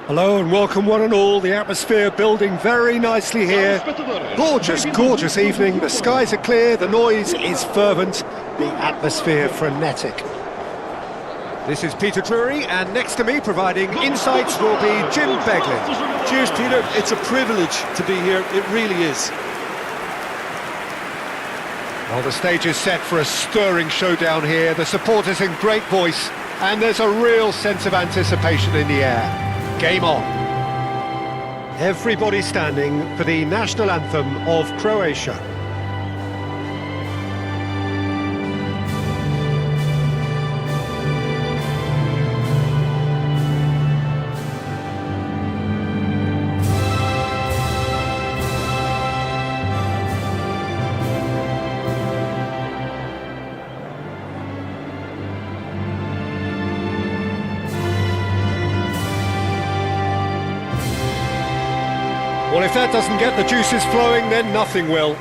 Hello and welcome one and all, the atmosphere building very nicely here. Gorgeous, gorgeous evening, the skies are clear, the noise is fervent, the atmosphere frenetic. This is Peter Drury, and next to me providing insights will be Jim Beglin. Cheers, Peter. It's a privilege to be here, it really is. Well, the stage is set for a stirring showdown here, the supporters in great voice, and there's a real sense of anticipation in the air. Game on. Everybody standing for the national anthem of Croatia. Well, if that doesn't get the juices flowing, then nothing will.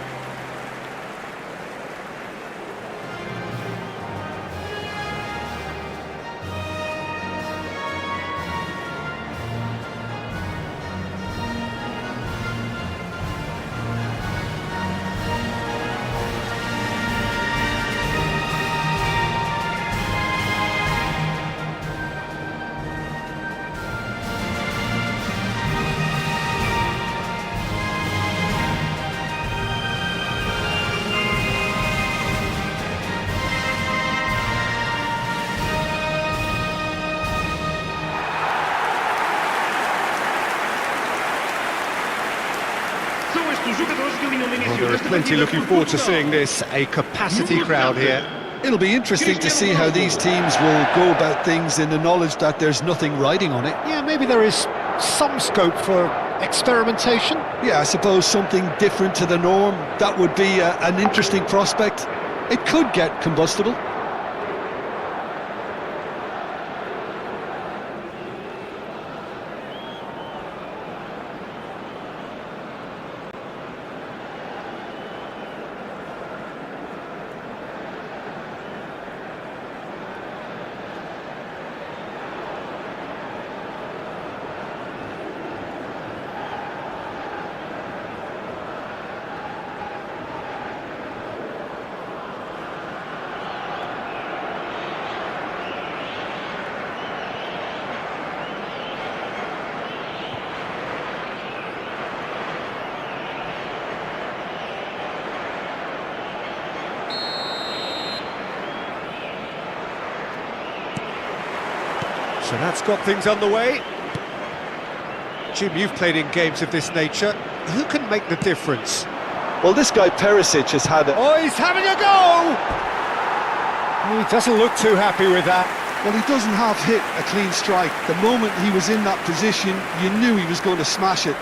Well, there is plenty looking forward to seeing this, a capacity crowd here. It'll be interesting to see how these teams will go about things in the knowledge that there's nothing riding on it. Yeah, maybe there is some scope for experimentation. Yeah, I suppose something different to the norm. That would be an interesting prospect. It could get combustible. So that's got things underway. Jim, you've played in games of this nature. Who can make the difference? Well, this guy Perisic has had a... Oh, he's having a go! He doesn't look too happy with that. Well, he doesn't have hit a clean strike. The moment he was in that position, you knew he was going to smash it.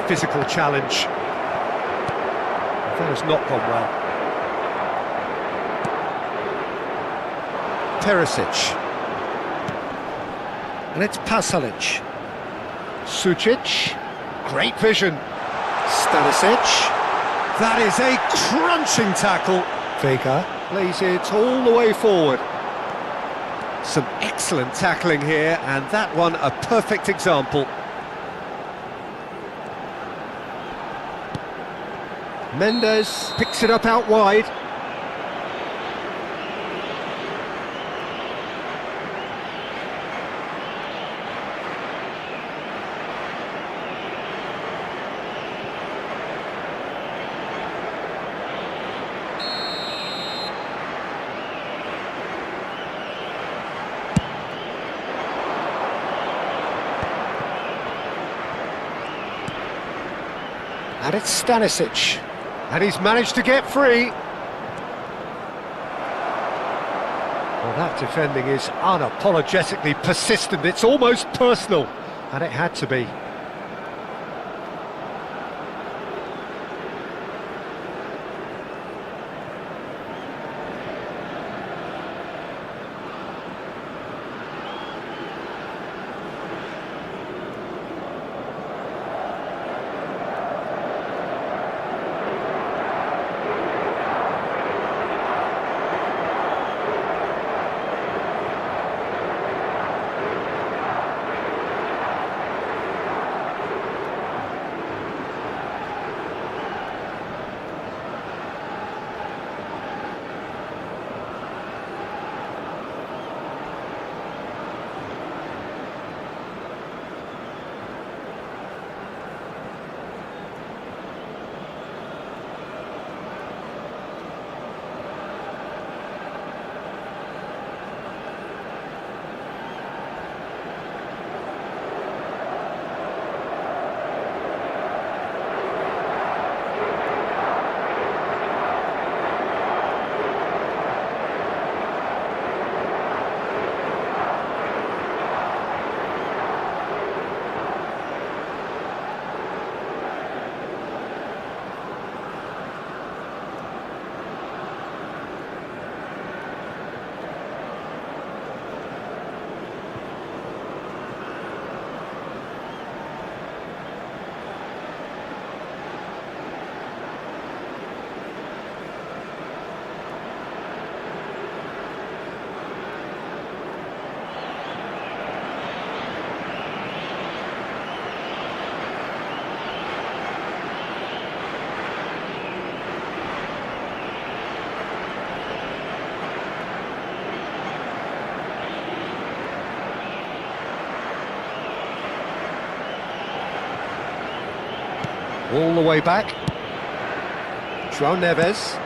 Physical challenge. That has not gone well. Perisic. And it's Pasalic. Sucic. Great vision. Stanisic. That is a crunching tackle. Vega plays it all the way forward. Some excellent tackling here, and that one a perfect example. Mendes picks it up out wide. And it's Stanisic. And he's managed to get free. Well, that defending is unapologetically persistent. It's almost personal. And it had to be. All the way back. João Neves.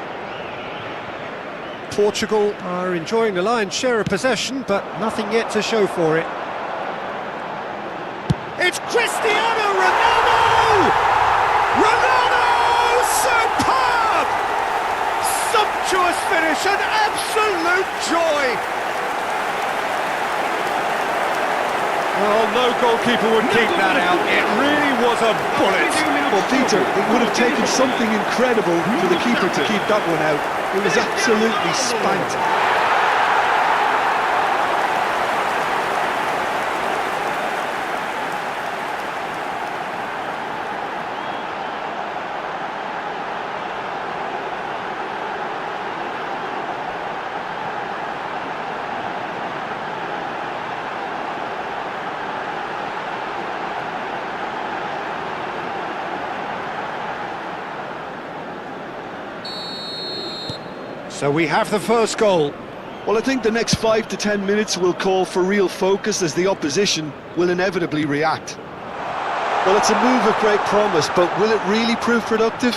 Portugal are enjoying the lion's share of possession, but nothing yet to show for it. It's Cristiano Ronaldo! Ronaldo! Superb! Sumptuous finish, an absolute joy! Well, no goalkeeper would keep that out. It really was a bullet. Well, Peter, it would have taken something incredible for the keeper to keep that one out. It was absolutely spanked. So we have the first goal. Well, I think the next 5 to 10 minutes will call for real focus as the opposition will inevitably react. Well, it's a move of great promise, but will it really prove productive?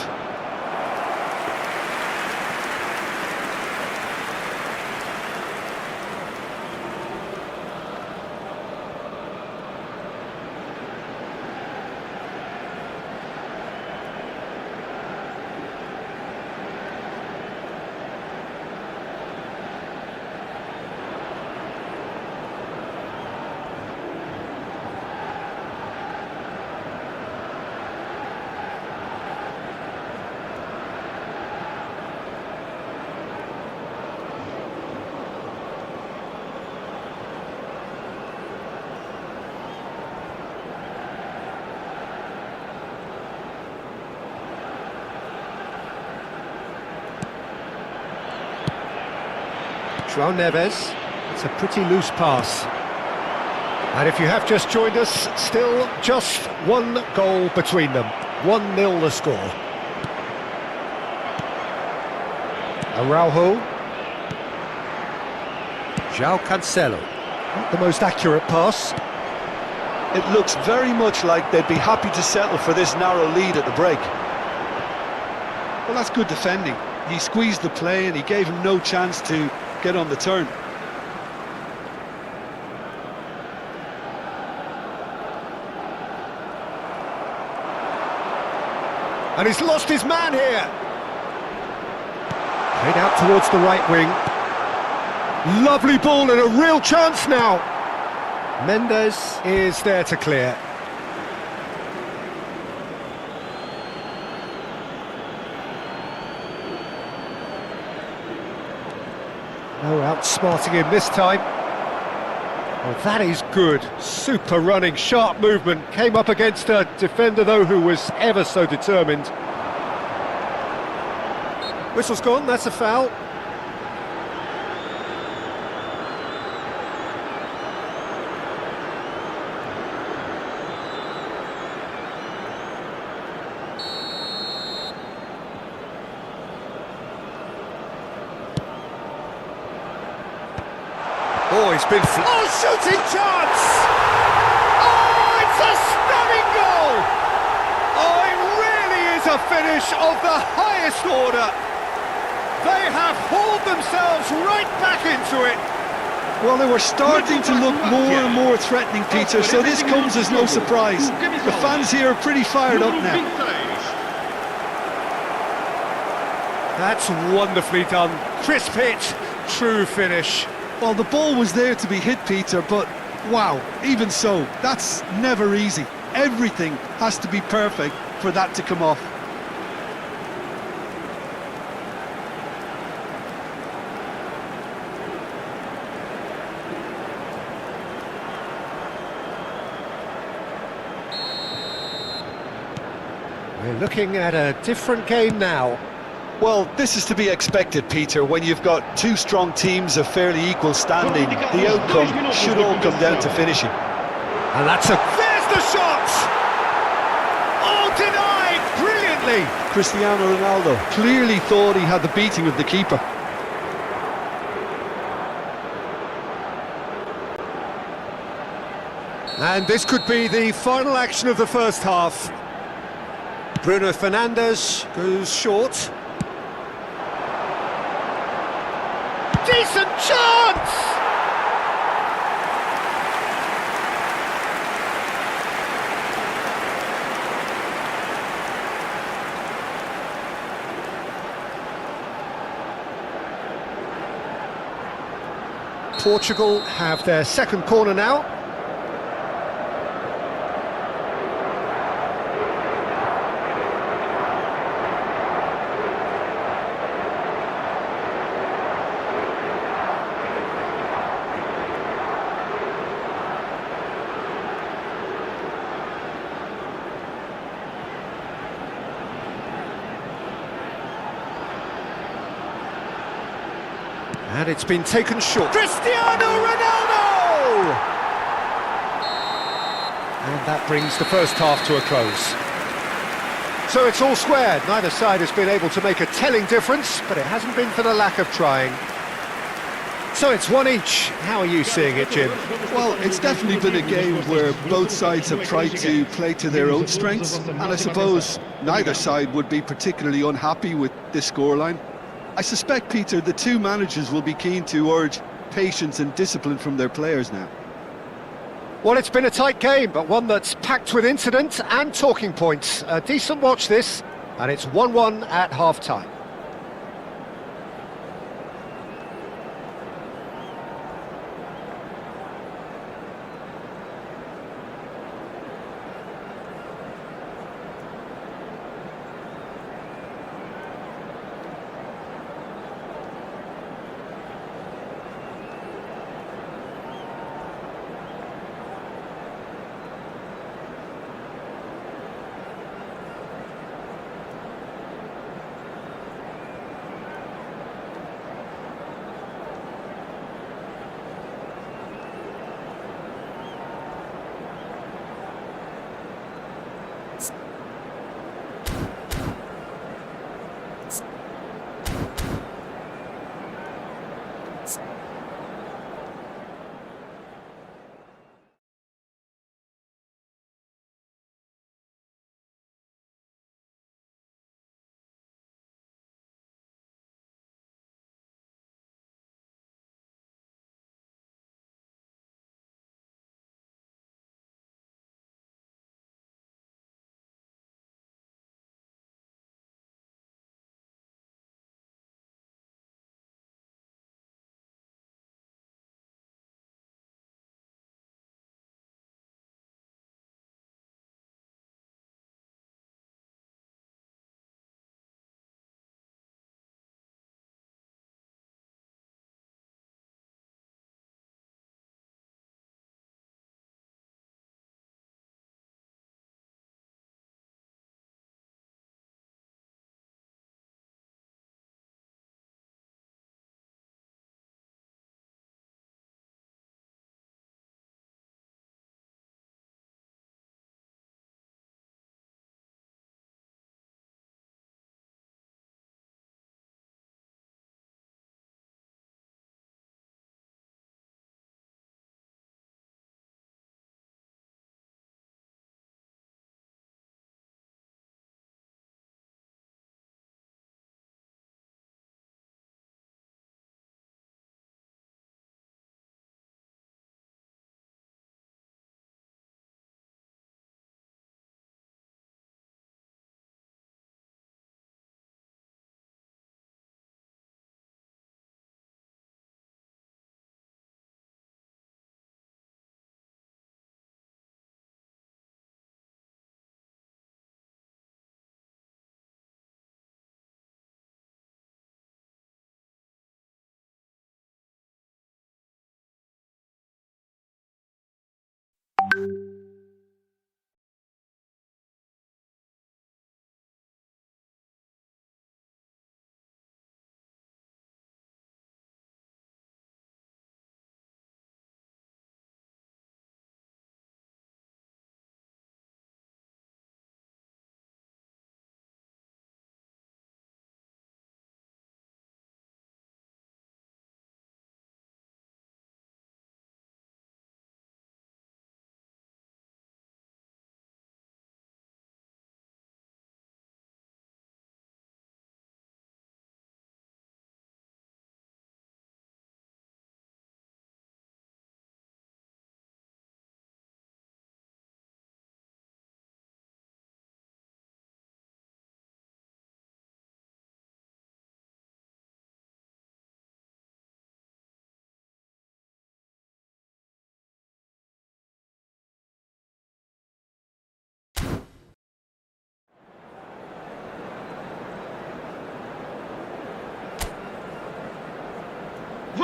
João Neves. It's a pretty loose pass. And if you have just joined us, still just one goal between them. 1-0 the score. Araujo. João Cancelo. Not the most accurate pass. It looks very much like they'd be happy to settle for this narrow lead at the break. Well, that's good defending. He squeezed the play and he gave him no chance to get on the turn. And he's lost his man here. Played out towards the right wing. Lovely ball and a real chance now. Mendes is there to clear. No outsmarting him this time. Well, that is good. Super running, sharp movement. Came up against a defender, though, who was ever so determined. Whistle's gone, that's a foul. Oh, he's been... Oh, shooting chance! Oh, it's a stunning goal! Oh, it really is a finish of the highest order. They have hauled themselves right back into it. Well, they were starting to look more and more threatening, Peter, so this comes as no surprise. The fans here are pretty fired up now. That's wonderfully done. Crisp hit, true finish. Well, the ball was there to be hit, Peter, but wow, even so, that's never easy. Everything has to be perfect for that to come off. We're looking at a different game now. Well, this is to be expected, Peter, when you've got two strong teams of fairly equal standing. The outcome should all come down to finishing. And that's a... There's the shot! Oh, denied brilliantly! Cristiano Ronaldo clearly thought he had the beating of the keeper. And this could be the final action of the first half. Bruno Fernandes goes short. Decent chance! Portugal have their second corner now. And it's been taken short. Cristiano Ronaldo! And that brings the first half to a close. So it's all squared. Neither side has been able to make a telling difference, but it hasn't been for the lack of trying. So it's one each. How are you seeing it, Jim? Well, it's definitely been a game where both sides have tried to play to their own strengths, and I suppose neither side would be particularly unhappy with this scoreline. I suspect, Peter, the two managers will be keen to urge patience and discipline from their players now. Well, it's been a tight game, but one that's packed with incident and talking points. A decent watch this, and it's 1-1 at half-time.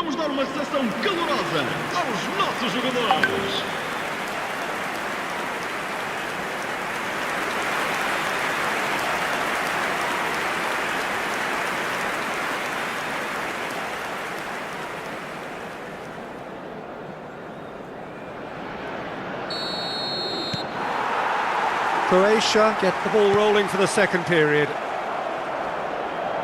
Vamos dar uma sessão calorosa aos nossos jogadores. Croatia get the ball rolling for the second period.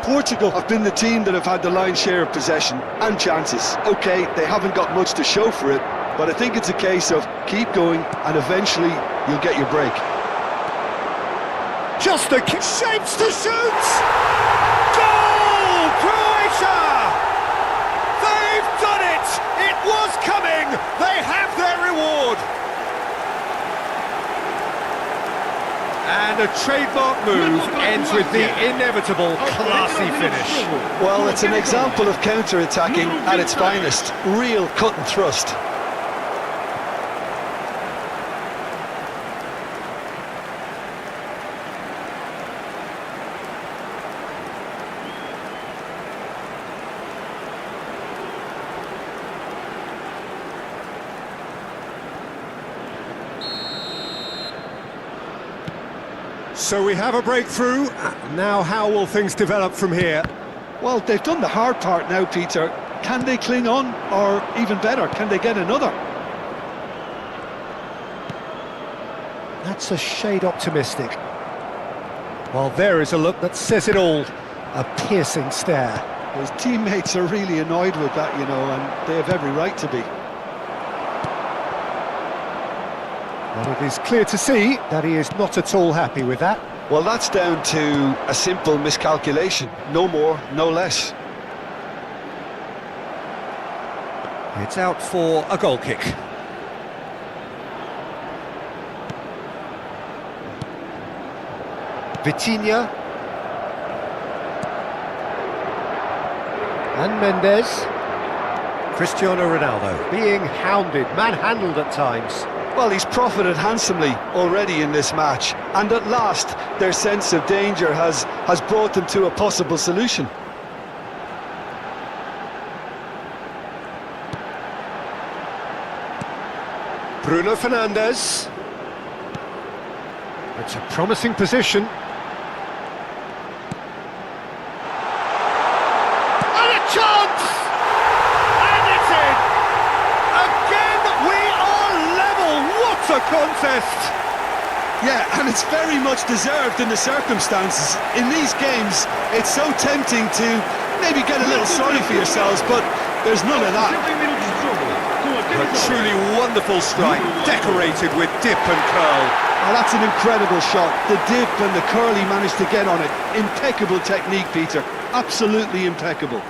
Portugal have been the team that have had the lion's share of possession and chances. OK, they haven't got much to show for it, but I think it's a case of keep going and eventually you'll get your break. Just the kick, shapes to shoot! Goal! Croatia! They've done it! It was coming! They have their reward! And a trademark move ends with the inevitable classy finish. Well, it's an example of counter-attacking at its finest. Real cut and thrust. So we have a breakthrough. Now how will things develop from here? Well, they've done the hard part now, Peter. Can they cling on? Or even better, can they get another? That's a shade optimistic. Well, there is a look that says it all. A piercing stare. His teammates are really annoyed with that, you know, and they have every right to be. Well, it is clear to see that he is not at all happy with that. Well, that's down to a simple miscalculation. No more, no less. It's out for a goal kick. Vitinha. And Mendes. Cristiano Ronaldo being hounded, manhandled at times. Well, he's profited handsomely already in this match, and at last their sense of danger has brought them to a possible solution. Bruno Fernandes. It's a promising position. And a chance! And it's in! Again, we are level! What a contest! Yeah, and it's very much deserved in the circumstances. In these games, it's so tempting to maybe get a little sorry for yourselves, but there's none of that. A truly wonderful strike, decorated with dip and curl. Oh, that's an incredible shot. The dip and the curl he managed to get on it. Impeccable technique, Peter. Absolutely impeccable.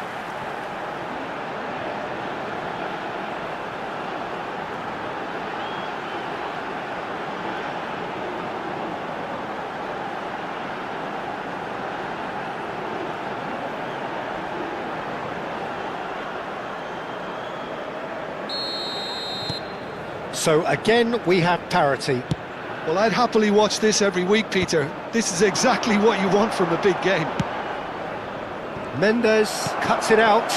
So again, we have parity. Well, I'd happily watch this every week, Peter. This is exactly what you want from a big game. Mendes cuts it out.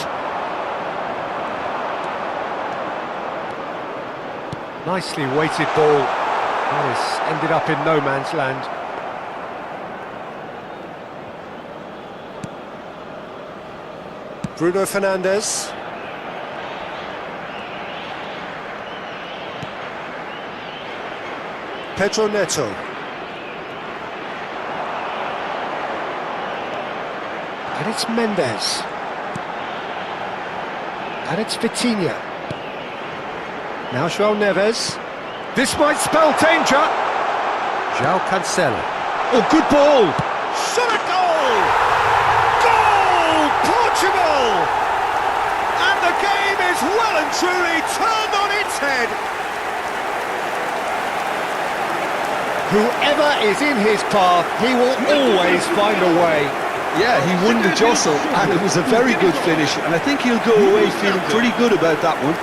Nicely weighted ball. This ended up in no man's land. Bruno Fernandes. Pedro Neto. And it's Mendes. And it's Vitinha. Now João Neves. This might spell danger. João Cancelo. Oh, good ball. Shot a goal! Goal! Portugal! And the game is well and truly turned on its head. Whoever is in his path, he will always find a way. Yeah, he won the jostle, and it was a very good finish, and I think he'll go away feeling pretty good about that one.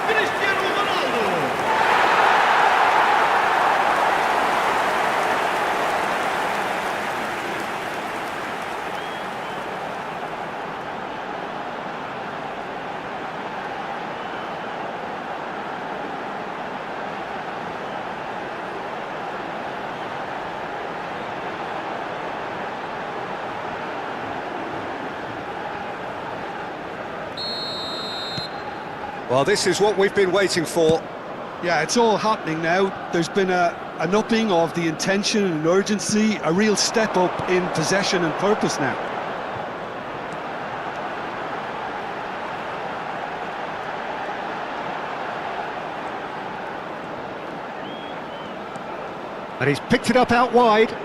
Well, this is what we've been waiting for. Yeah, it's all happening now. There's been an upping of the intention and urgency, a real step up in possession and purpose now. And he's picked it up out wide.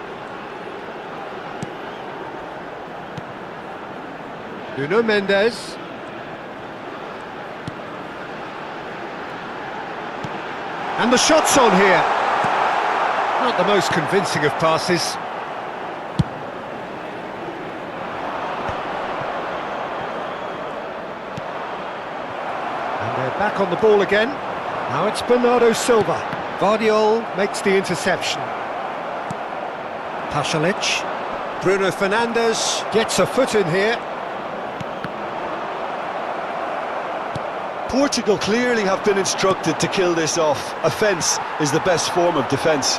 Nuno Mendes. And the shot's on here. Not the most convincing of passes. And they're back on the ball again. Now it's Bernardo Silva. Guardiola makes the interception. Pasalic. Bruno Fernandes gets a foot in here. Portugal clearly have been instructed to kill this off. Offence is the best form of defence.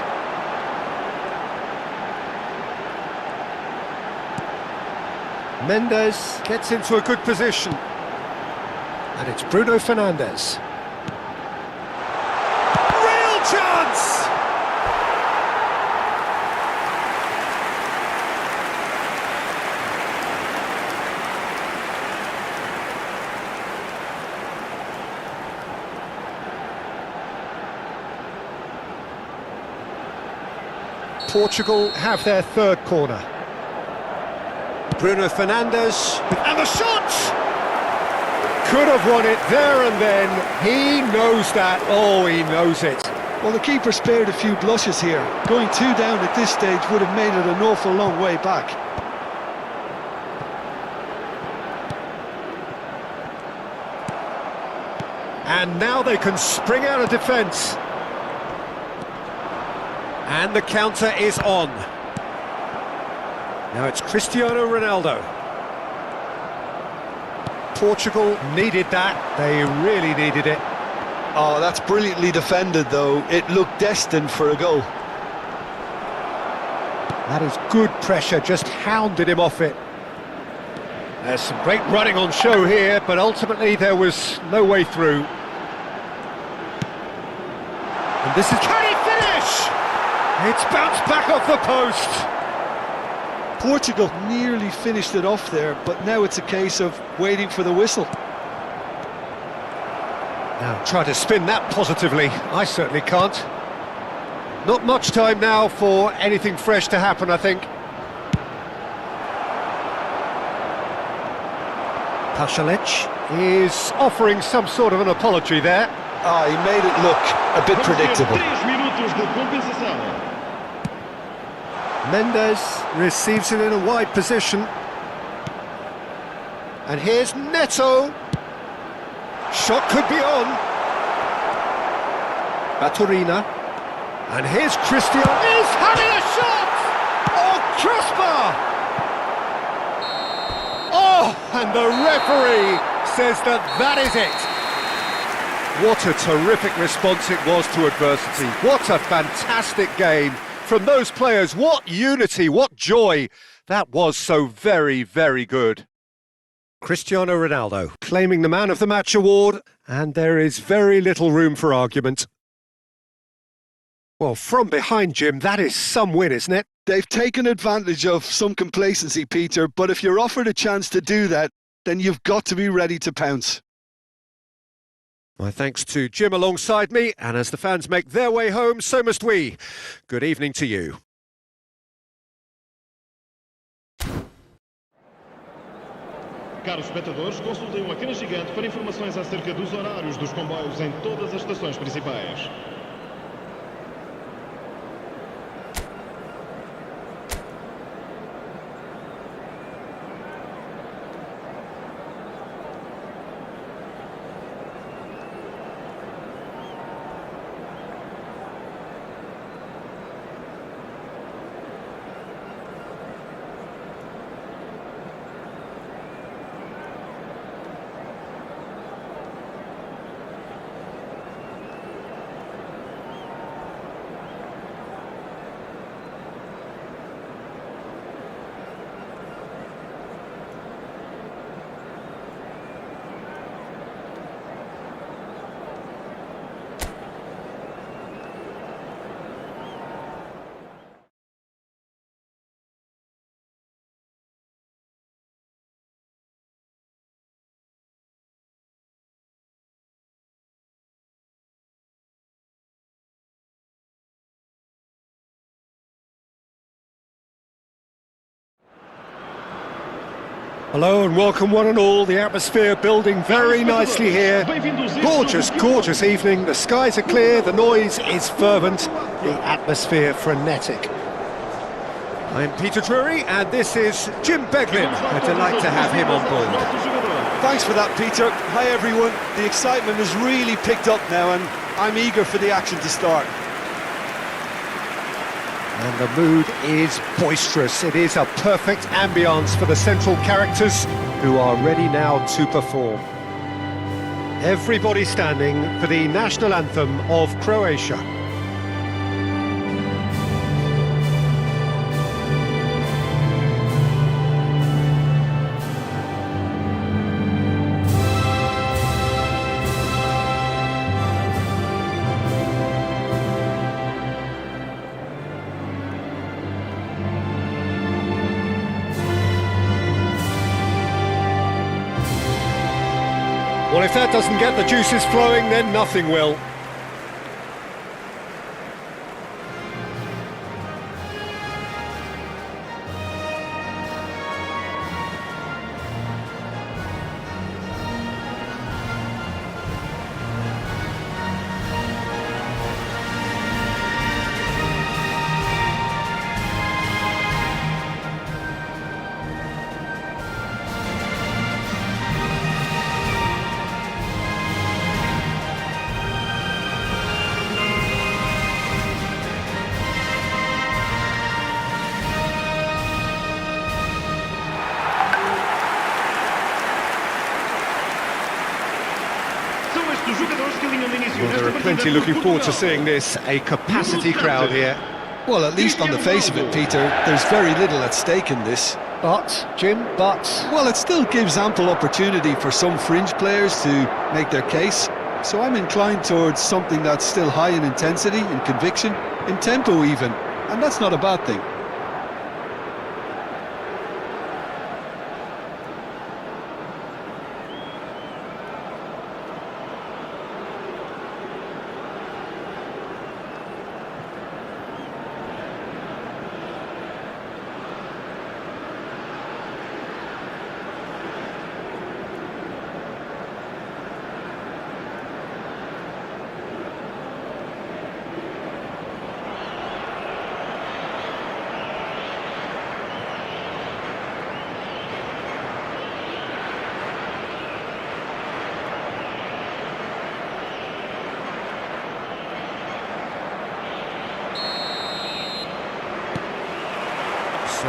Mendes gets into a good position. And it's Bruno Fernandes. Real chance! Portugal have their third corner. Bruno Fernandes, and the shot! Could have won it there and then. He knows that. Oh, he knows it. Well, the keeper spared a few blushes here. Going 2 down at this stage would have made it an awful long way back. And now they can spring out of defence. And the counter is on. Now it's Cristiano Ronaldo. Portugal needed that. They really needed it. Oh, that's brilliantly defended, though. It looked destined for a goal. That is good pressure, just hounded him off it. There's some great running on show here, but ultimately there was no way through. And this is... Can he finish? It's bounced back off the post. Portugal nearly finished it off there, but now it's a case of waiting for the whistle. Now try to spin that positively. I certainly can't. Not much time now for anything fresh to happen, I think. Pasalic is offering some sort of an apology there. Ah, he made it look a bit predictable. 3 minutos de compensação. Mendes receives it in a wide position. And here's Neto. Shot could be on. Baturina. And here's Christian. He's having a shot! Oh, crossbar! Oh, and the referee says that that is it. What a terrific response it was to adversity. What a fantastic game from those players. What unity, what joy. That was so very, very good. Cristiano Ronaldo claiming the Man of the Match award, and there is very little room for argument. Well, from behind, Jim, that is some win, isn't it? They've taken advantage of some complacency, Peter, but if you're offered a chance to do that, then you've got to be ready to pounce. My thanks to Jim alongside me, and as the fans make their way home, so must we. Good evening to you. Caros espectadores, consultem o ecrã gigante para informações acerca dos horários dos comboios em todas as estações principais. Hello and welcome one and all. The atmosphere building very nicely here. Gorgeous, gorgeous evening. The skies are clear, the noise is fervent, the atmosphere frenetic. I'm Peter Drury and this is Jim Beglin. A delight to have him on board. Thanks for that, Peter. Hi everyone. The excitement has really picked up now and I'm eager for the action to start. And the mood is boisterous. It is a perfect ambience for the central characters who are ready now to perform. Everybody standing for the national anthem of Croatia. Well, if that doesn't get the juices flowing, then nothing will. Well, there are plenty looking forward to seeing this, a capacity crowd here. Well, at least on the face of it, Peter, there's very little at stake in this. But, Jim, Well, it still gives ample opportunity for some fringe players to make their case. So I'm inclined towards something that's still high in intensity, in conviction, in tempo even. And that's not a bad thing.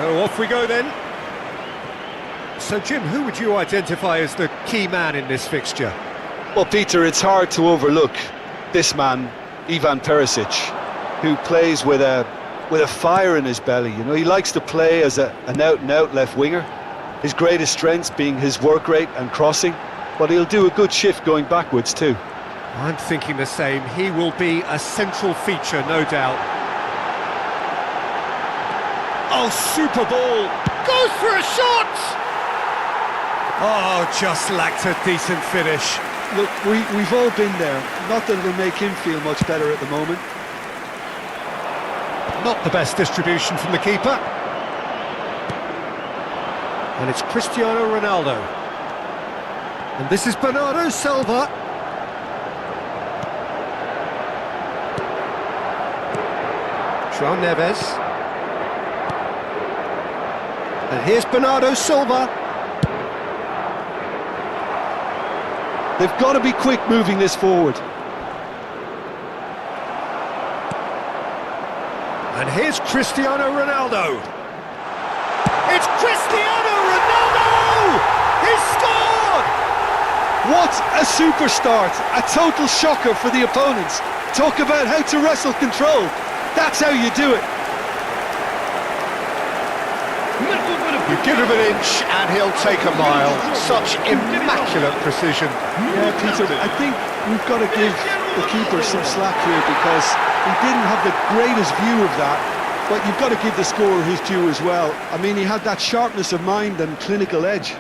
so off we go then. So, Jim, who would you identify as the key man in this fixture? Well, Peter, it's hard to overlook this man, Ivan Perisic, who plays with a fire in his belly. You know, he likes to play as an out-and-out left winger. His greatest strengths being his work rate and crossing, but he'll do a good shift going backwards too. I'm thinking the same. He will be a central feature, no doubt. Oh, super ball! Goes for a shot! Oh, just lacked a decent finish. Look, we've all been there. Not that it'll make him feel much better at the moment. Not the best distribution from the keeper. And it's Cristiano Ronaldo. And this is Bernardo Silva. João Neves. And here's Bernardo Silva. They've got to be quick moving this forward. And here's Cristiano Ronaldo. It's Cristiano Ronaldo! He's scored! What a super start! A total shocker for the opponents. Talk about how to wrestle control. That's how you do it. You give him an inch and he'll take a mile. Such immaculate precision. Yeah, Peter, I think we've got to give the keeper some slack here because he didn't have the greatest view of that. But you've got to give the scorer his due as well. I mean, he had that sharpness of mind and clinical edge.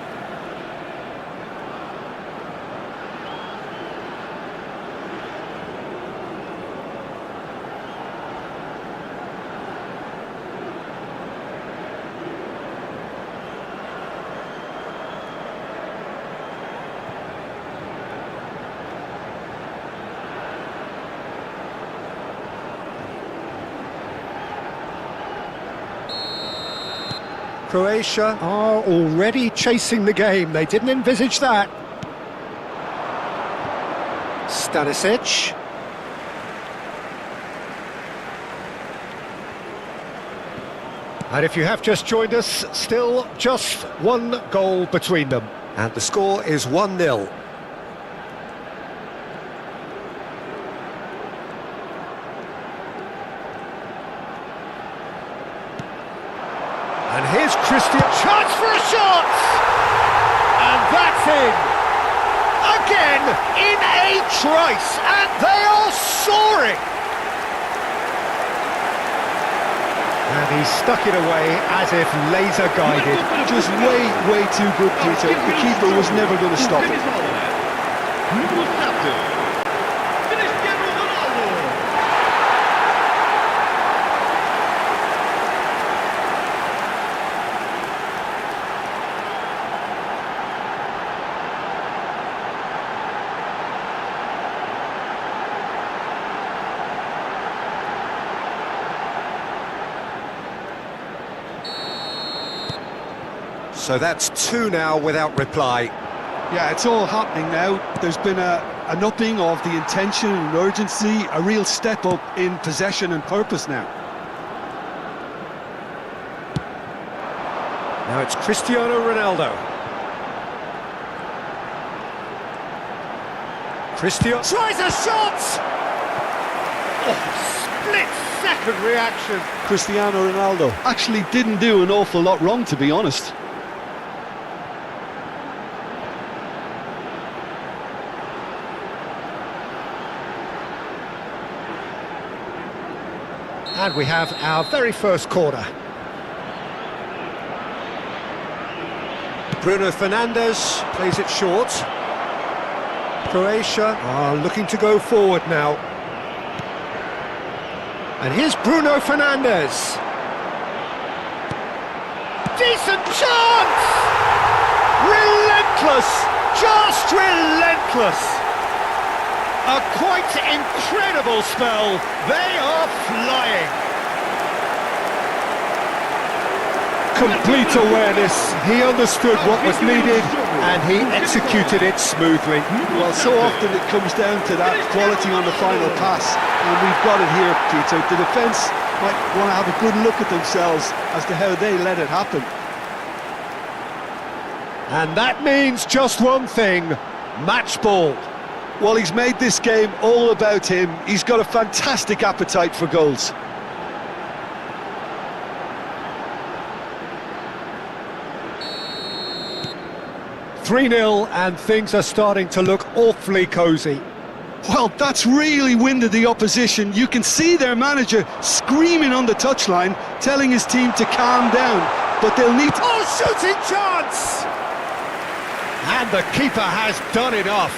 Croatia are already chasing the game. They didn't envisage that. Stanisic. And if you have just joined us, still just one goal between them. And the score is 1-0. And here's Christian. Chance for a shot! And that's in! Again, in a trice, and they are soaring! And he stuck it away as if laser-guided. Just way too good, Peter. The keeper was never going to stop it. So that's 2 now without reply. Yeah, it's all happening now. There's been an upping of the intention and urgency, a real step up in possession and purpose now. Now it's Cristiano Ronaldo. Cristiano tries a shot! Oh, split-second reaction. Cristiano Ronaldo actually didn't do an awful lot wrong, to be honest. And we have our very first corner. Bruno Fernandes plays it short. Croatia are looking to go forward now. And here's Bruno Fernandes. Decent chance! Relentless! Just relentless! A quite incredible spell. They are flying. Complete awareness. He understood what was needed And he executed it smoothly. Well, so often it comes down to that quality on the final pass, and we've got it here, Peter. The defence might want to have a good look at themselves as to how they let it happen. And that means just one thing: match ball. Well, he's made this game all about him. He's got a fantastic appetite for goals. (3-0) and things are starting to look awfully cosy. Well, that's really winded the opposition. You can see their manager screaming on the touchline, telling his team to calm down. But they'll need to... Oh, shooting chance! And the keeper has done enough.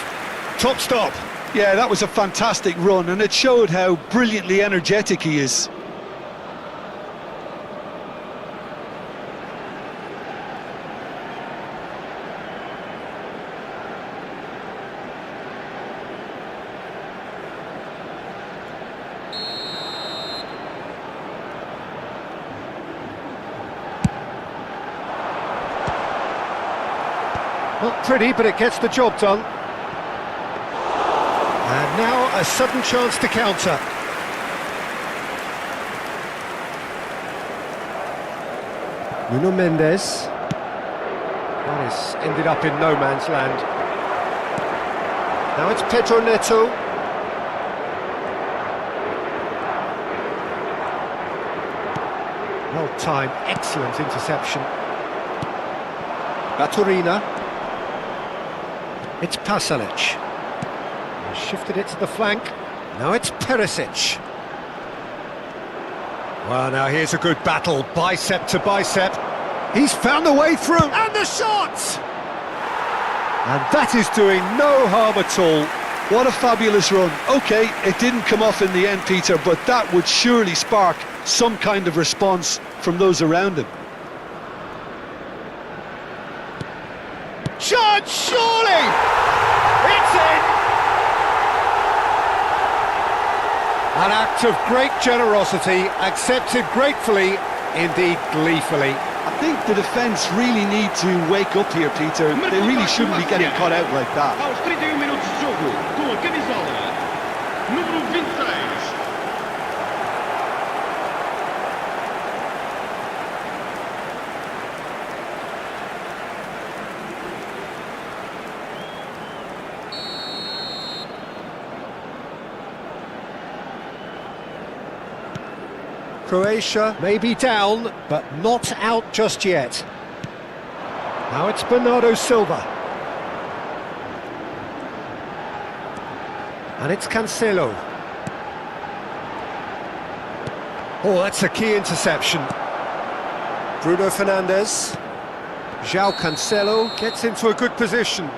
Top stop. Yeah, that was a fantastic run, and it showed how brilliantly energetic he is. Not pretty, but it gets the job done. And now a sudden chance to counter. Nuno Mendes. That has ended up in no man's land. Now it's Pedro Neto. Well timed, excellent interception. Baturina. It's Pasalic. He shifted it to the flank. Now it's Perisic. Well, now here's a good battle, bicep to bicep. He's found a way through, and the shot! And that is doing no harm at all. What a fabulous run. OK, it didn't come off in the end, Peter, but that would surely spark some kind of response from those around him. Shot, surely! It's in! An act of great generosity, accepted gratefully, indeed gleefully. think the defence really need to wake up here, Peter. They really shouldn't be getting caught out like that. Aos 31 minutos de jogo, com a camisola número 26. Croatia may be down, but not out just yet. Now it's Bernardo Silva. And it's Cancelo. Oh, that's a key interception. Bruno Fernandes. João Cancelo gets into a good position.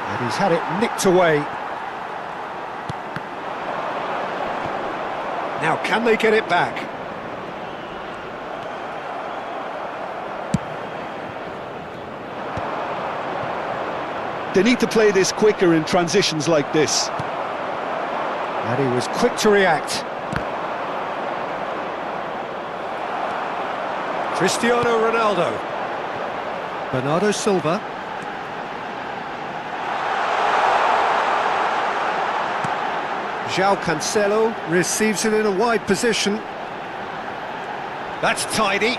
And he's had it nicked away. Now, can they get it back? They need to play this quicker in transitions like this. And he was quick to react. Cristiano Ronaldo. Bernardo Silva. João Cancelo receives it in a wide position. That's tidy.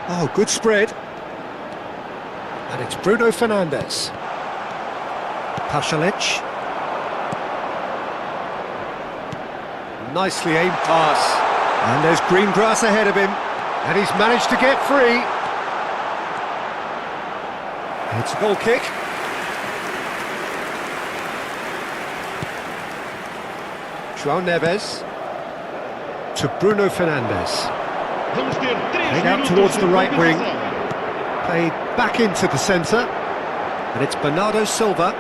Oh, good spread. And it's Bruno Fernandes. Pasalic. Nicely aimed pass. And there's green grass ahead of him. And he's managed to get free. It's a goal kick. João Neves to Bruno Fernandes. Played out towards the right wing. Played back into the centre. And it's Bernardo Silva.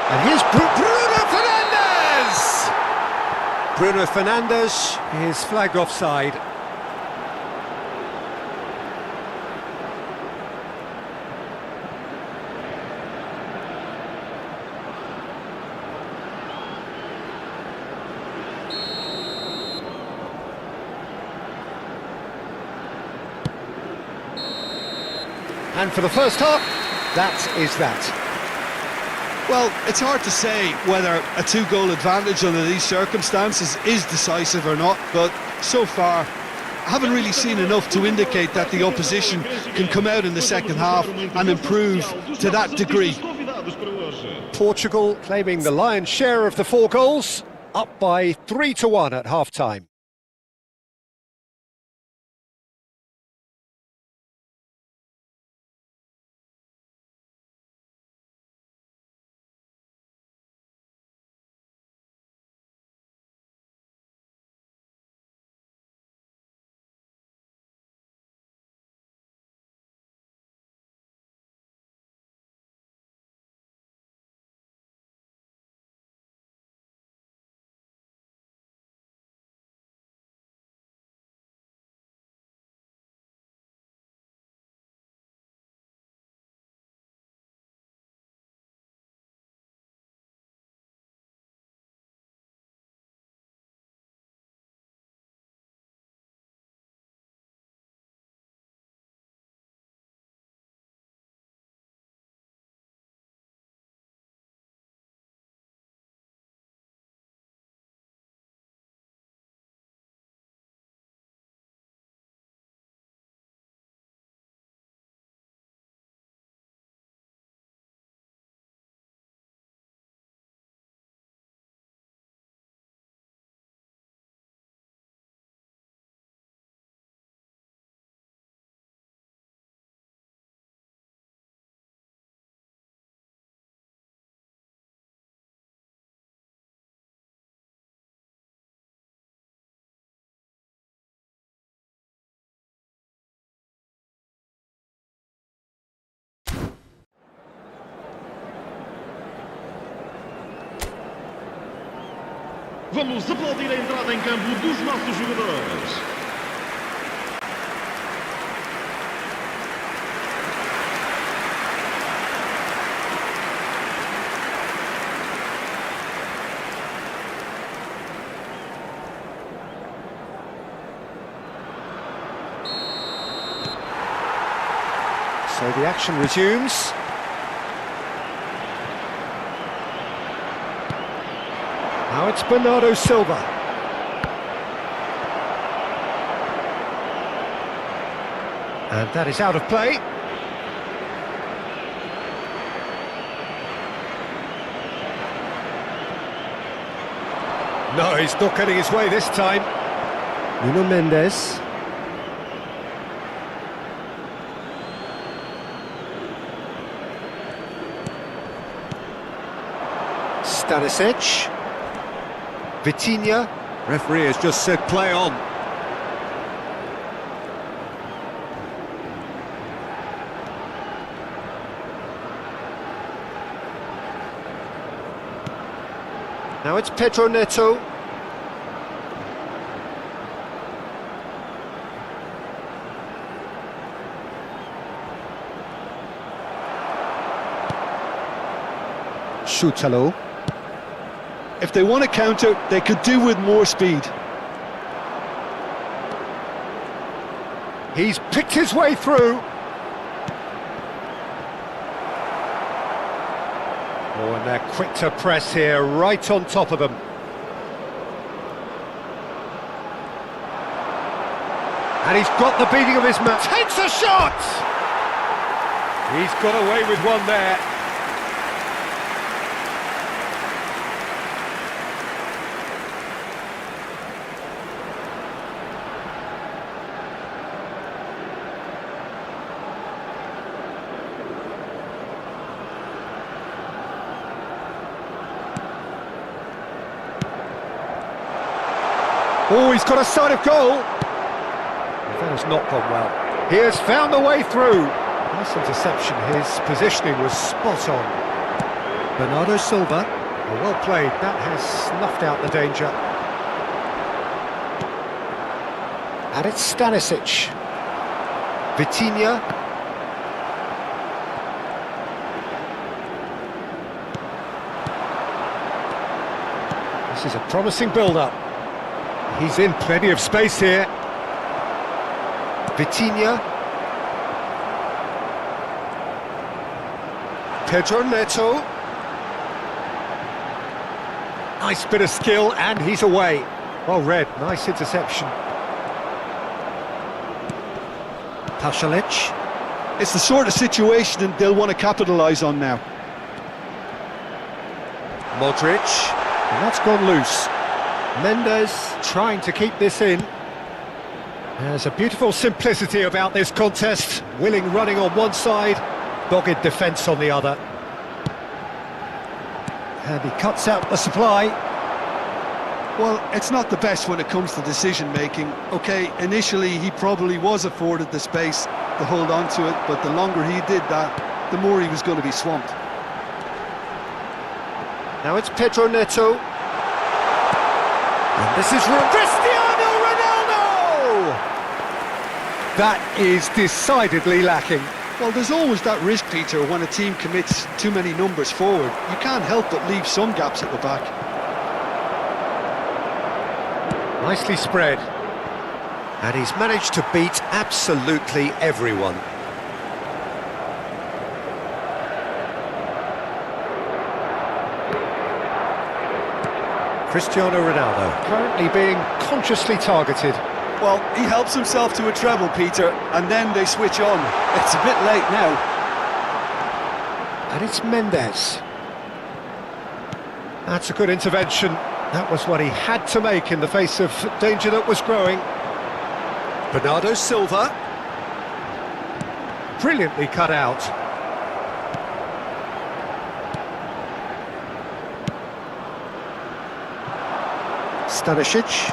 And here's Bruno Fernandes! Bruno Fernandes is flagged offside. And for the first half, that is that. Well, it's hard to say whether a two-goal advantage under these circumstances is decisive or not, but so far I haven't really seen enough to indicate that the opposition can come out in the second half and improve to that degree. Portugal claiming the lion's share of the 4 goals, up by 3-1 at half-time. Vamos aplaudir a entrada em campo dos nossos jogadores. So the action resumes. Now it's Bernardo Silva. And that is out of play. No, he's not getting his way this time. Nuno Mendes. Stanisic. Vitinha. Referee has just said play on. Now it's Pedro Neto. Schutalo. If they want to counter, they could do with more speed. He's picked his way through. Oh, and they're quick to press here, right on top of them. And he's got the beating of his man. Takes a shot! He's got away with one there. Oh, he's got a sight of goal. That has not gone well. He has found the way through. Nice interception. His positioning was spot on. Bernardo Silva. Oh, well played. That has snuffed out the danger. And it's Stanisic. Vitinha. This is a promising build-up. He's in plenty of space here. Vitinha. Pedro Neto. Nice bit of skill, and he's away. Well read, nice interception. Pasalic. It's the sort of situation that they'll want to capitalise on now. Modric. And that's gone loose. Mendes trying to keep this in. There's a beautiful simplicity about this contest. Willing running on one side, dogged defence on the other. And he cuts out the supply. Well, it's not the best when it comes to decision-making. OK, initially he probably was afforded the space to hold on to it, but the longer he did that, the more he was going to be swamped. Now it's Pedro Neto. And this is Cristiano Ronaldo! That is decidedly lacking. Well, there's always that risk, Peter, when a team commits too many numbers forward. You can't help but leave some gaps at the back. Nicely spread. And he's managed to beat absolutely everyone. Cristiano Ronaldo currently being consciously targeted. Well, he helps himself to a treble, Peter, and then they switch on. It's a bit late now. And it's Mendes. That's a good intervention. That was what he had to make in the face of danger that was growing. Bernardo Silva. Brilliantly cut out. Stanisic.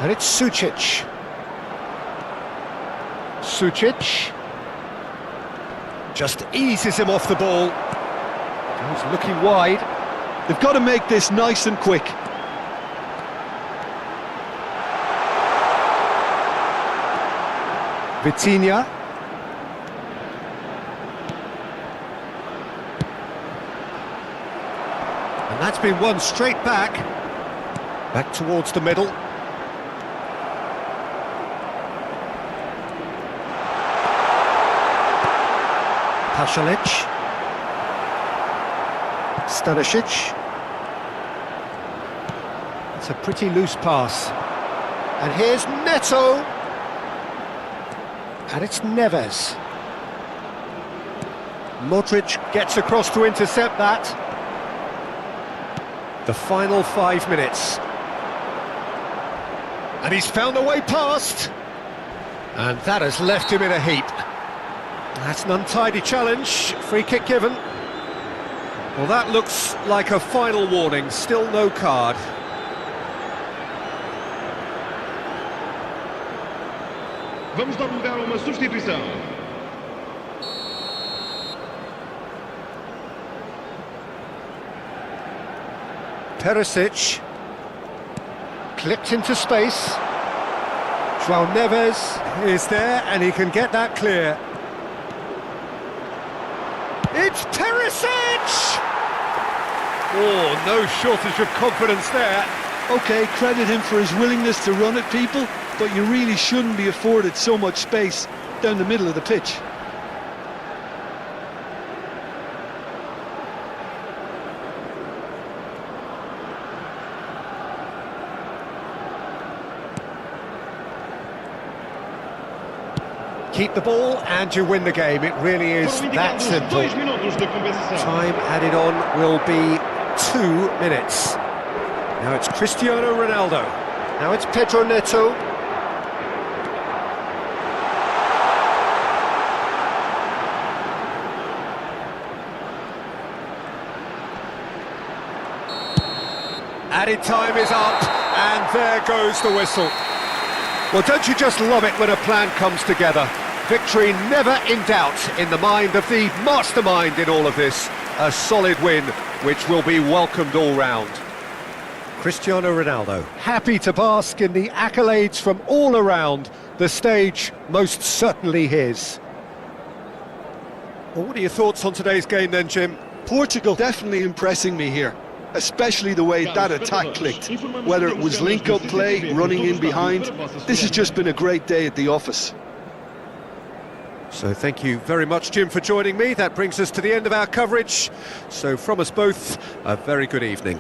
And it's Sucic. Sucic. Just eases him off the ball. He's looking wide. They've got to make this nice and quick. Vitinha. And that's been won straight back. Back towards the middle. Pasalic. Stanisic. It's a pretty loose pass. And here's Neto. And it's Neves. Modric gets across to intercept that. The final 5 minutes. And he's found a way past. And that has left him in a heap. That's an untidy challenge. Free kick given. Well, that looks like a final warning. Still no card. Vamos dar lugar a uma substituição. Perisic. Clipped into space. João Neves is there and he can get that clear. It's Perisic! Oh, no shortage of confidence there. OK, credit him for his willingness to run at people, but you really shouldn't be afforded so much space down the middle of the pitch. Keep the ball and you win the game. It really is that simple. Time added on will be 2 minutes. Now it's Cristiano Ronaldo. Now it's Pedro Neto. Added time is up, and there goes the whistle. Well, don't you just love it when a plan comes together? Victory never in doubt in the mind of the mastermind in all of this. A solid win, which will be welcomed all round. Cristiano Ronaldo, happy to bask in the accolades from all around. The stage most certainly his. Well, what are your thoughts on today's game then, Jim? Portugal definitely impressing me here, especially the way that attack clicked. Whether it was link-up play, running in behind, this has just been a great day at the office. So thank you very much, Jim, for joining me. That brings us to the end of our coverage. So from us both, a very good evening.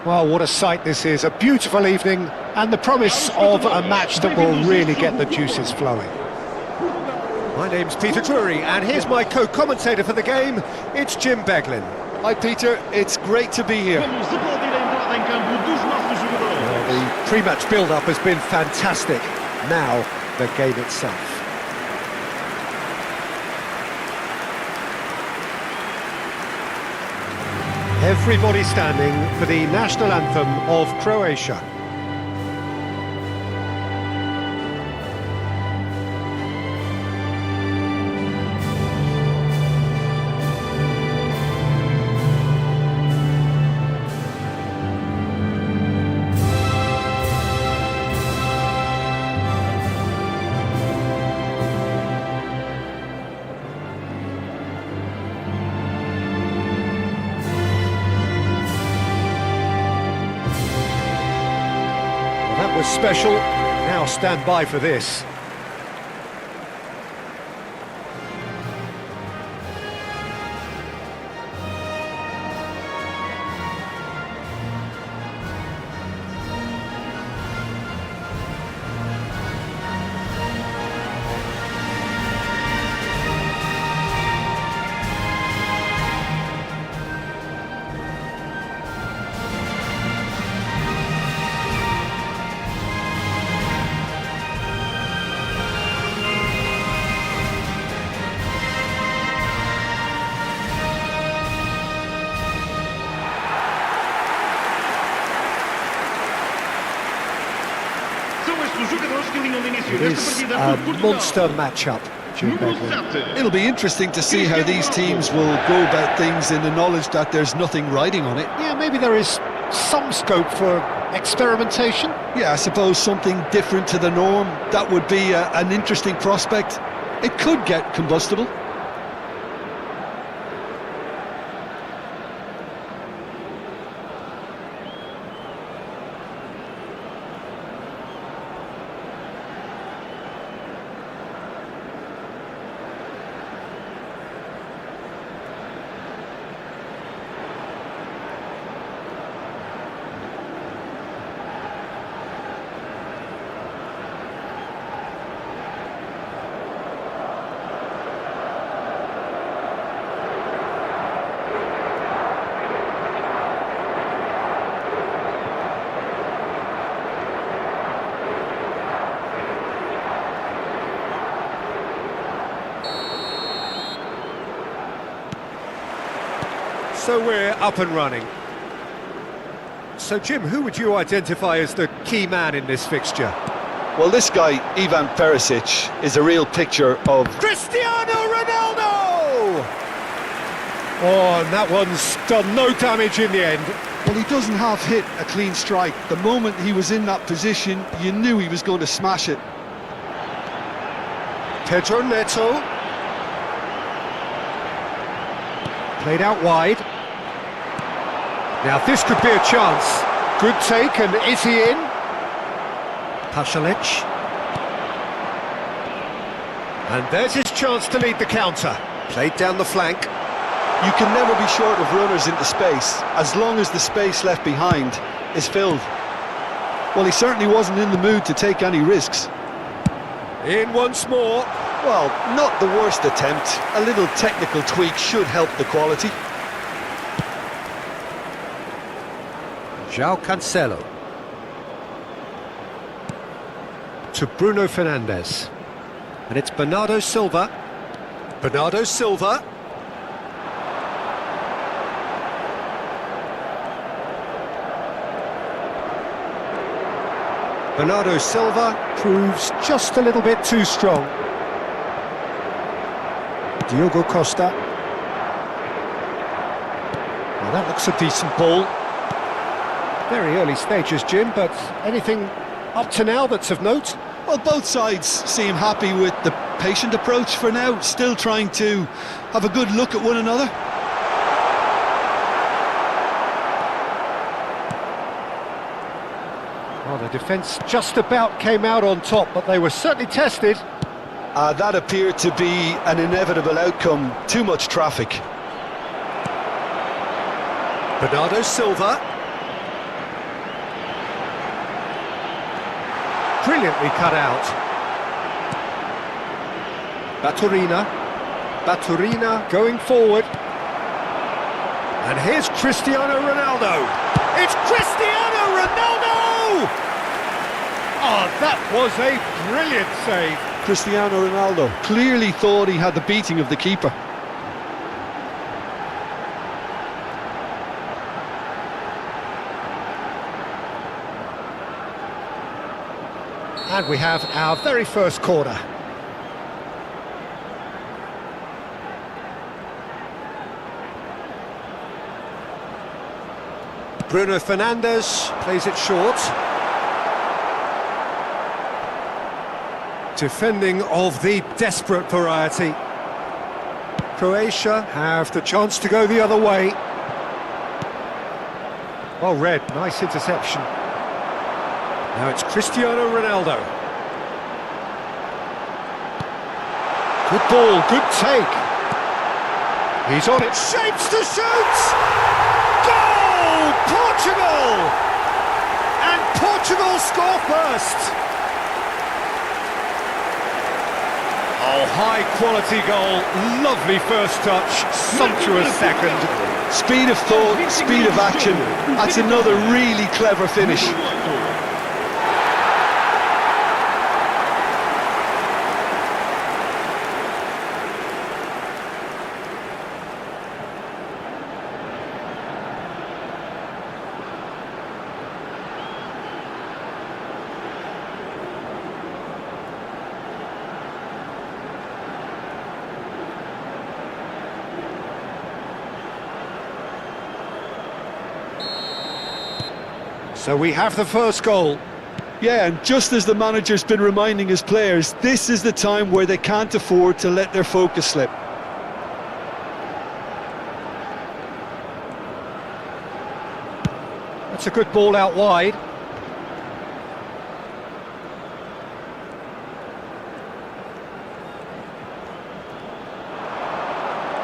Well, what a sight this is, a beautiful evening and the promise of a match that will really get the juices flowing. My name's Peter Drury and here's my co-commentator for the game, it's Jim Beglin. Hi Peter, it's great to be here. Vamos aplaudir a entrada em campo dos nossos jogadores. Well, the pre-match build-up has been fantastic. Now, the game itself. Everybody standing for the national anthem of Croatia. That was special. Now stand by for this. os jogadores que alinham de início It desta is partida a por Portugal. monster matchup, Jim Número Begley. 7. It'll be interesting to see how these teams will go about things in the knowledge that there's nothing riding on it. Yeah, maybe there is some scope for experimentation. Yeah, I suppose something different to the norm. That would be an interesting prospect. It could get combustible. So we're up and running. So Jim, who would you identify as the key man in this fixture? Well, this guy, Ivan Perisic, is a real picture of... Cristiano Ronaldo! Oh, and that one's done no damage in the end. Well, he doesn't half hit a clean strike. The moment he was in that position, you knew he was going to smash it. Pedro Neto. Played out wide. Now this could be a chance. Good take, and is he in? Pasalic. And there's his chance to lead the counter. Played down the flank. You can never be short of runners into space, as long as the space left behind is filled. Well, he certainly wasn't in the mood to take any risks. In once more. Well, not the worst attempt. A little technical tweak should help the quality. João Cancelo. To Bruno Fernandes. And it's Bernardo Silva. Bernardo Silva. Bernardo Silva proves just a little bit too strong. Diogo Costa. Well, that looks a decent ball. Very early stages, Jim, but anything up to now that's of note? Well, both sides seem happy with the patient approach for now, still trying to have a good look at one another. Well, the defence just about came out on top, but they were certainly tested. That appeared to be an inevitable outcome. Too much traffic. Bernardo Silva. Brilliantly cut out. Baturina. Baturina going forward. And here's Cristiano Ronaldo. It's Cristiano Ronaldo! Oh, that was a brilliant save. Cristiano Ronaldo clearly thought he had the beating of the keeper. And we have our very first corner. Bruno Fernandes plays it short. Defending of the desperate variety. Croatia have the chance to go the other way. Well read, nice interception. Now it's Cristiano Ronaldo. Good ball, good take. He's on it, shapes to shoot! Goal! Portugal! And Portugal score first. Oh, high quality goal, lovely first touch, sumptuous second. Speed of thought, speed of action. That's another really clever finish. So we have the first goal. Yeah, and just as the manager's been reminding his players, this is the time where they can't afford to let their focus slip. That's a good ball out wide.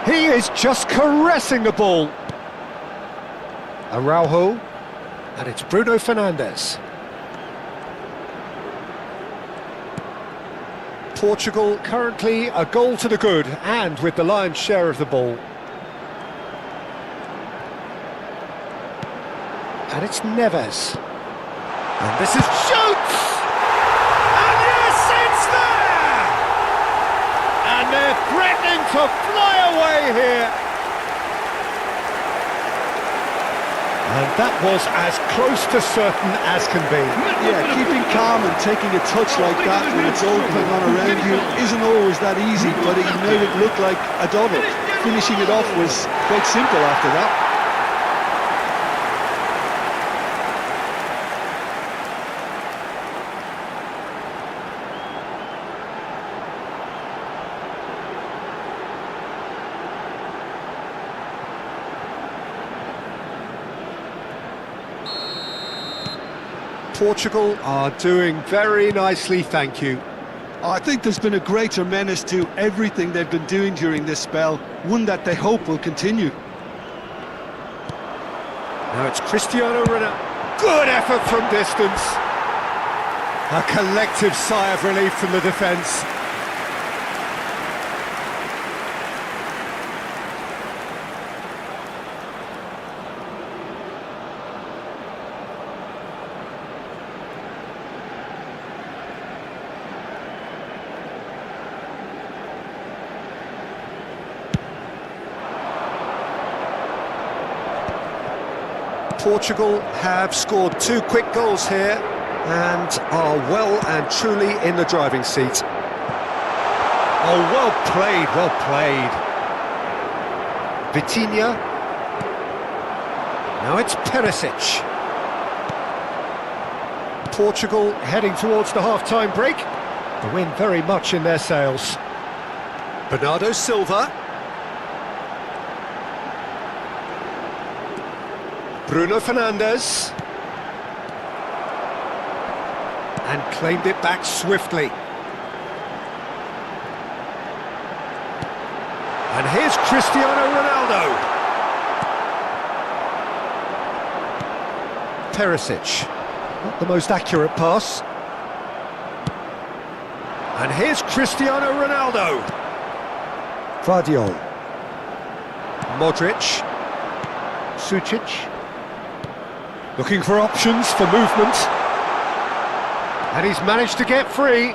He is just caressing the ball. Araujo, and it's Bruno Fernandes. Portugal currently a goal to the good, and with the lion's share of the ball. And it's Neves. And this is shoots! And yes, it's there! And they're threatening to fly away here. And that was as close to certain as can be. Yeah, keeping calm and taking a touch like that when it's all going on around you isn't always that easy, but he made it look like a double. Finishing it off was quite simple after that. Portugal are doing very nicely, thank you. I think there's been a greater menace to everything they've been doing during this spell, one that they hope will continue. Now it's Cristiano Ronaldo. Good effort from distance. A collective sigh of relief from the defence. Portugal have scored 2 quick goals here and are well and truly in the driving seat. Oh, well played, well played. Vitinha. Now it's Perisic. Portugal heading towards the half-time break. The wind very much in their sails. Bernardo Silva. Bruno Fernandes. And claimed it back swiftly. And here's Cristiano Ronaldo. Perisic. Not the most accurate pass. And here's Cristiano Ronaldo. Vardiol. Modric. Sucic. Looking for options for movement. And he's managed to get free.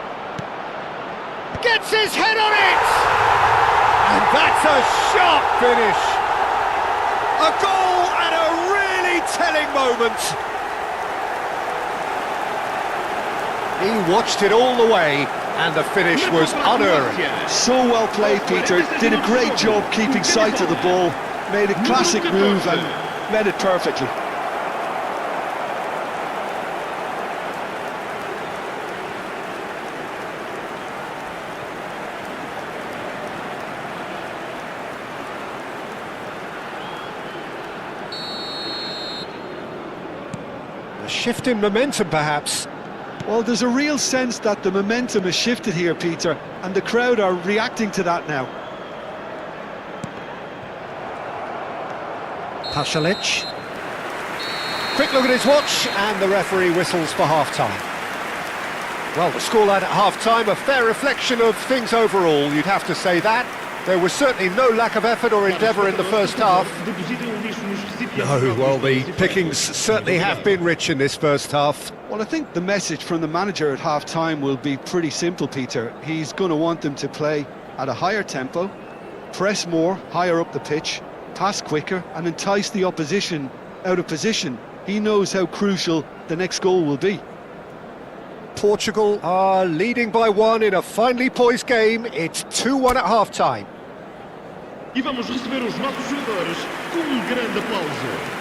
Gets his head on it! And that's a sharp finish. A goal at a really telling moment. He watched it all the way, and the finish was unerring. So well played, Peter. Did a great job keeping sight of the ball. Made a classic move and met it perfectly. A shift in momentum, perhaps. Well, there's a real sense that the momentum has shifted here, Peter, and the crowd are reacting to that now. Pasalic. Quick look at his watch, and the referee whistles for half-time. Well, the scoreline at half-time, a fair reflection of things overall, you'd have to say that. There was certainly no lack of effort or endeavour in the first half. No, well, the pickings certainly have been rich in this first half. Well, I think the message from the manager at half-time will be pretty simple, Peter. He's going to want them to play at a higher tempo, press more, higher up the pitch, pass quicker and entice the opposition out of position. He knows how crucial the next goal will be. Portugal are leading by 1 in a finely poised game. It's 2-1 at half-time. E vamos receber os nossos jogadores com grande aplauso.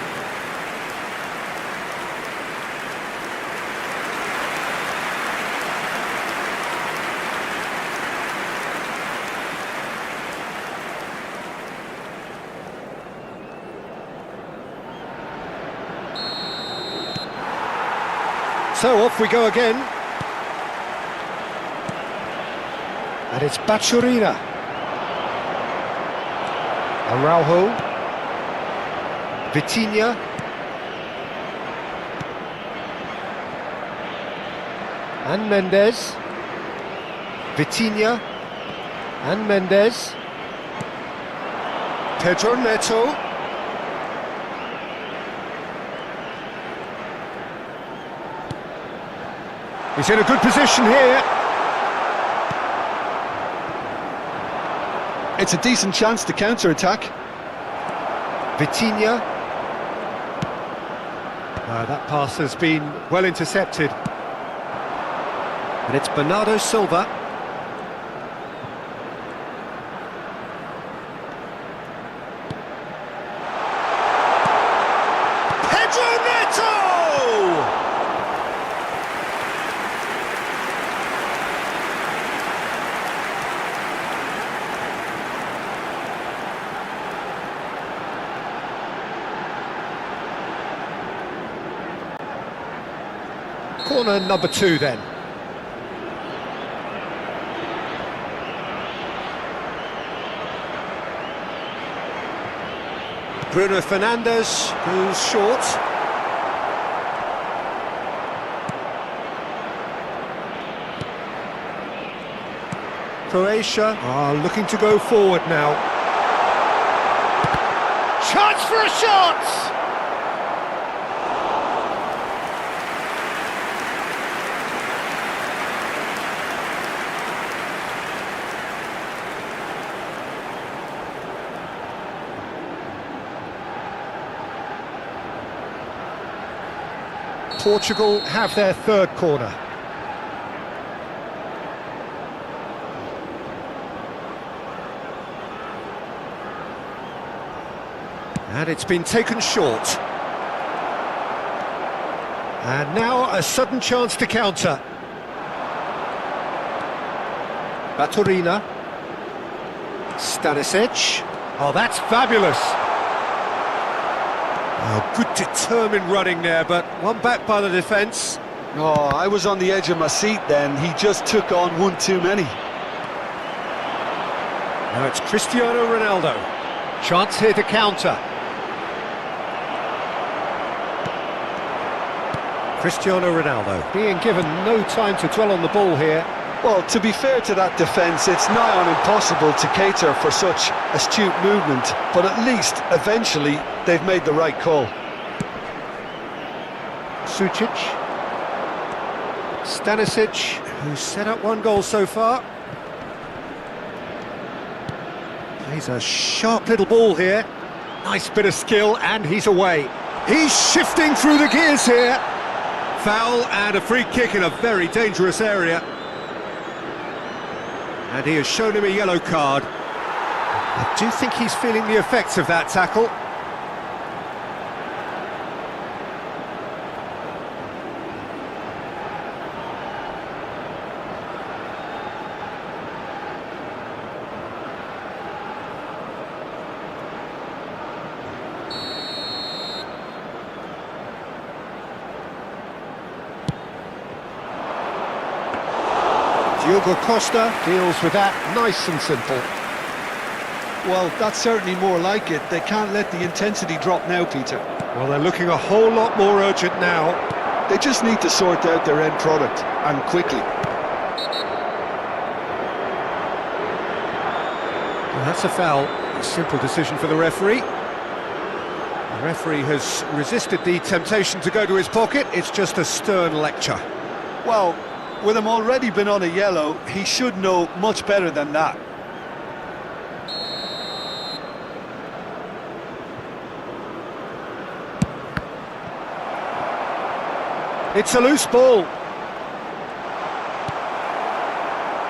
So off we go again. And it's Bachurina. Araujo. Vitinha. And Mendes. Vitinha. And Mendes. Pedro Neto. He's in a good position here. It's a decent chance to counter-attack. Vitinha. That pass has been well intercepted. And it's Bernardo Silva. Pedro Neto! Corner number 2 then. Bruno Fernandes goes short. Croatia are looking to go forward now. Chance for a shot! Portugal have their third corner. And it's been taken short. And now a sudden chance to counter. Bachurina. Stanisic. Oh, that's fabulous. Oh, good determined running there, but one back by the defence. Oh, I was on the edge of my seat then. He just took on one too many. Now it's Cristiano Ronaldo. Chance here to counter. Cristiano Ronaldo being given no time to dwell on the ball here. Well, to be fair to that defence, it's nigh on impossible to cater for such astute movement, but at least, eventually, they've made the right call. Sucic. Stanisic, who's set up one goal so far. Plays a sharp little ball here. Nice bit of skill, and he's away. He's shifting through the gears here. Foul and a free kick in a very dangerous area. And he has shown him a yellow card. I do think he's feeling the effects of that tackle. Diogo Costa deals with that nice and simple. Well, that's certainly more like it. They can't let the intensity drop now, Peter. Well, they're looking a whole lot more urgent now. They just need to sort out their end product, and quickly. Well, that's a foul. A simple decision for the referee. The referee has resisted the temptation to go to his pocket. It's just a stern lecture. Well, with him already been on a yellow, he should know much better than that. It's a loose ball.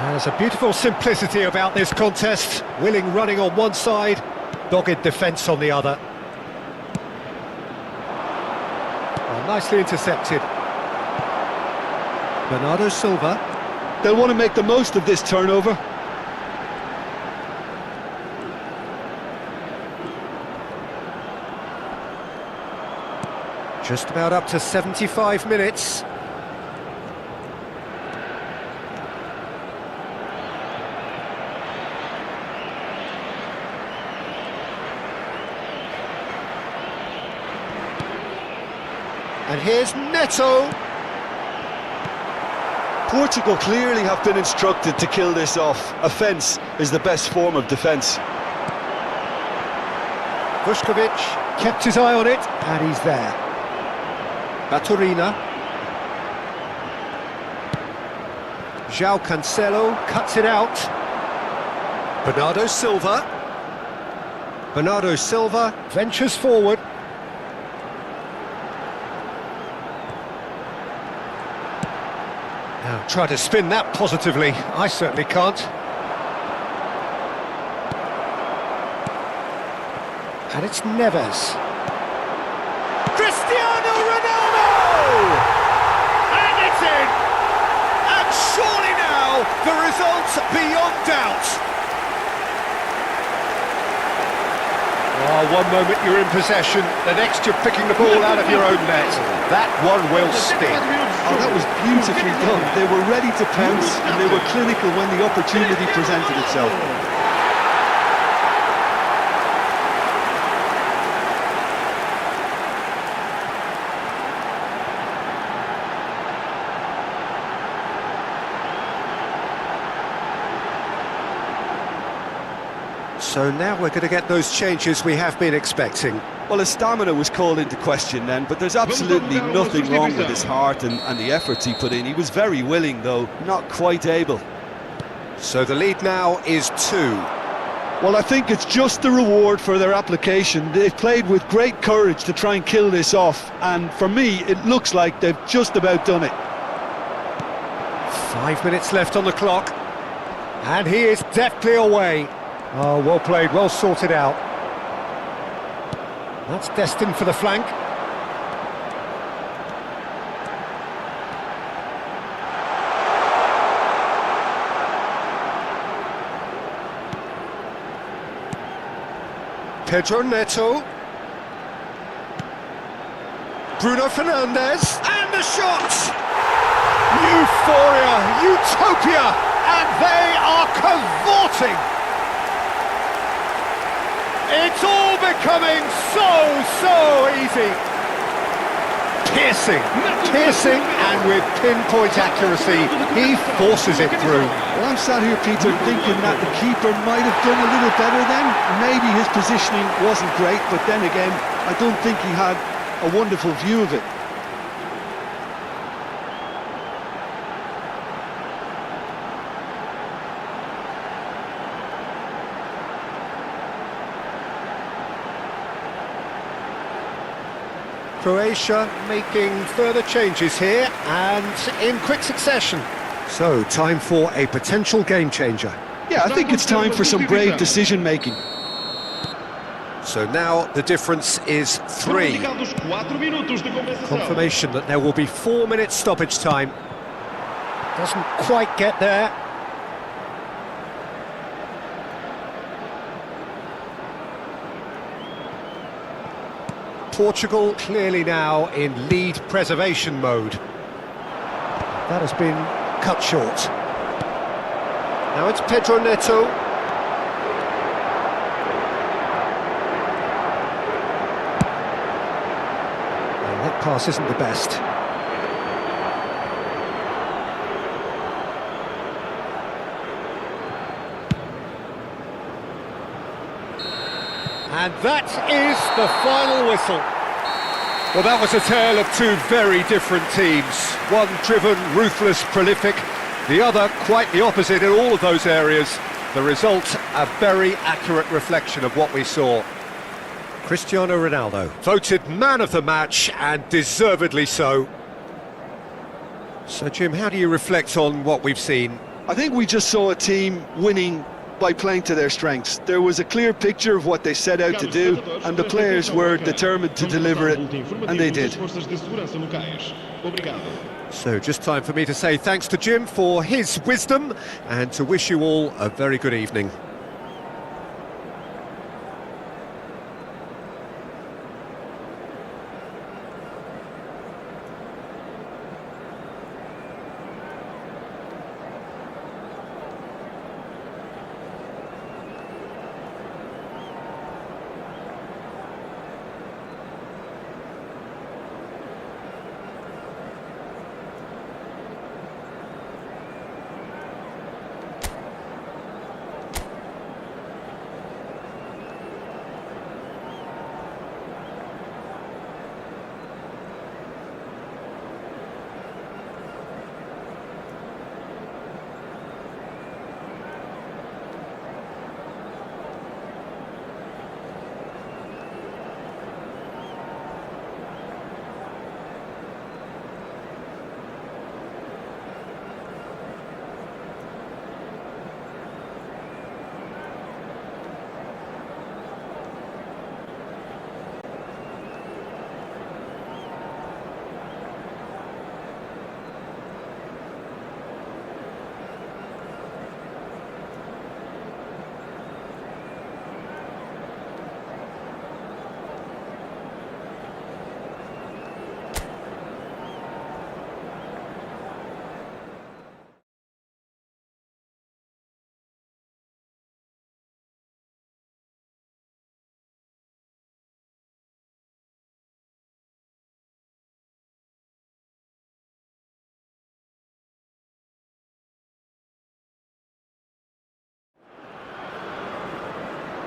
There's a beautiful simplicity about this contest. Willing running on one side, dogged defence on the other. Well, nicely intercepted. Bernardo Silva. They'll want to make the most of this turnover. Just about up to 75 minutes. And here's Neto. Portugal clearly have been instructed to kill this off. Offence is the best form of defence. Vuskovic kept his eye on it, and he's there. Baturina. João Cancelo cuts it out. Bernardo Silva. Bernardo Silva ventures forward. Now try to spin that positively. I certainly can't. And it's Neves. Cristiano Ronaldo! And it's in! And surely now, the result's beyond doubt. Oh, one moment you're in possession, the next you're picking the ball out of your own net. That one will sting. Oh, that was beautifully done. They were ready to pounce, and they were clinical when the opportunity presented itself. So now we're going to get those changes we have been expecting. Well, his stamina was called into question then, but there's absolutely nothing wrong with his heart and the efforts he put in. He was very willing, though, not quite able. So the lead now is 2. Well, I think it's just the reward for their application. They've played with great courage to try and kill this off, and for me, it looks like they've just about done it. 5 minutes left on the clock, and he is deftly away. Oh, well played, well sorted out. That's destined for the flank. Pedro Neto. Bruno Fernandes. And the shot! Euphoria, utopia, and they are cavorting. It's all becoming so easy. Piercing, and with pinpoint accuracy, he forces it through. Well, I'm sat here, Peter, thinking that the keeper might have done a little better then. Maybe his positioning wasn't great, but then again, I don't think he had a wonderful view of it. Croatia making further changes here and in quick succession. So, time for a potential game changer. Yeah, I think it's time for some brave decision-making. So now the difference is 3. Confirmation that there will be 4 minutes stoppage time. Doesn't quite get there. Portugal clearly now in lead preservation mode. That has been cut short. Now it's Pedro Neto. And that pass isn't the best. And that is the final whistle. Well, that was a tale of two very different teams. One driven, ruthless, prolific. The other quite the opposite in all of those areas. The result, a very accurate reflection of what we saw. Cristiano Ronaldo, voted man of the match, and deservedly so. So, Jim, how do you reflect on what we've seen? I think we just saw a team winning by playing to their strengths. There was a clear picture of what they set out to do, and the players were determined to deliver it, and they did. So just time for me to say thanks to Jim for his wisdom, and to wish you all a very good evening.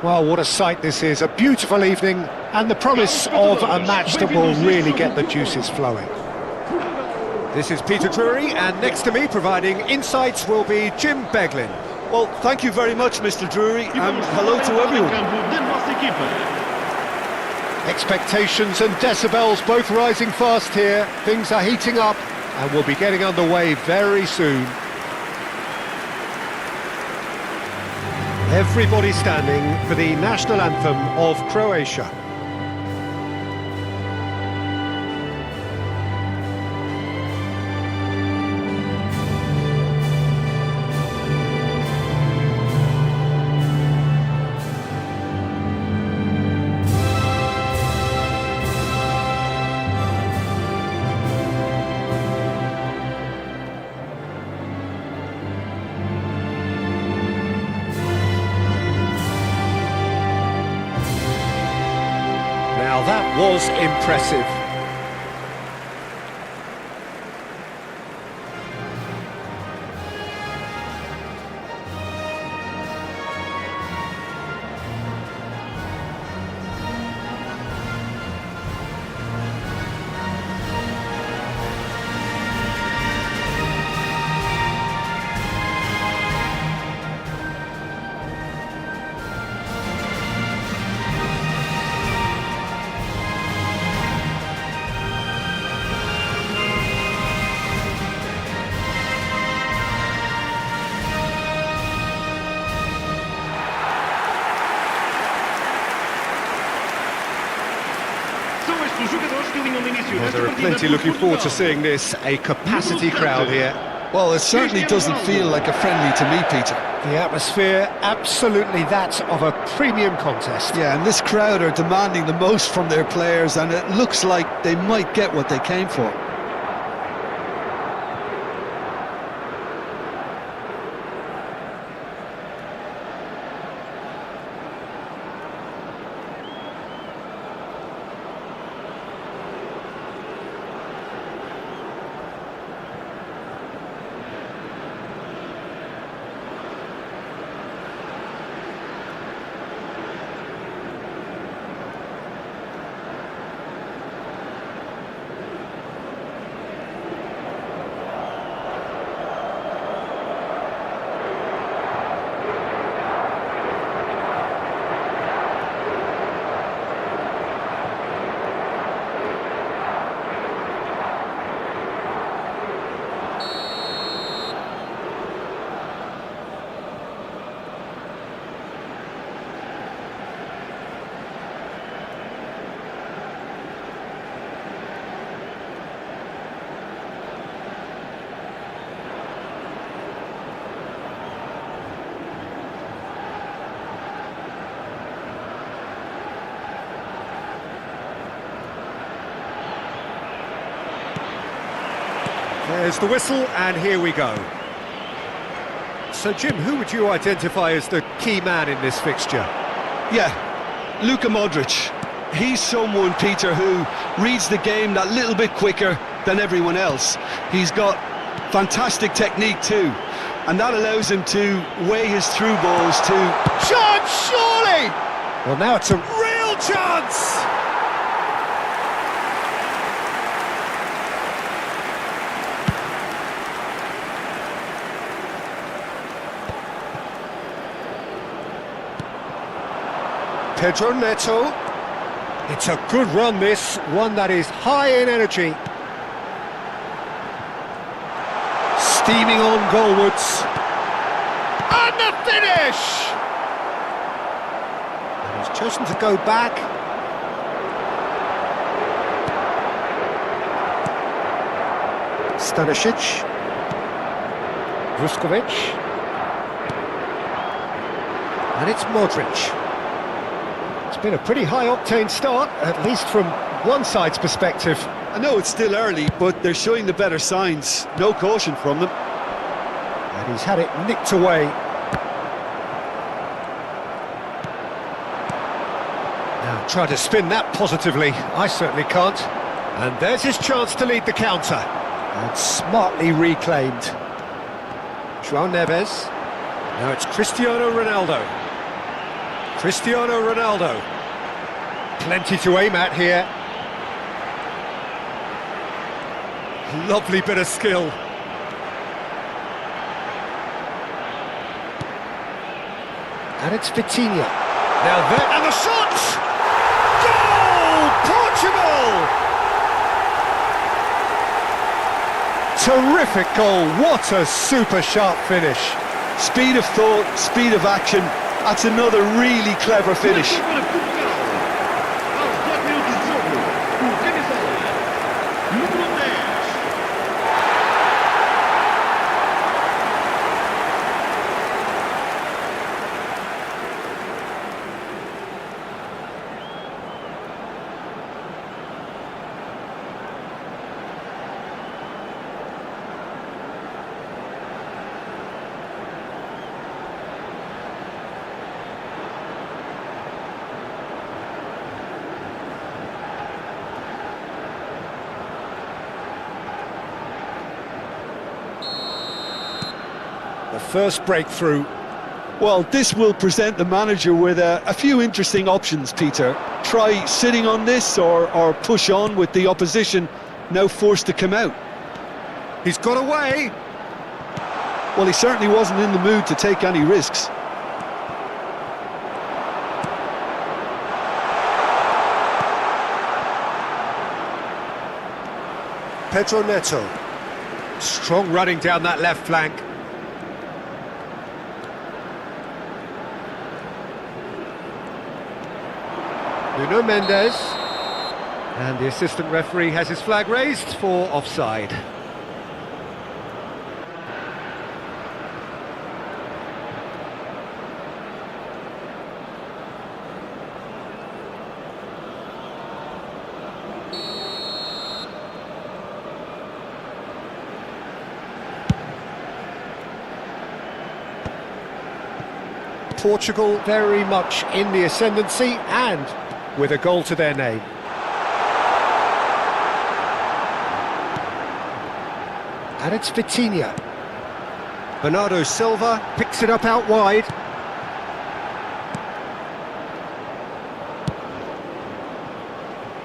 Well, what a sight this is, a beautiful evening, and the promise of a match that will really get the juices flowing. This is Peter Drury, and next to me providing insights will be Jim Beglin. Well, thank you very much, Mr. Drury, and hello to everyone. Expectations and decibels both rising fast here. Things are heating up, and we'll be getting underway very soon. Everybody standing for the national anthem of Croatia. Now that was impressive. Well, there are plenty looking forward to seeing this, a capacity crowd here. Well, it certainly doesn't feel like a friendly to me, Peter. The atmosphere, absolutely that of a premium contest. Yeah, and this crowd are demanding the most from their players, and it looks like they might get what they came for. There's the whistle, and here we go. So, Jim, who would you identify as the key man in this fixture? Yeah, Luka Modric. He's someone, Peter, who reads the game that little bit quicker than everyone else. He's got fantastic technique too, and that allows him to weigh his through balls to... Chance, surely! Well, now it's a real chance! Pedro Neto. It's a good run, this, one that is high in energy. Steaming on goalwards. And the finish! And he's chosen to go back. Stanisic. Vuskovic. And it's Modric. It's been a pretty high-octane start, at least from one side's perspective. I know it's still early, but they're showing the better signs. No caution from them. And he's had it nicked away. Now, try to spin that positively. I certainly can't. And there's his chance to lead the counter. And smartly reclaimed. João Neves. Now it's Cristiano Ronaldo. Cristiano Ronaldo. Plenty to aim at here. Lovely bit of skill. And it's Vitinha. Now there, and the shot! Goal! Portugal! Terrific goal, what a super sharp finish. Speed of thought, speed of action. That's another really clever finish. Para Portugal. Aos 10 minutos de jogo, o camisola número 10. The first breakthrough. Well, this will present the manager with a few interesting options, Peter. Try sitting on this or push on with the opposition now forced to come out. He's got away. Well, he certainly wasn't in the mood to take any risks. Pedro Neto. Strong running down that left flank. Nuno Mendes. And the assistant referee has his flag raised for offside. Portugal very much in the ascendancy and with a goal to their name. And it's Vitinha. Bernardo Silva picks it up out wide.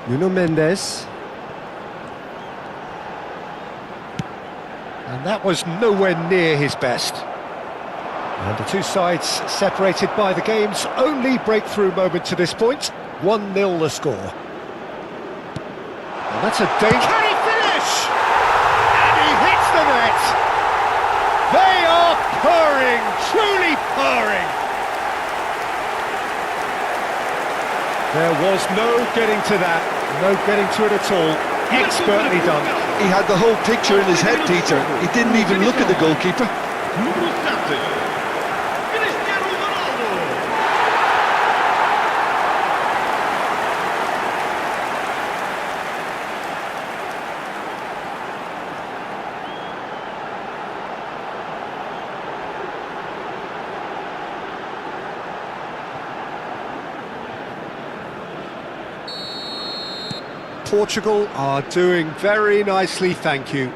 Nuno Mendes. And that was nowhere near his best. And the two sides separated by the game's only breakthrough moment to this point. 1-0 the score. And that's a danger. Can he finish? And he hits the net! They are purring, truly purring! There was no getting to that, no getting to it at all. Expertly done. He had the whole picture in his head, Peter. He didn't even look at the goalkeeper. Número 7. Cristiano Ronaldo. Portugal are doing very nicely, thank you.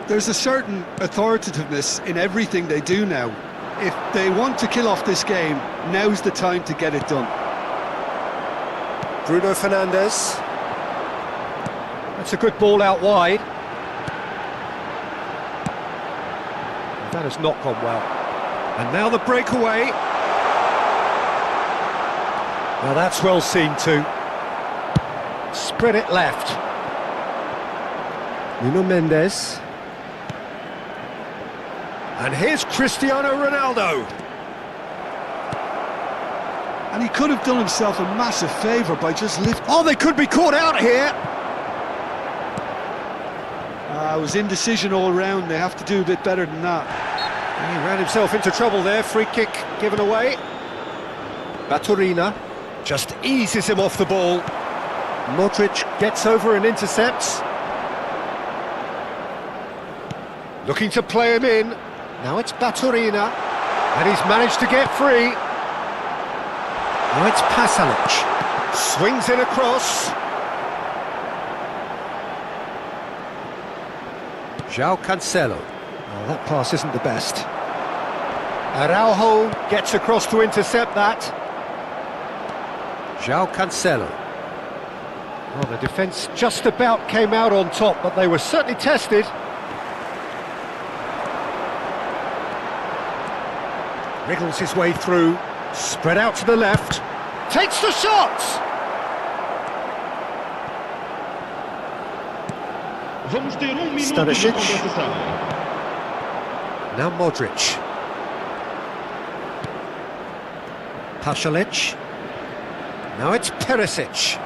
There's a certain authoritativeness in everything they do now. If they want to kill off this game, now's the time to get it done. Bruno Fernandes. That's a good ball out wide. That has not gone well. And now the breakaway. Now that's well seen too. Spread it left. Nuno Mendes. And here's Cristiano Ronaldo. And he could have done himself a massive favour by just lifting. Oh, they could be caught out here. It was indecision all round. They have to do a bit better than that. He ran himself into trouble there. Free kick given away. Baturina. Just eases him off the ball. Modric gets over and intercepts. Looking to play him in. Now it's Baturina. And he's managed to get free. Now it's Pasalic. Swings in across. João Cancelo. Oh, that pass isn't the best. Araujo gets across to intercept that. João Cancelo. Well, the defence just about came out on top, but they were certainly tested. Wriggles his way through, spread out to the left, takes the shot! Vamos ter minuto de Stanisic. compensação. Now Modric. Pasalic. Now it's Perisic.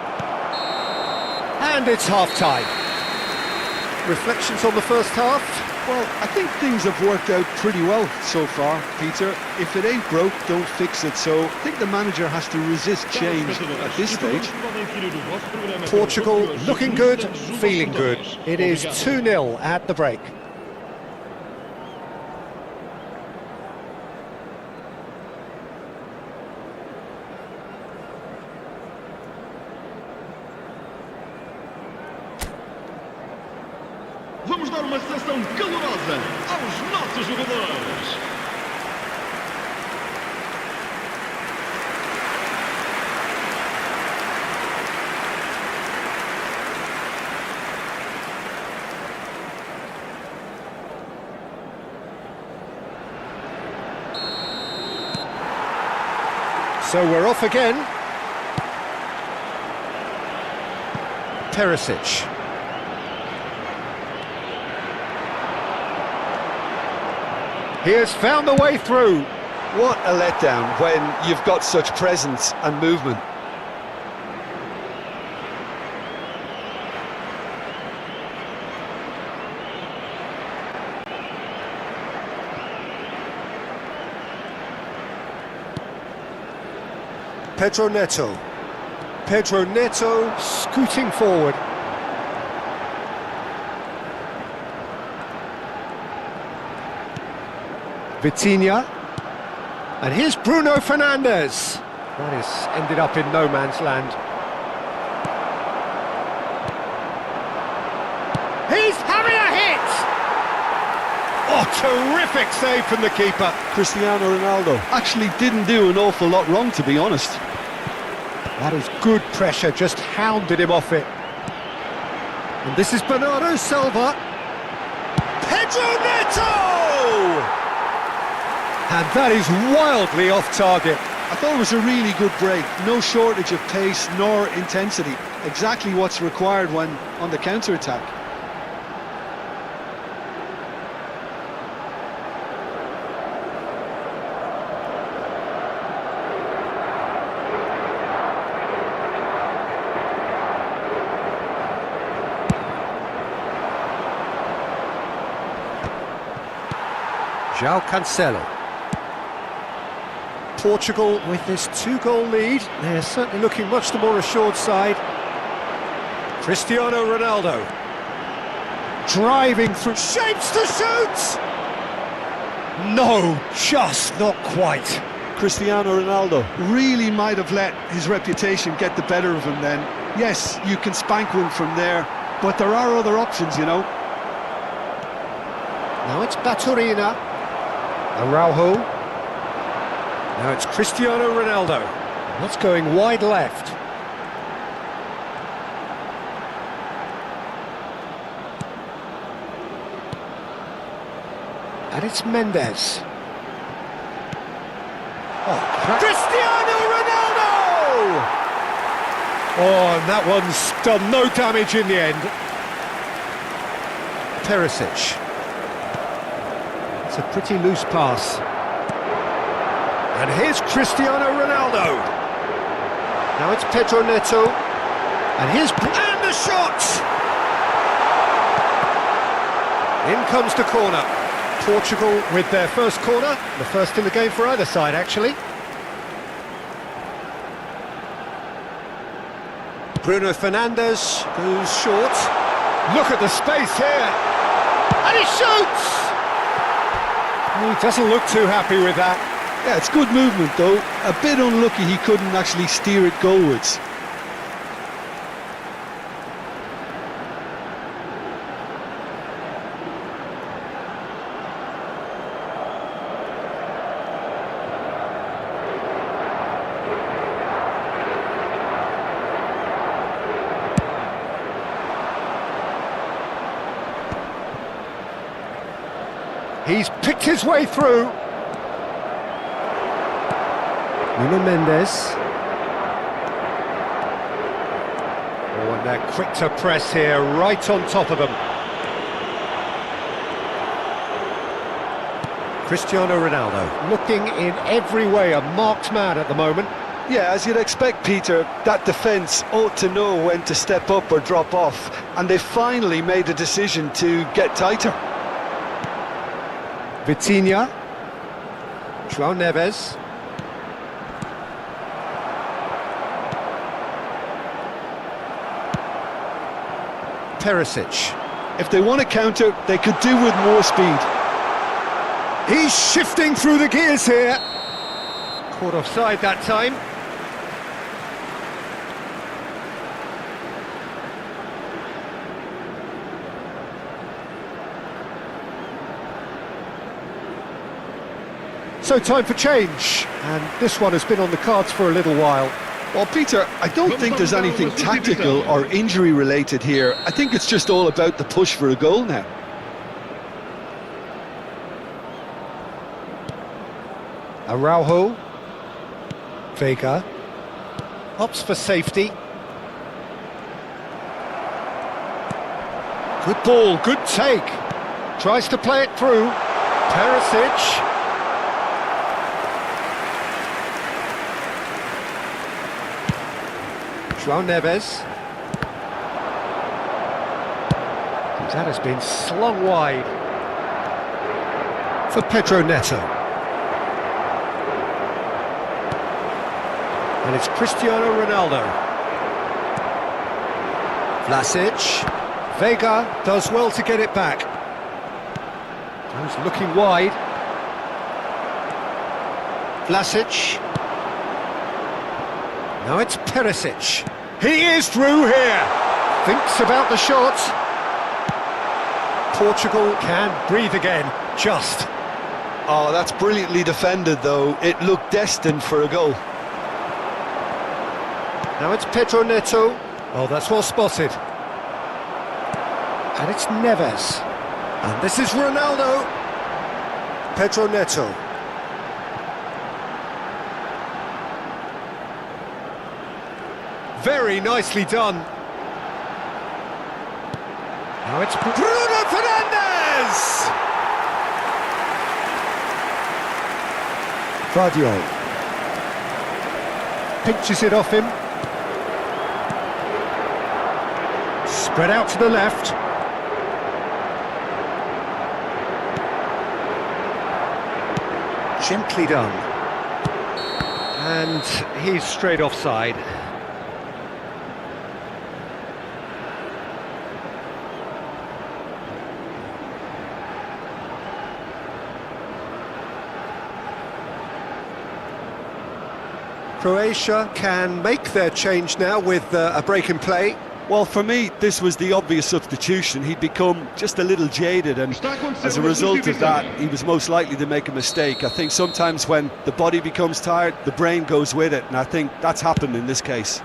And it's half-time. Reflections on the first half? Well, I think things have worked out pretty well so far, Peter. If it ain't broke, don't fix it. So I think the manager has to resist change at this stage. Portugal looking good, feeling good. It is 2-0 at the break. Vamos dar uma sessão calorosa aos nossos jogadores. So we're off again. Perisic. He has found the way through. What a letdown when you've got such presence and movement. Pedro Neto. Pedro Neto scooting forward. Vitinha. And here's Bruno Fernandes. That has ended up in no man's land. He's having a hit! Oh, terrific save from the keeper. Cristiano Ronaldo actually didn't do an awful lot wrong, to be honest. That is good pressure, just hounded him off it. And this is Bernardo Silva. Pedro Neto! And that is wildly off target. I thought it was a really good break. No shortage of pace nor intensity. Exactly what's required when on the counter-attack. João Cancelo. Portugal with this 2-goal lead. They're certainly looking much the more assured side. Cristiano Ronaldo. Driving through, shapes to shoot! No, just not quite. Cristiano Ronaldo really might have let his reputation get the better of him then. Yes, you can spank one from there, but there are other options, you know. Now it's Baturina. Araujo. Now it's Cristiano Ronaldo. That's going wide left. And it's Mendes. Oh, Cristiano Ronaldo! Oh, and that one's done no damage in the end. Perisic. It's a pretty loose pass. And here's Cristiano Ronaldo. Now it's Pedro Neto. And here's... And the shot! In comes the corner. Portugal with their first corner. The first in the game for either side, actually. Bruno Fernandes goes short. Look at the space here. And he shoots! He doesn't look too happy with that. Yeah, it's good movement though. A bit unlucky he couldn't actually steer it goalwards. He's picked his way through. Nuno Mendes. Oh, and they're quick to press here, right on top of them. Cristiano Ronaldo, looking in every way a marked man at the moment. Yeah, as you'd expect, Peter, that defence ought to know when to step up or drop off, and they finally made a decision to get tighter. Vitinha. João Neves. Perisic. If they want to counter, they could do with more speed. He's shifting through the gears here. Caught offside that time. So time for change, and this one has been on the cards for a little while. Well, Peter, I don't think there's anything tactical or injury related here. I think it's just all about the push for a goal now. Araujo. Vega. Opts for safety. Good ball, good take. Tries to play it through. Perisic. João Neves. That has been slung wide. For Pedro Neto. And it's Cristiano Ronaldo. Vlasic. Vega does well to get it back. He's looking wide. Vlasic. Now it's Perisic. He is through here. Thinks about the shot. Portugal can breathe again, just. Oh, that's brilliantly defended, though. It looked destined for a goal. Now it's Pedro Neto. Oh, that's well spotted. And it's Neves. And this is Ronaldo. Pedro Neto. Very nicely done. Now it's Bruno Fernandes! Vardio. Pinches it off him. Spread out to the left. Gently done. And he's straight offside. Croatia can make their change now with a break in play. Well, for me, this was the obvious substitution. He'd become just a little jaded, and as a result of that, he was most likely to make a mistake. I think sometimes when the body becomes tired, the brain goes with it, and I think that's happened in this case.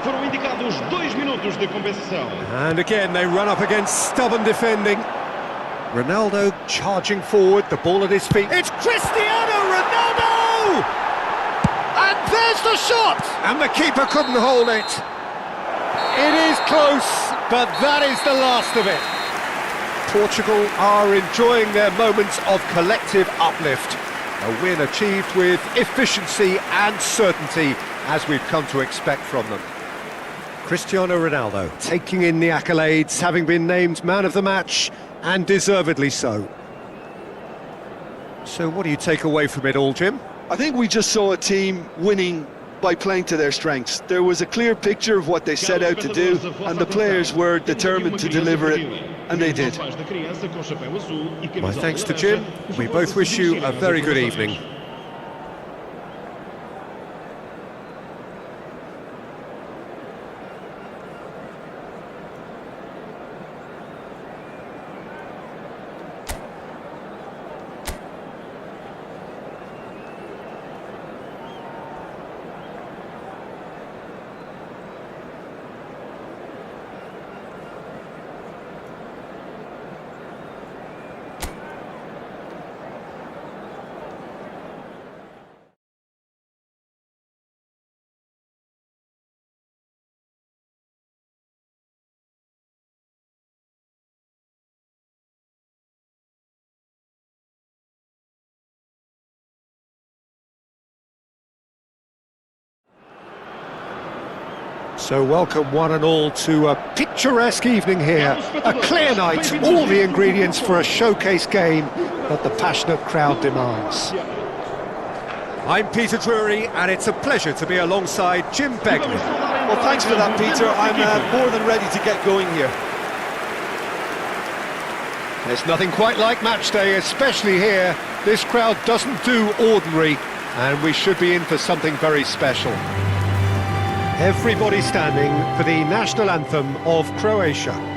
Foram indicados 2 minutos de compensação. And again, they run up against stubborn defending. Ronaldo charging forward, the ball at his feet. It's Cristiano Ronaldo! And there's the shot! And the keeper couldn't hold it. It is close, but that is the last of it. Portugal are enjoying their moments of collective uplift. A win achieved with efficiency and certainty, as we've come to expect from them. Cristiano Ronaldo taking in the accolades, having been named man of the match, and deservedly so. So what do you take away from it all, Jim? I think we just saw a team winning by playing to their strengths. There was a clear picture of what they set out to do, and the players were determined to deliver it, and they did. My thanks to Jim. We both wish you a very good evening. So welcome one and all to a picturesque evening here, a clear night, all the ingredients for a showcase game that the passionate crowd demands. I'm Peter Drury, and it's a pleasure to be alongside Jim Begley. Well, thanks for that, Peter. I'm more than ready to get going here. There's nothing quite like match day, especially here. This crowd doesn't do ordinary, and we should be in for something very special. Everybody standing for the national anthem of Croatia.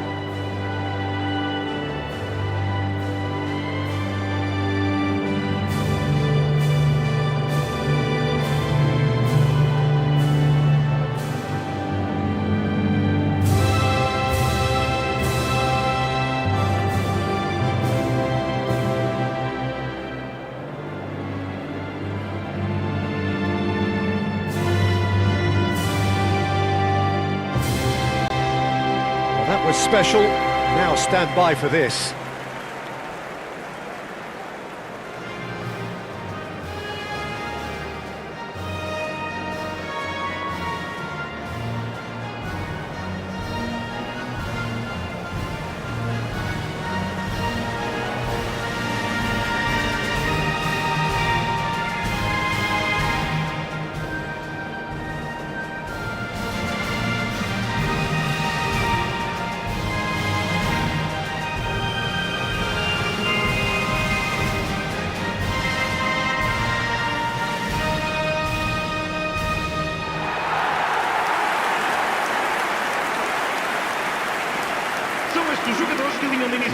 That was special. Now stand by for this.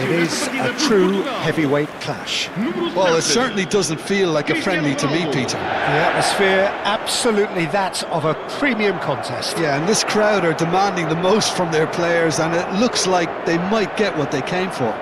It is a true heavyweight clash. Well, it certainly doesn't feel like a friendly to me, Peter. The atmosphere, absolutely that of a premium contest. Yeah, and this crowd are demanding the most from their players, and it looks like they might get what they came for.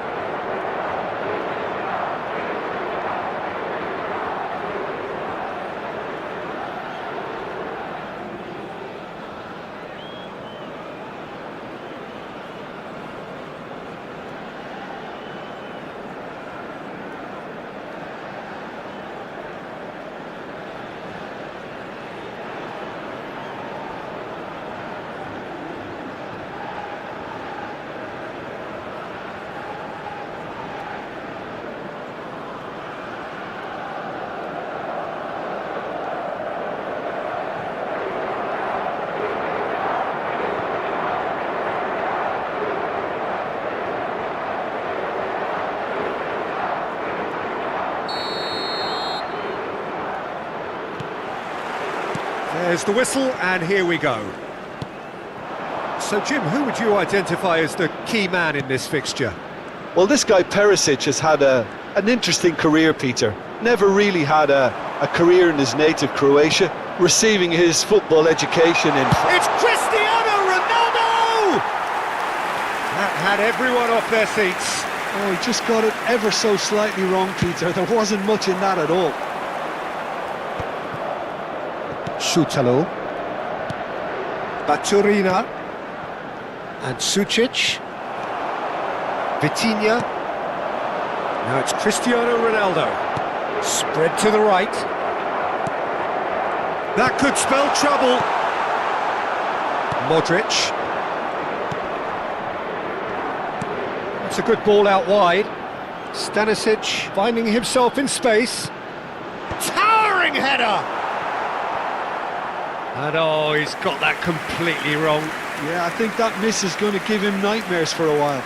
There's the whistle, and here we go. So, Jim, who would you identify as the key man in this fixture? Well, this guy Perisic has had an interesting career, Peter. Never really had a career in his native Croatia, receiving his football education in... It's Cristiano Ronaldo! That had everyone off their seats. Oh, he just got it ever so slightly wrong, Peter. There wasn't much in that at all. Šutalo, Baturina, and Sučić, Vitinha. Now it's Cristiano Ronaldo, spread to the right. That could spell trouble. Modric. That's a good ball out wide. Stanisic finding himself in space. Towering header! And oh, he's got that completely wrong. Yeah, I think that miss is going to give him nightmares for a while.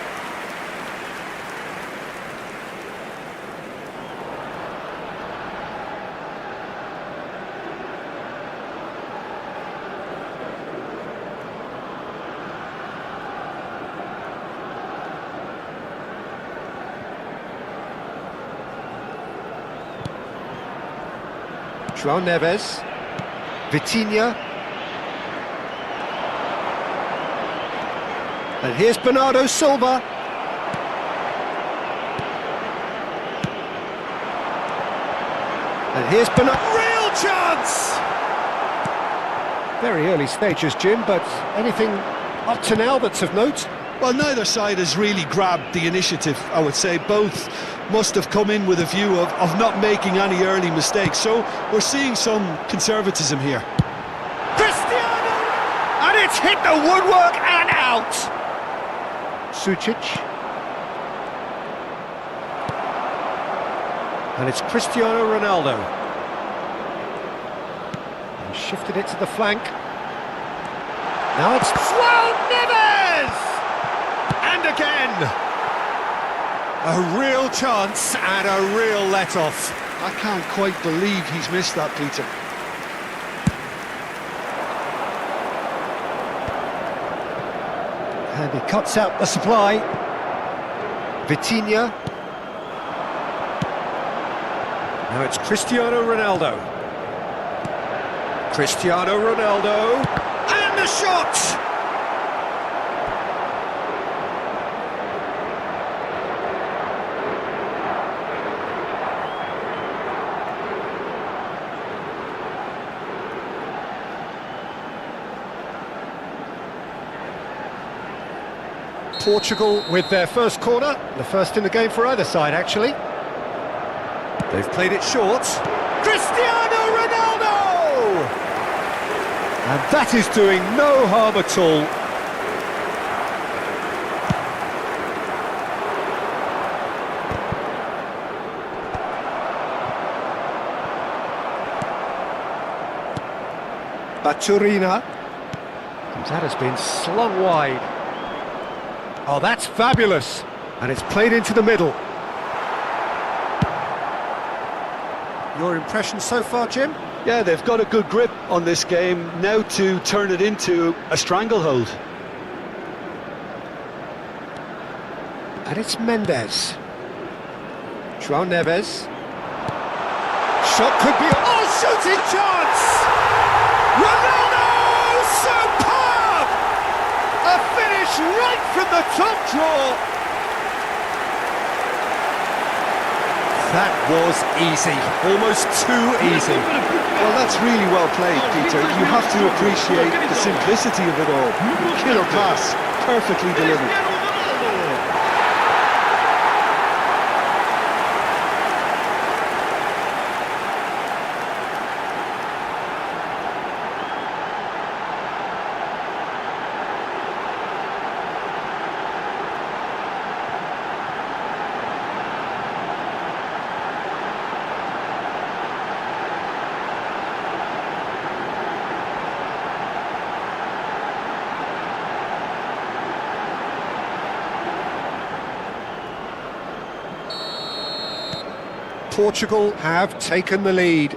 João Neves. Vitinha. And here's Bernardo Silva. And here's Bernardo. Real chance! Very early stages, Jim, but anything up to now that's of note? Well, neither side has really grabbed the initiative, I would say. Both must have come in with a view of not making any early mistakes. So we're seeing some conservatism here. Cristiano! And It's hit the woodwork and out! Sucic. And it's Cristiano Ronaldo. He shifted it to the flank. Now it's João Neves! And again! A real chance and a real let-off. I can't quite believe he's missed that, Peter. And he cuts out the supply. Vitinha. Now it's Cristiano Ronaldo. Cristiano Ronaldo. And the shot! Portugal with their first corner, the first in the game for either side, actually. They've played it short. Cristiano Ronaldo! And that is doing no harm at all. Baturina. That has been slung wide. Oh, that's fabulous. And it's played into the middle. Your impression so far, Jim? Yeah, they've got a good grip on this game, now to turn it into a stranglehold. And it's Mendes. João Neves. Shot could be... Oh, shooting chance! Ronaldo! Superb! A finish right from the top draw. That was easy, almost too easy. Well, that's really well played, Peter. You have to appreciate the simplicity of it all. Killer pass, perfectly delivered. Portugal have taken the lead.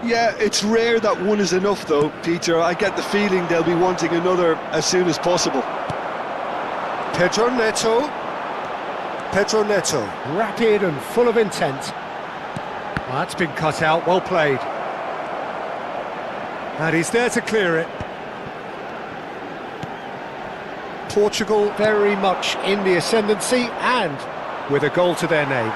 Yeah, it's rare that one is enough though, Peter. I get the feeling they'll be wanting another as soon as possible. Pedro Neto. Pedro Neto. Rapid and full of intent. Well, that's been cut out, well played. And he's there to clear it. Portugal very much in the ascendancy and with a goal to their name.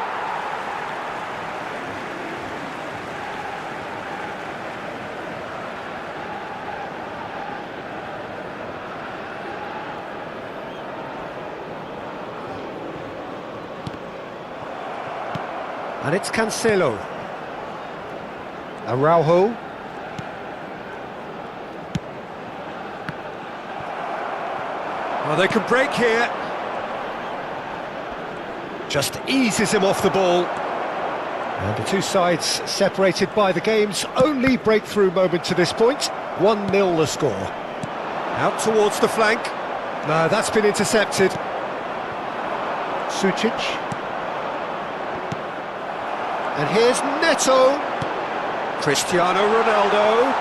And it's Cancelo. Araujo. Well, they can break here. Just eases him off the ball. And the two sides separated by the game's only breakthrough moment to this point. 1-0 the score. Out towards the flank. No, that's been intercepted. Sucic. And here's Neto. Cristiano Ronaldo.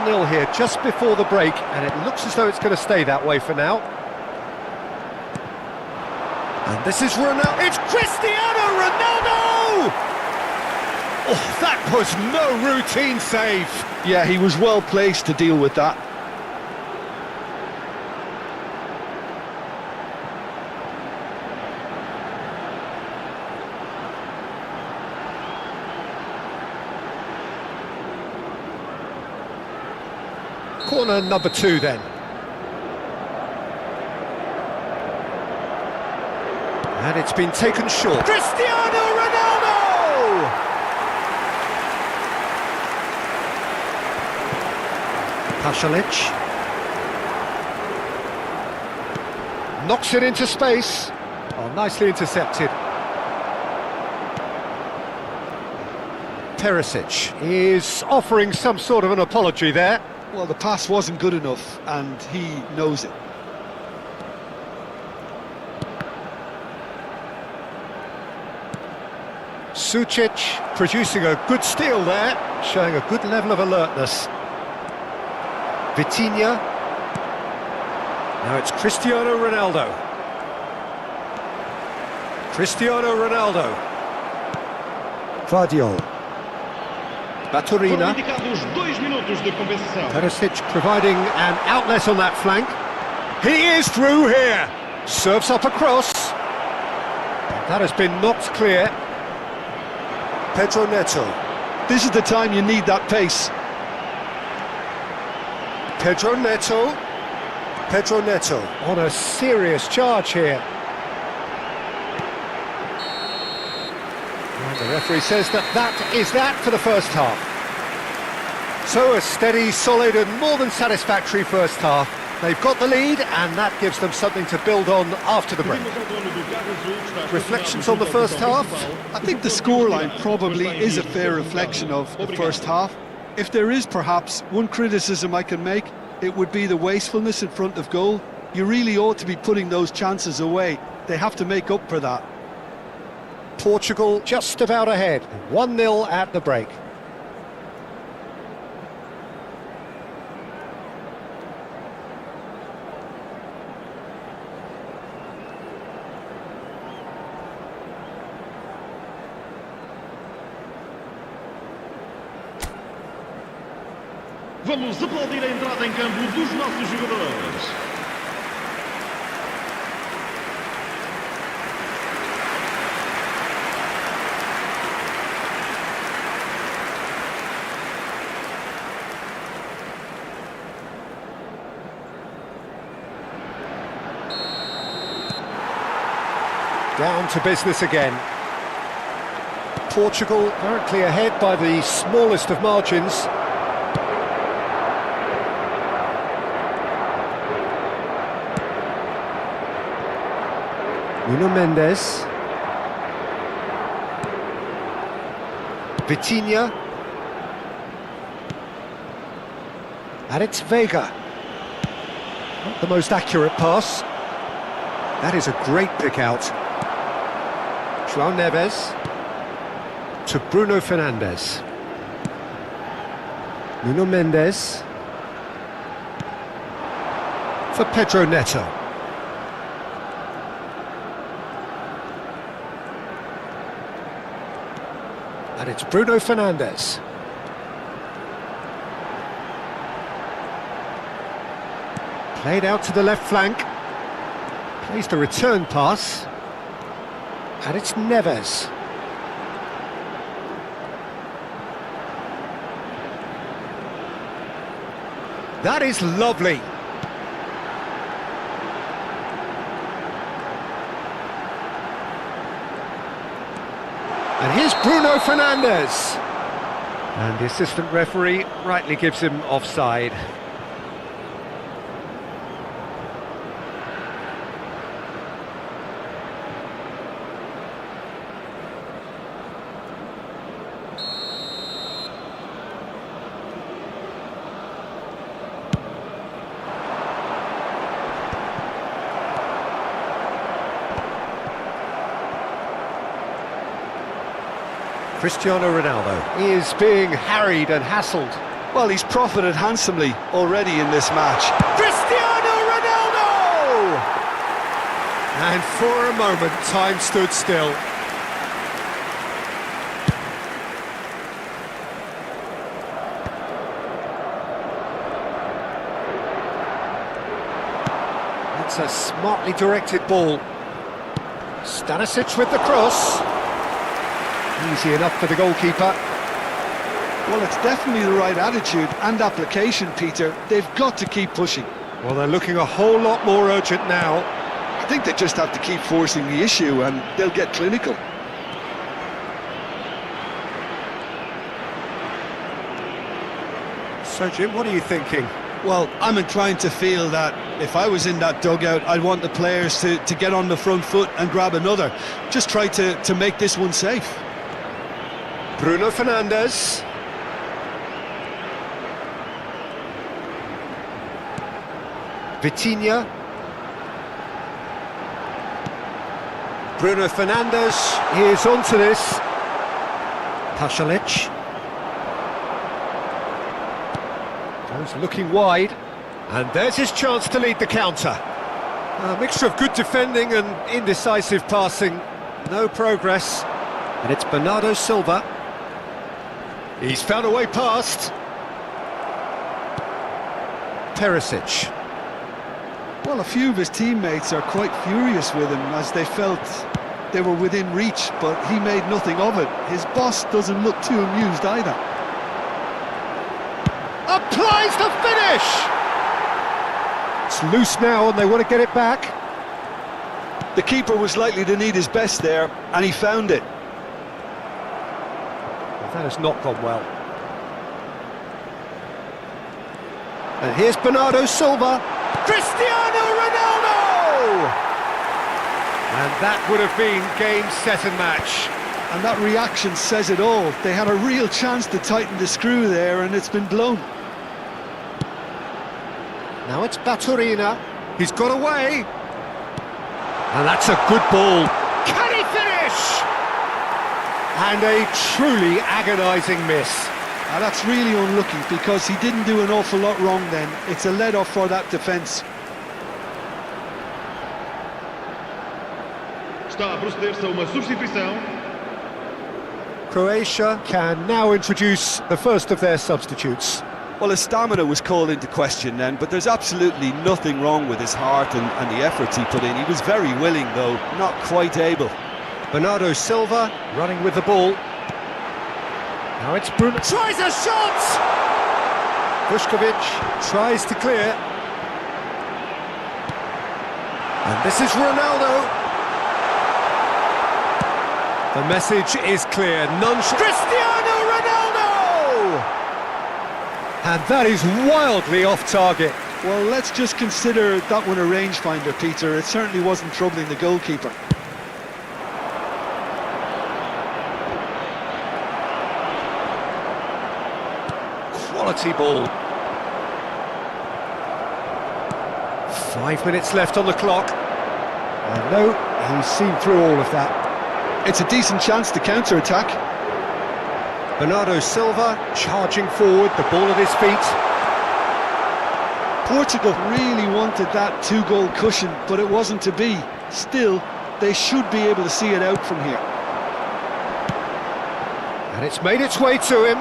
1-0 here just before the break, and it looks as though it's going to stay that way for now. And this is Ronaldo. It's Cristiano Ronaldo! Oh, that was no routine save. Yeah, he was well placed to deal with that. Corner number 2 then. And it's been taken short. Cristiano Ronaldo! Pasalic. Knocks it into space. Oh, nicely intercepted. Perisic is offering some sort of an apology there. Well, the pass wasn't good enough, and he knows it. Sucic producing a good steal there, showing a good level of alertness. Vitinha. Now it's Cristiano Ronaldo. Cristiano Ronaldo. Guardiola. Foram Baturina. indicados 2 minutos de compensação. Perisic providing an outlet on that flank. He is through here. Serves up a cross. That has been knocked clear. Pedro Neto. This is the time you need that pace. Pedro Neto. Pedro Neto on a serious charge here. And the referee says that is that for the first half. So a steady, solid and more than satisfactory first half. They've got the lead and that gives them something to build on after the break. Reflections on the first half? I think the scoreline probably is a fair reflection of the first half. If there is perhaps one criticism I can make, it would be the wastefulness in front of goal. You really ought to be putting those chances away. They have to make up for that. Portugal just about ahead, 1-0 at the break. Vamos aplaudir a entrada em campo dos nossos jogadores. Down to business again. Portugal currently ahead by the smallest of margins. Nuno Mendes. Vitinha. And it's Vega. Not the most accurate pass. That is a great pick out. João Neves to Bruno Fernandes. Nuno Mendes for Pedro Neto. And it's Bruno Fernandes. Played out to the left flank. Plays the return pass. And it's Neves. That is lovely. And here's Bruno Fernandes. And the assistant referee rightly gives him offside. Cristiano Ronaldo is being harried and hassled. Well, he's profited handsomely already in this match. Cristiano Ronaldo! And for a moment, time stood still. That's a smartly directed ball. Stanisic with the cross. Easy enough for the goalkeeper. Well, it's definitely the right attitude and application, Peter. They've got to keep pushing. Well, they're looking a whole lot more urgent now. I think they just have to keep forcing the issue and they'll get clinical. So, Jim, what are you thinking? Well, I'm inclined to feel that If I was in that dugout, I'd want the players to get on the front foot and grab another. Just try to make this one safe. Bruno Fernandes. Vitinha. Bruno Fernandes, he is onto this. Pasalic. Goes looking wide. And there's his chance to lead the counter. A mixture of good defending and indecisive passing. No progress. And it's Bernardo Silva. He's found a way past. Perisic. Well, a few of his teammates are quite furious with him as they felt they were within reach, but he made nothing of it. His boss doesn't look too amused either. Applies the finish! It's loose now and they want to get it back. The keeper was likely to need his best there, and he found it. Well, that has not gone well. And here's Bernardo Silva. Cristiano Ronaldo! And that would have been game, set and match. And that reaction says it all. They had a real chance to tighten the screw there, and it's been blown. Now it's Baturina. He's got away. And that's a good ball. Can he finish? And a truly agonising miss. Now that's really unlucky because he didn't do an awful lot wrong then. It's a let-off for that defence. Está a proceder-se a uma substituição. Croatia can now introduce the first of their substitutes. Well, his stamina was called into question then, but there's absolutely nothing wrong with his heart and the efforts he put in. He was very willing, though, not quite able. Bernardo Silva running with the ball. Now it's Bruno. Tries a shot! Vuskovic tries to clear. And this is Ronaldo. The message is clear. Cristiano Ronaldo! And that is wildly off target. Well, let's just consider that one a rangefinder, Peter. It certainly wasn't troubling the goalkeeper. Quality ball. 5 minutes left on the clock. And no, he's seen through all of that. It's a decent chance to counter-attack. Bernardo Silva charging forward, the ball at his feet. Portugal really wanted that two-goal cushion, but it wasn't to be. Still, they should be able to see it out from here. And it's made its way to him.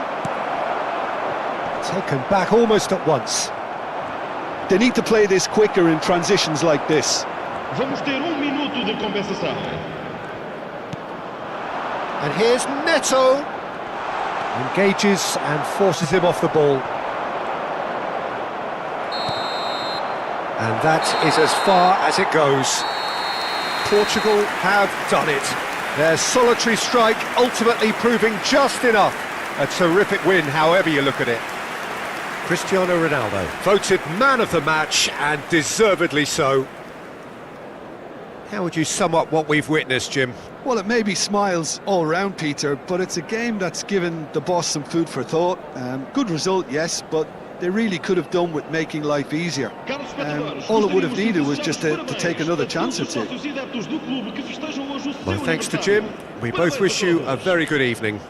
Taken back almost at once. They need to play this quicker in transitions like this. Vamos ter minuto de compensação. And here's Neto. Engages and forces him off the ball. And that is as far as it goes. Portugal have done it. Their solitary strike ultimately proving just enough. A terrific win, however you look at it. Cristiano Ronaldo, voted man of the match, and deservedly so. How would you sum up what we've witnessed, Jim? Well, it may be smiles all round, Peter, but it's a game that's given the boss some food for thought. Good result, yes, but they really could have done with making life easier. All it would have needed was just to take another chance or two. Well, thanks to Jim. We both wish you a very good evening.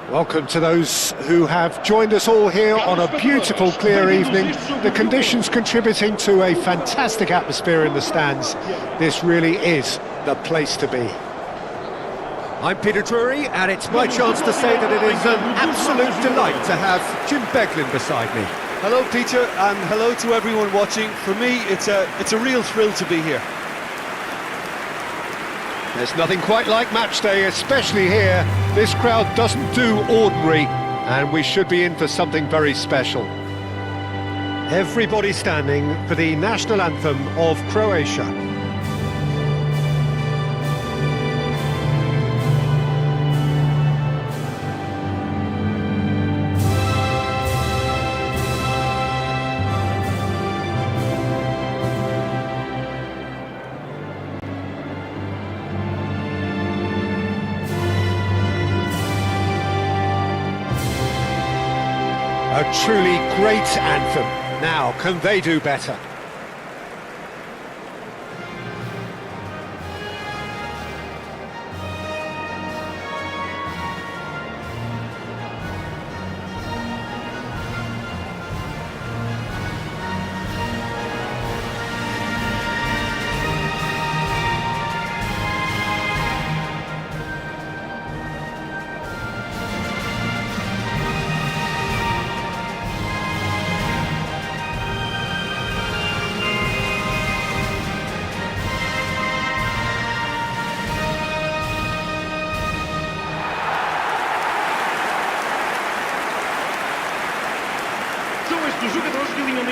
Welcome to those who have joined us all here on a beautiful, clear evening. The conditions contributing to a fantastic atmosphere in the stands. This really is the place to be. I'm Peter Drury, and it's my chance to say that it is an absolute delight to have Jim Beglin beside me. Hello, Peter, and hello to everyone watching. For me, it's a real thrill to be here. There's nothing quite like match day, especially here. This crowd doesn't do ordinary, and we should be in for something very special. Everybody standing for the national anthem of Croatia. A truly great anthem. Now, can they do better?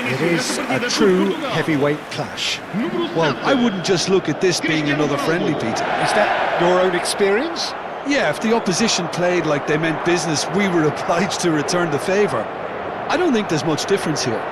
It is a true heavyweight clash. Well, I wouldn't just look at this being another friendly, Peter. Is that your own experience? Yeah, if the opposition played like they meant business, we were obliged to return the favour. I don't think there's much difference here.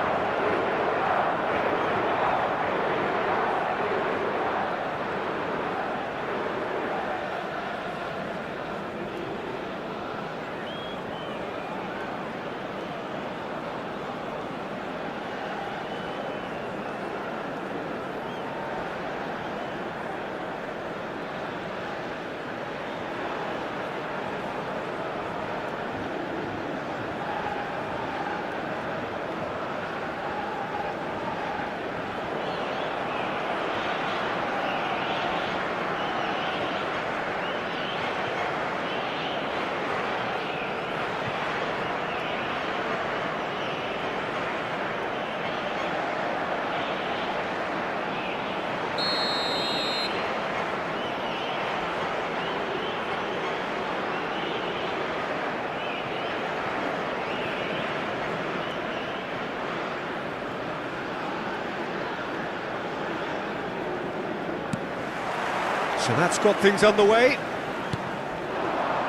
So that's got things underway.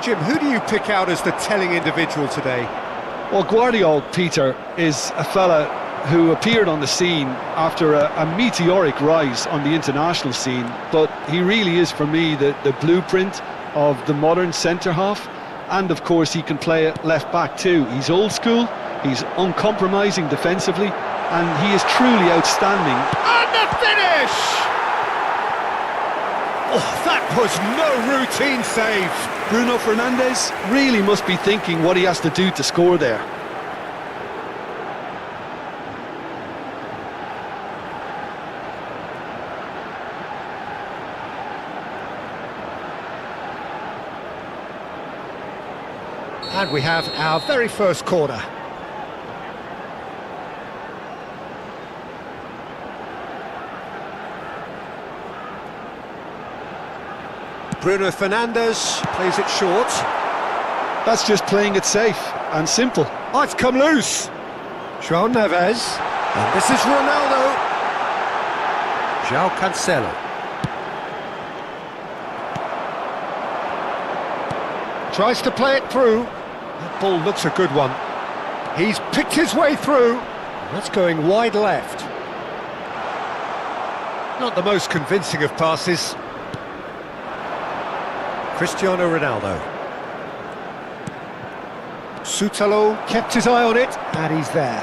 Jim, who do you pick out as the telling individual today? Well, Guardiola, Peter, is a fella who appeared on the scene after a meteoric rise on the international scene, but he really is, for me, the blueprint of the modern centre-half, and of course he can play at left-back too. He's old school, he's uncompromising defensively, and he is truly outstanding. And the finish! Oh, that was no routine save. Bruno Fernandes really must be thinking what he has to do to score there. And we have our very first corner. Bruno Fernandes plays it short. That's just playing it safe and simple. Oh, it's come loose. João Neves. And this is Ronaldo. João Cancelo. Tries to play it through. That ball looks a good one. He's picked his way through. That's going wide left. Not the most convincing of passes. Cristiano Ronaldo. Sutalo kept his eye on it, and he's there.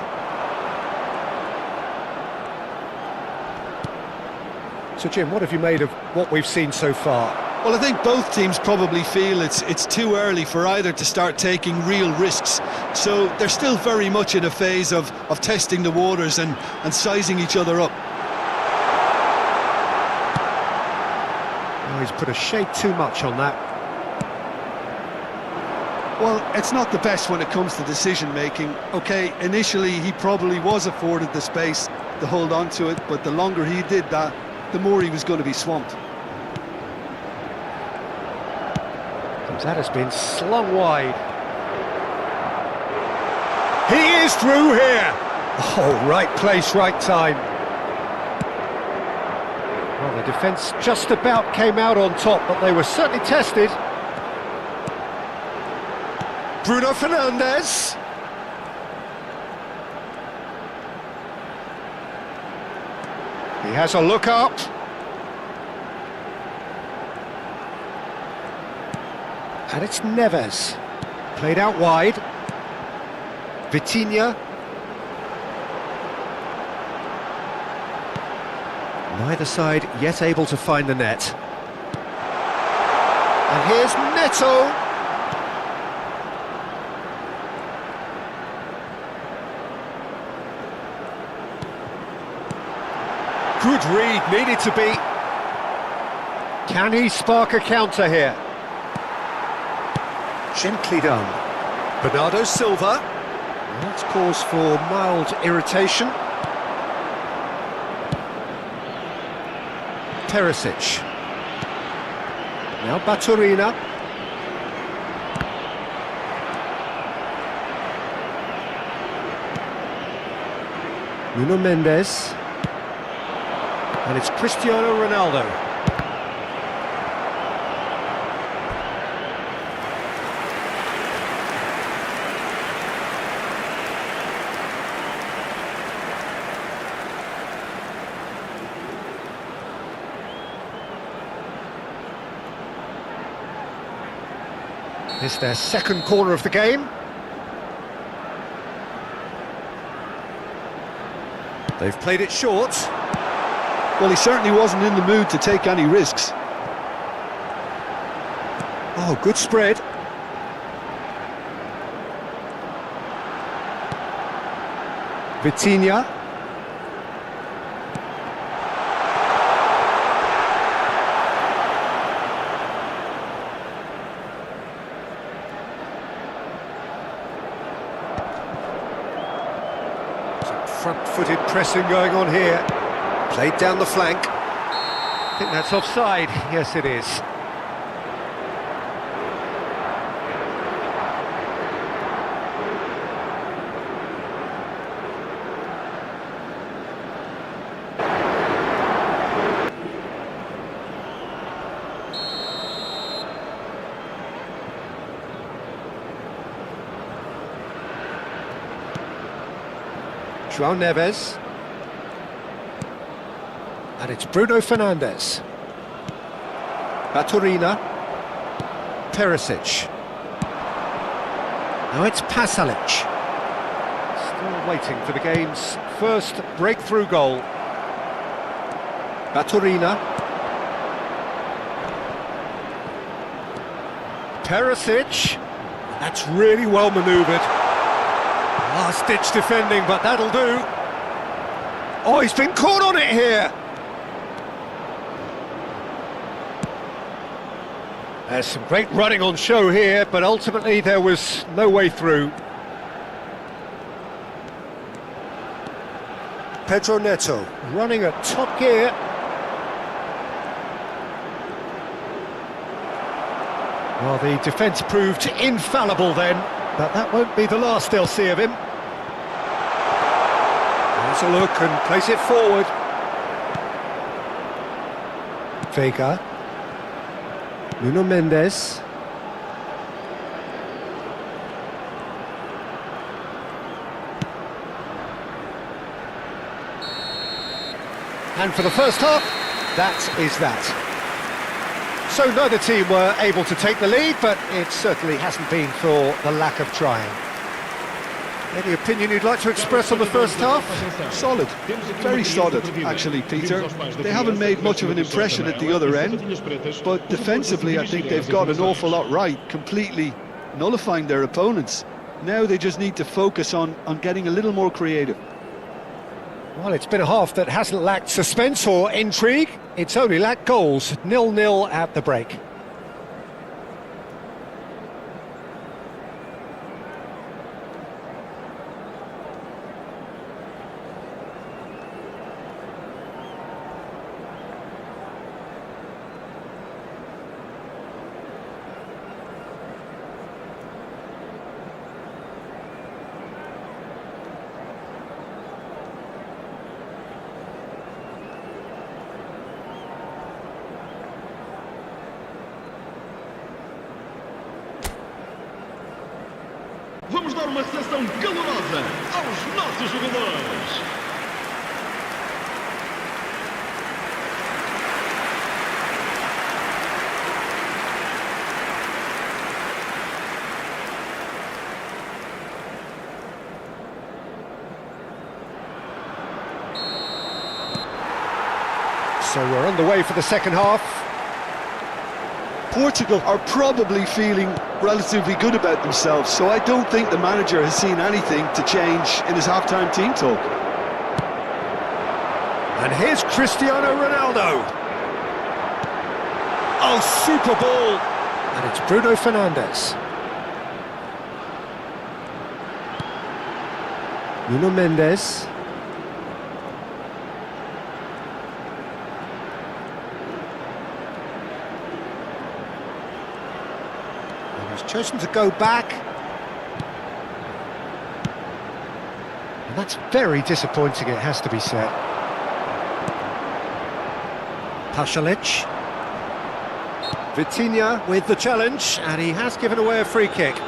So, Jim, what have you made of what we've seen so far? Well, I think both teams probably feel it's too early for either to start taking real risks. So they're still very much in a phase of testing the waters and sizing each other up. Oh, he's put a shade too much on that. Well, it's not the best when it comes to decision-making. OK, initially he probably was afforded the space to hold on to it, but the longer he did that, the more he was going to be swamped. That has been slung wide. He is through here! Oh, right place, right time. Well, the defence just about came out on top, but they were certainly tested. Bruno Fernandes. He has a look up. And it's Neves. Played out wide. Vitinha. Neither side yet able to find the net. And here's Neto. Good read, needed to be. Can he spark a counter here? Gently done. Bernardo Silva. That's cause for mild irritation. Perisic. Now Baturina. Nuno Mendes. And it's Cristiano Ronaldo. It's their second corner of the game. They've played it short. Well, he certainly wasn't in the mood to take any risks. Oh, good spread. Vitinha. Front-footed pressing going on here. Played down the flank. I think that's offside. Yes, it is. João Neves. And it's Bruno Fernandes. Baturina. Perisic. Now it's Pasalic. Still waiting for the game's first breakthrough goal. Baturina. Perisic. That's really well manoeuvred. Last-ditch defending, but that'll do. Oh, he's been caught on it here. There's some great running on show here, but ultimately there was no way through. Pedro Neto running at top gear. Well, the defence proved infallible then, but that won't be the last they'll see of him. There's a look and place it forward. Vega. Nuno Mendes. And for the first half, that is that. So neither team were able to take the lead, but it certainly hasn't been for the lack of trying. Any opinion you'd like to express on the first half? Solid, very solid, actually, Peter. They haven't made much of an impression at the other end, but defensively I think they've got an awful lot right, completely nullifying their opponents. Now they just need to focus on getting a little more creative. Well, it's been a half that hasn't lacked suspense or intrigue. It's only lacked goals. 0-0 at the break. Vamos dar uma sessão calorosa aos nossos jogadores. So we're on the way for the second half. Portugal are probably feeling relatively good about themselves, so I don't think the manager has seen anything to change in his half-time team talk. And here's Cristiano Ronaldo. Oh, super ball! And it's Bruno Fernandes. Nuno Mendes. Chosen to go back, and that's very disappointing, it has to be said. Pasalic, Vitinha with the challenge, and he has given away a free kick.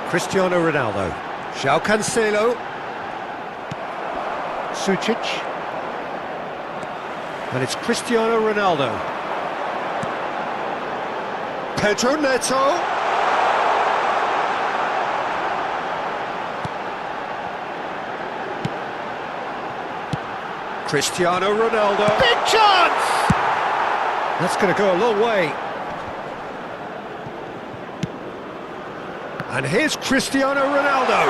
Cristiano Ronaldo, João Cancelo, Sucic, and it's Cristiano Ronaldo. Pedro Neto. Cristiano Ronaldo. Big chance! That's going to go a long way. And here's Cristiano Ronaldo.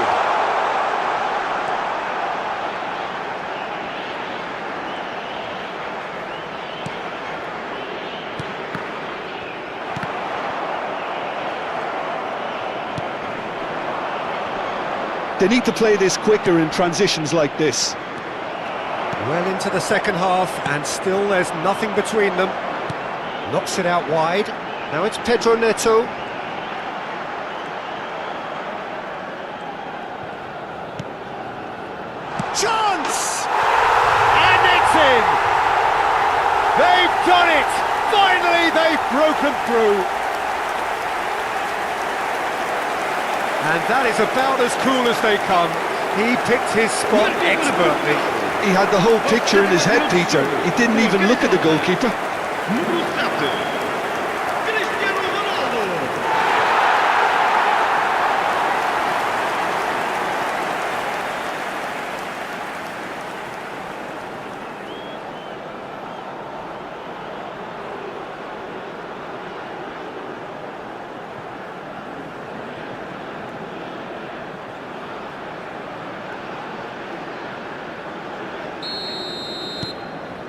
They need to play this quicker in transitions like this. Well into the second half, and still there's nothing between them. Knocks it out wide. Now it's Pedro Neto. Chance! And it's in! They've done it! Finally they've broken through! And that is about as cool as they come. He picked his spot expertly. He had the whole picture in his head, Peter. He didn't even look at the goalkeeper. Número 7, Cristiano Ronaldo.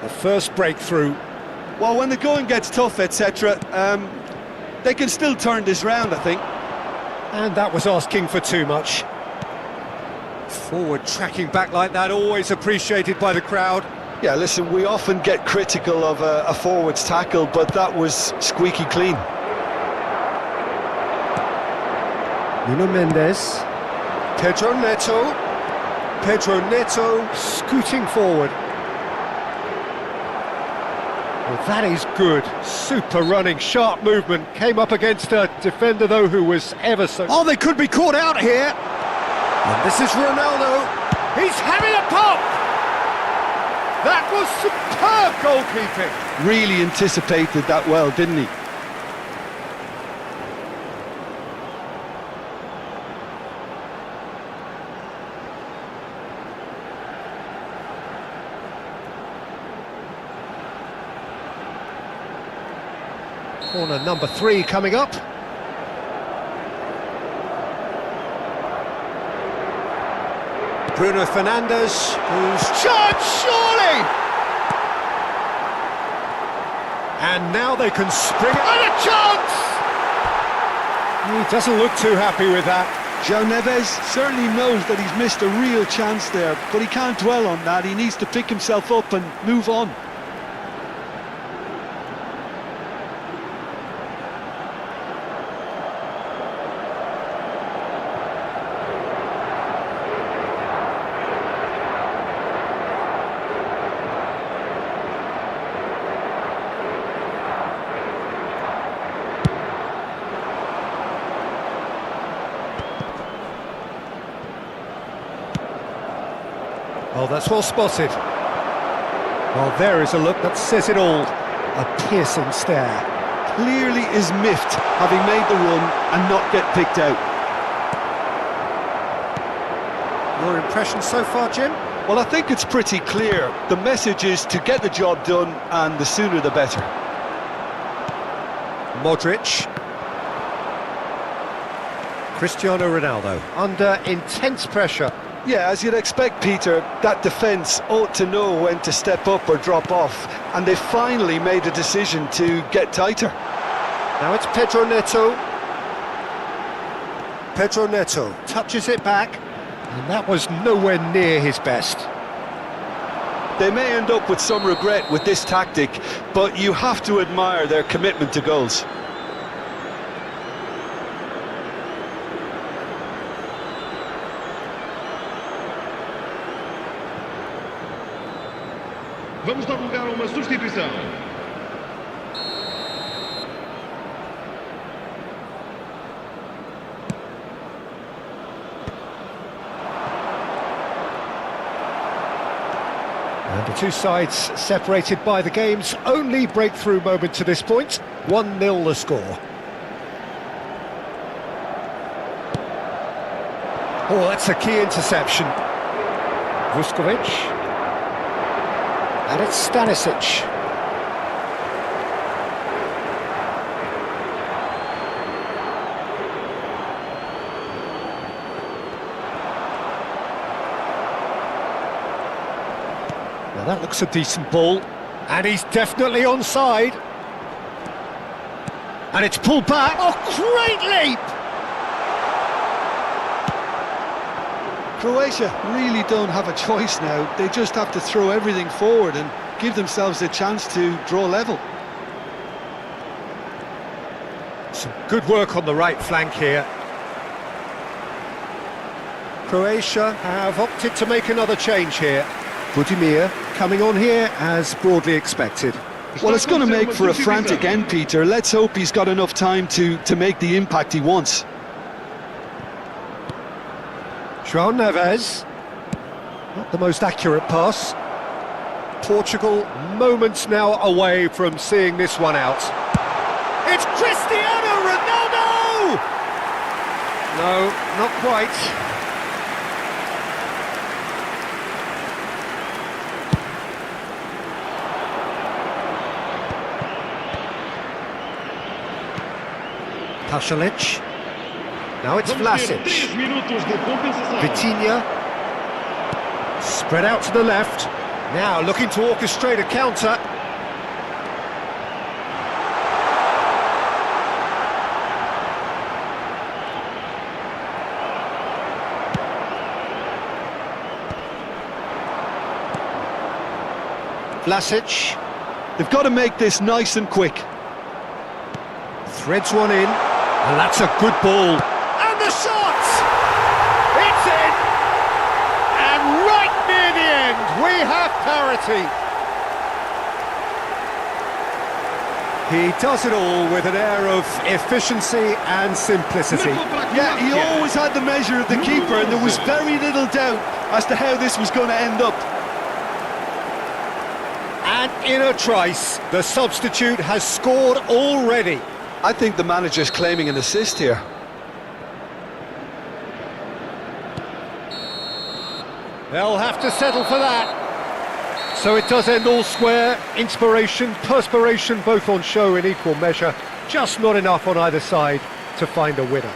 The first breakthrough. Well, when the going gets tough, etc., they can still turn this round, I think. And that was asking for too much. Forward tracking back like that, always appreciated by the crowd. Yeah, listen, we often get critical of a forward's tackle, but that was squeaky clean. Nuno Mendes. Pedro Neto. Pedro Neto scooting forward. Well, that is good. Super running, sharp movement. Came up against a defender, though, who was ever so... Oh, they could be caught out here. And this is Ronaldo. He's having a pop! That was superb goalkeeping. Really anticipated that well, didn't he? Corner number 3 coming up. Bruno Fernandes, who's charged, surely! And now they can spring it. And a chance! He doesn't look too happy with that. João Neves certainly knows that he's missed a real chance there, but he can't dwell on that. He needs to pick himself up and move on. Oh, that's well spotted. Well, there is a look that says it all. A piercing stare. Clearly is miffed, having made the run and not get picked out. Your impression so far, Jim? Well, I think it's pretty clear. The message is to get the job done, and the sooner the better. Modric. Cristiano Ronaldo under intense pressure. Yeah, as you'd expect, Peter, that defence ought to know when to step up or drop off, and they finally made a decision to get tighter. Now it's Pedro Neto. Pedro Neto touches it back, and that was nowhere near his best. They may end up with some regret with this tactic, but you have to admire their commitment to goals. Vamos dar lugar a uma substituição. And the two sides separated by the game's only breakthrough moment to this point. 1-0 the score. Oh, that's a key interception. Vuskovic. And it's Stanisic. Now that looks a decent ball. And he's definitely onside. And it's pulled back. Oh, great leap! Croatia really don't have a choice now. They just have to throw everything forward and give themselves a chance to draw level. Some good work on the right flank here. Croatia have opted to make another change here. Budimir coming on here as broadly expected. Well, it's going to make for a frantic end, Peter. Let's hope he's got enough time to make the impact he wants. João Neves, not the most accurate pass. Portugal moments now away from seeing this one out. It's Cristiano Ronaldo! No, not quite. Pasalic. Now it's Vlasic. Vitinha. Spread out to the left. Now looking to orchestrate a counter. Vlasic. They've got to make this nice and quick. Threads one in. And that's a good ball. And the shot! It's in! And right near the end, we have parity. He does it all with an air of efficiency and simplicity. Yeah, he always had the measure of the keeper, and there was very little doubt as to how this was going to end up. And in a trice, the substitute has scored already. I think the manager's claiming an assist here. They'll have to settle for that. So it does end all square. Inspiration, perspiration, both on show in equal measure. Just not enough on either side to find a winner.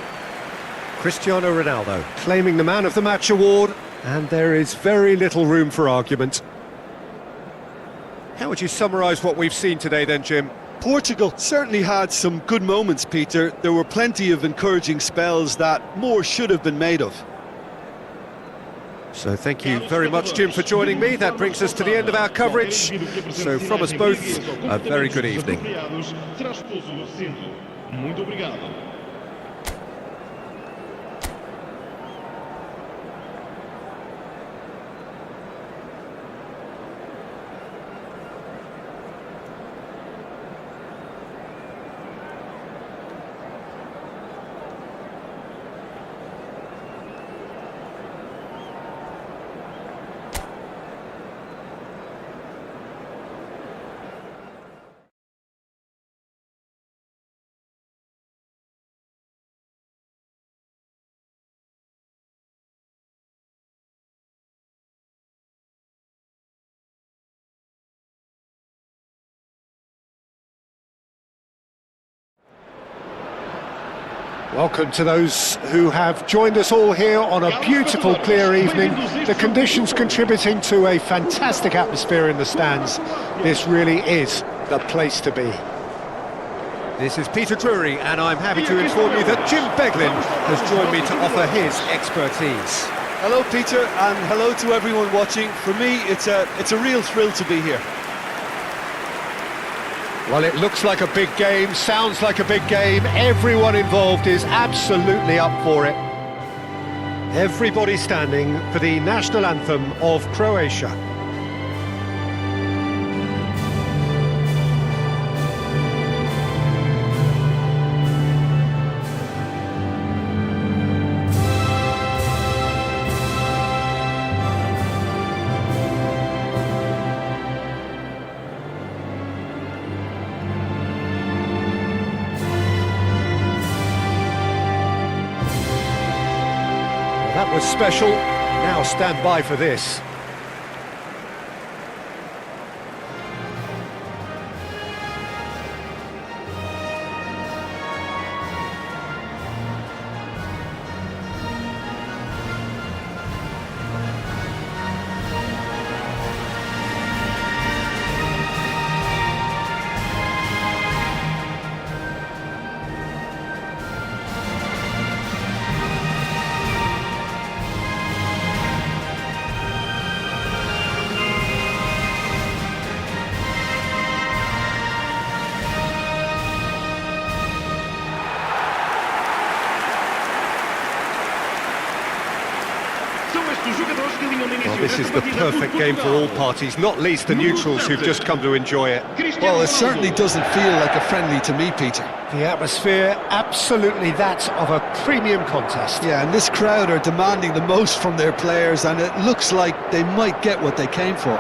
Cristiano Ronaldo claiming the Man of the Match award, and there is very little room for argument. How would you summarise what we've seen today then, Jim? Portugal certainly had some good moments, Peter. There were plenty of encouraging spells that more should have been made of. So thank you very much, Jim, for joining me. That brings us to the end of our coverage. So from us both, a very good evening. Muito obrigado. Welcome to those who have joined us all here on a beautiful, clear evening. The conditions contributing to a fantastic atmosphere in the stands. This really is the place to be. This is Peter Drury, and I'm happy to inform you that Jim Beglin has joined me to offer his expertise. Hello, Peter, and hello to everyone watching. For me, it's a real thrill to be here. Well, it looks like a big game, sounds like a big game. Everyone involved is absolutely up for it. Everybody standing for the national anthem of Croatia. That was special. Now stand by for this. Well, this is the perfect game for all parties, not least the neutrals who've just come to enjoy it. Well, it certainly doesn't feel like a friendly to me, Peter. The atmosphere, absolutely that of a premium contest. Yeah, and this crowd are demanding the most from their players, and it looks like they might get what they came for.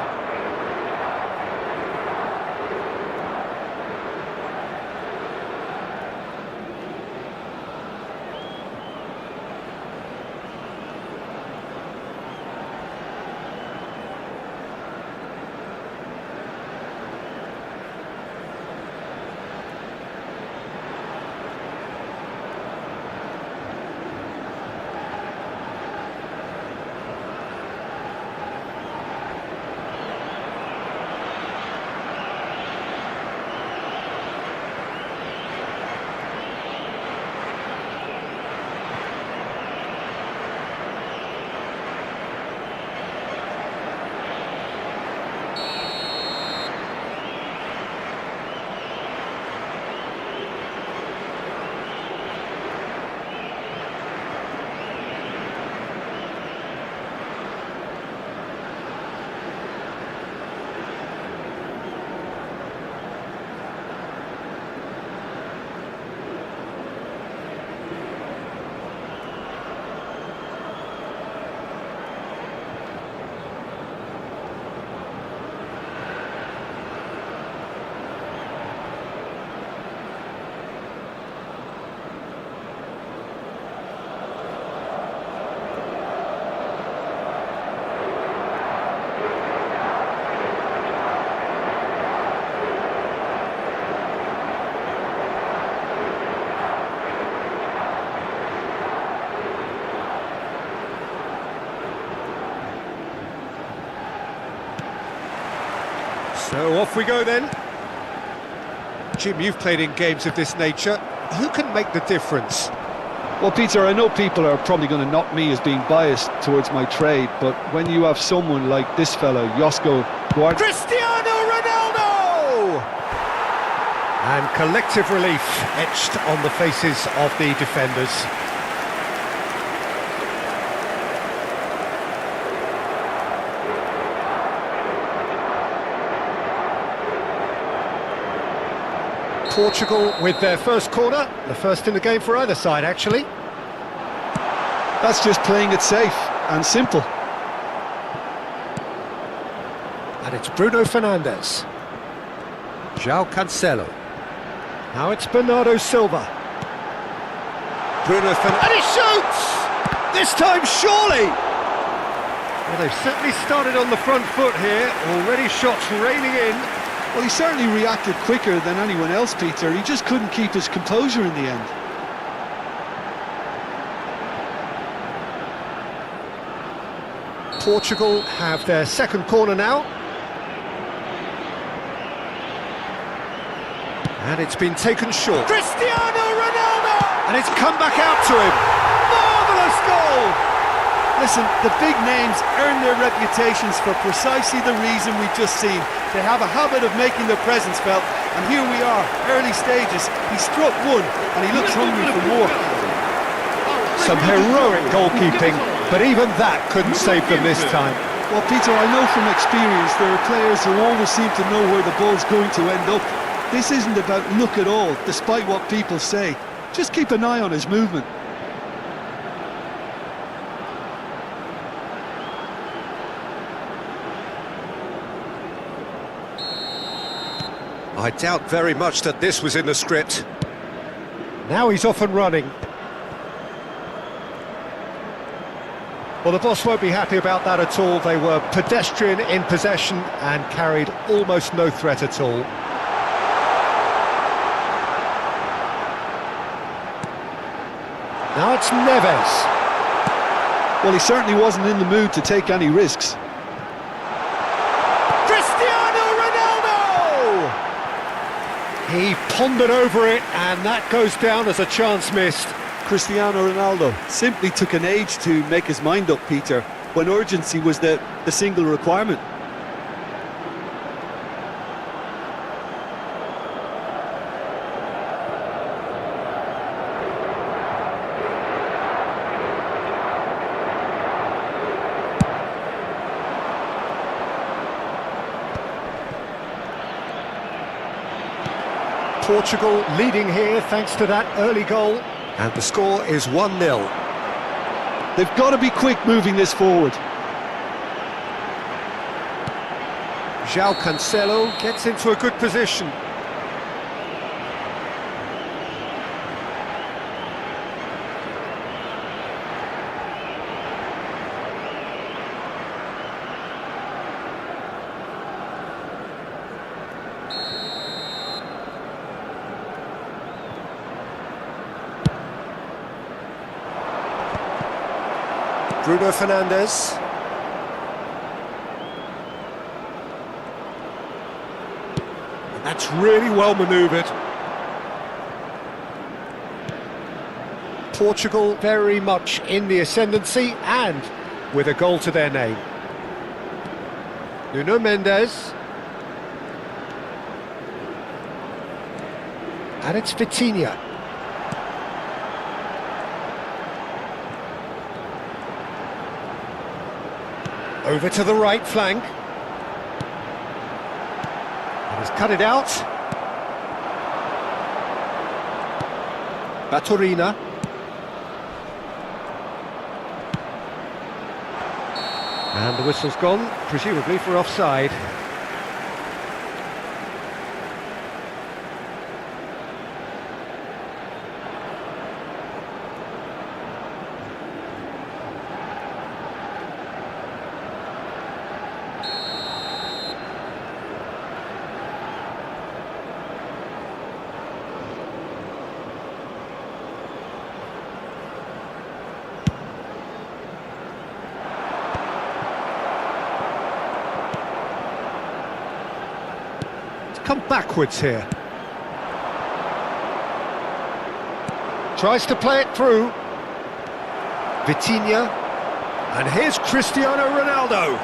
So off we go then. Jim, you've played in games of this nature. Who can make the difference? Well, Peter, I know people are probably going to knock me as being biased towards my trade, but when you have someone like this fellow, Josko Guard... Cristiano Ronaldo! And collective relief etched on the faces of the defenders. Portugal with their first corner, the first in the game for either side, actually. That's just playing it safe and simple. And it's Bruno Fernandes. João Cancelo. Now it's Bernardo Silva. Bruno Fernandes. And he shoots! This time, surely! Well, they've certainly started on the front foot here. Already shots raining in. Well, he certainly reacted quicker than anyone else, Peter. He just couldn't keep his composure in the end. Portugal have their second corner now. And it's been taken short. Cristiano Ronaldo! And it's come back out to him. Marvellous goal! Listen, the big names earn their reputations for precisely the reason we've just seen. They have a habit of making their presence felt, and here we are, early stages. He struck one, and he looks hungry for more. Some heroic goalkeeping, but even that couldn't save them this time. Well, Peter, I know from experience there are players who always seem to know where the ball's going to end up. This isn't about luck at all, despite what people say. Just keep an eye on his movement. I doubt very much that this was in the script. Now he's off and running. Well, the boss won't be happy about that at all. They were pedestrian in possession and carried almost no threat at all. Now it's Neves. Well, he certainly wasn't in the mood to take any risks. He pondered over it, and that goes down as a chance missed. Cristiano Ronaldo simply took an age to make his mind up, Peter, when urgency was the single requirement. Portugal leading here thanks to that early goal. And the score is 1-0. They've got to be quick moving this forward. João Cancelo gets into a good position. Bruno Fernandes. And that's really well manoeuvred. Portugal very much in the ascendancy and with a goal to their name. Nuno Mendes. And it's Vitinha. Over to the right flank. And he's cut it out. Baturina. And the whistle's gone, presumably for offside. come backwards here. Tries to play it through. Vitinha. And here's Cristiano Ronaldo.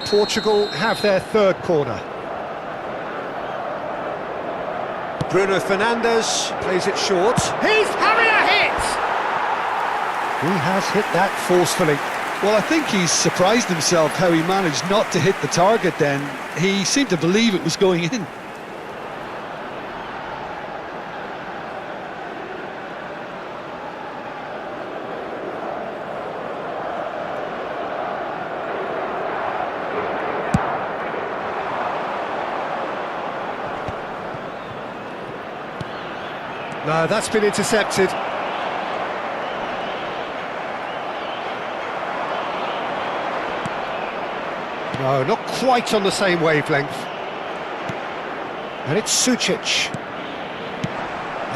Portugal have their third corner. Bruno Fernandes plays it short. He's having a hit! He has hit that forcefully. Well, I think he's surprised himself how he managed not to hit the target then. He seemed to believe it was going in. No, that's been intercepted. No, not quite on the same wavelength. And it's Sucic.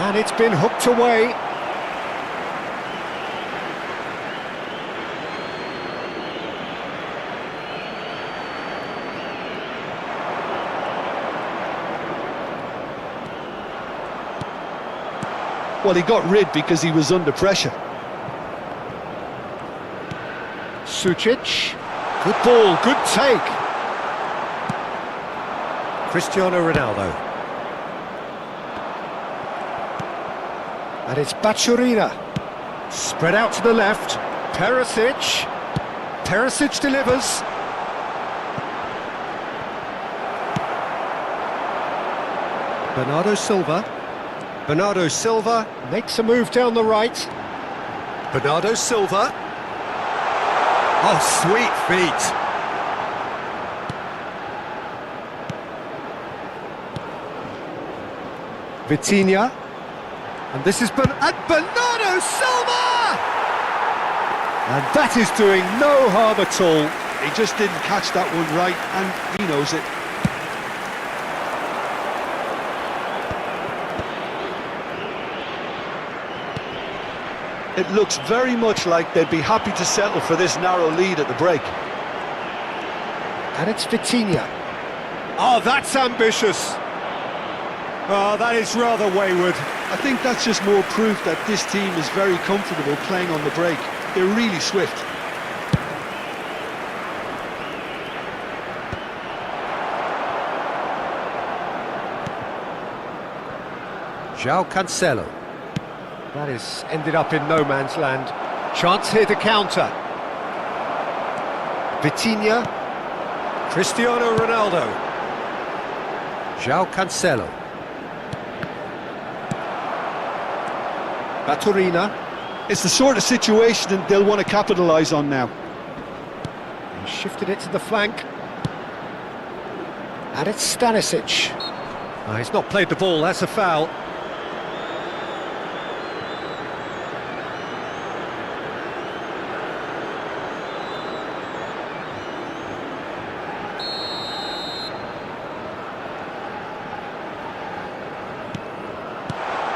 And it's been hooked away. Well, he got rid because he was under pressure. Sucic. Good ball, good take. Cristiano Ronaldo. And it's Bacciorina. Spread out to the left. Perisic. Perisic delivers. Bernardo Silva. Bernardo Silva. Makes a move down the right. Bernardo Silva. Oh, sweet feet. Vitinha. And this is Bernardo Silva! And that is doing no harm at all. He just didn't catch that one right, and he knows it. It looks very much like they'd be happy to settle for this narrow lead at the break. And it's Vitinha. Oh, that's ambitious. Oh, that is rather wayward. I think that's just more proof that this team is very comfortable playing on the break. They're really swift. João Cancelo. That is ended up in no man's land. Chance here to counter. Vitinha. Cristiano Ronaldo. João Cancelo. Bacciorina. It's the sort of situation that they'll want to capitalise on now. He shifted it to the flank. And it's Stanisic. Oh, he's not played the ball, that's a foul.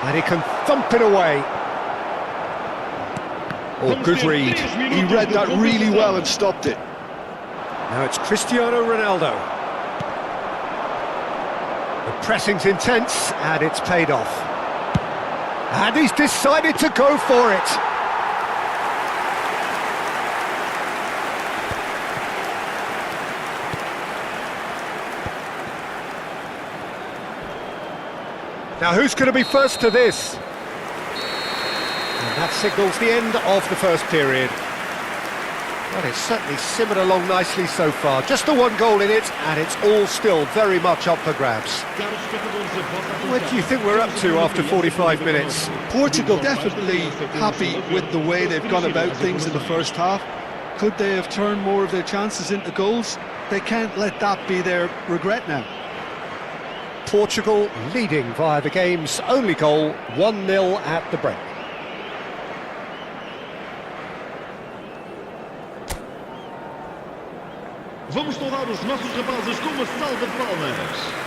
And he can thump it away. Oh, good read. He read that really well and stopped it. Now it's Cristiano Ronaldo. The pressing's intense, and it's paid off. And he's decided to go for it. Now who's going to be first to this? And that signals the end of the first period. Well, it's certainly simmered along nicely so far. Just the one goal in it, and it's all still very much up for grabs. What do you think we're up to after 45 minutes? Portugal definitely happy with the way they've gone about things in the first half. Could they have turned more of their chances into goals? They can't let that be their regret now. Portugal leading via the game's only goal, 1-0 at the break. Vamos saudar os nossos rapazes com uma salva de palmas.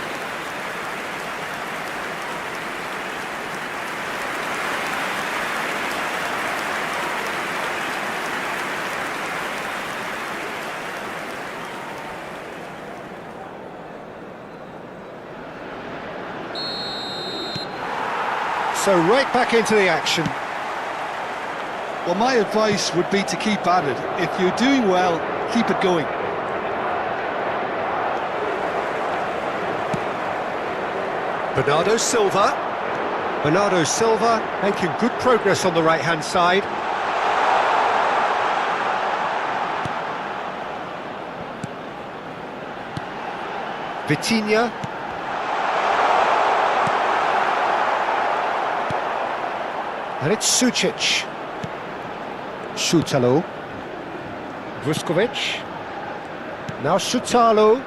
So right back into the action. Well, my advice would be to keep at it. If you're doing well, keep it going. Bernardo Silva. Bernardo Silva making good progress on the right-hand side. Vitinha. And it's Sucic. Šutalo. Vuskovic. Now Šutalo.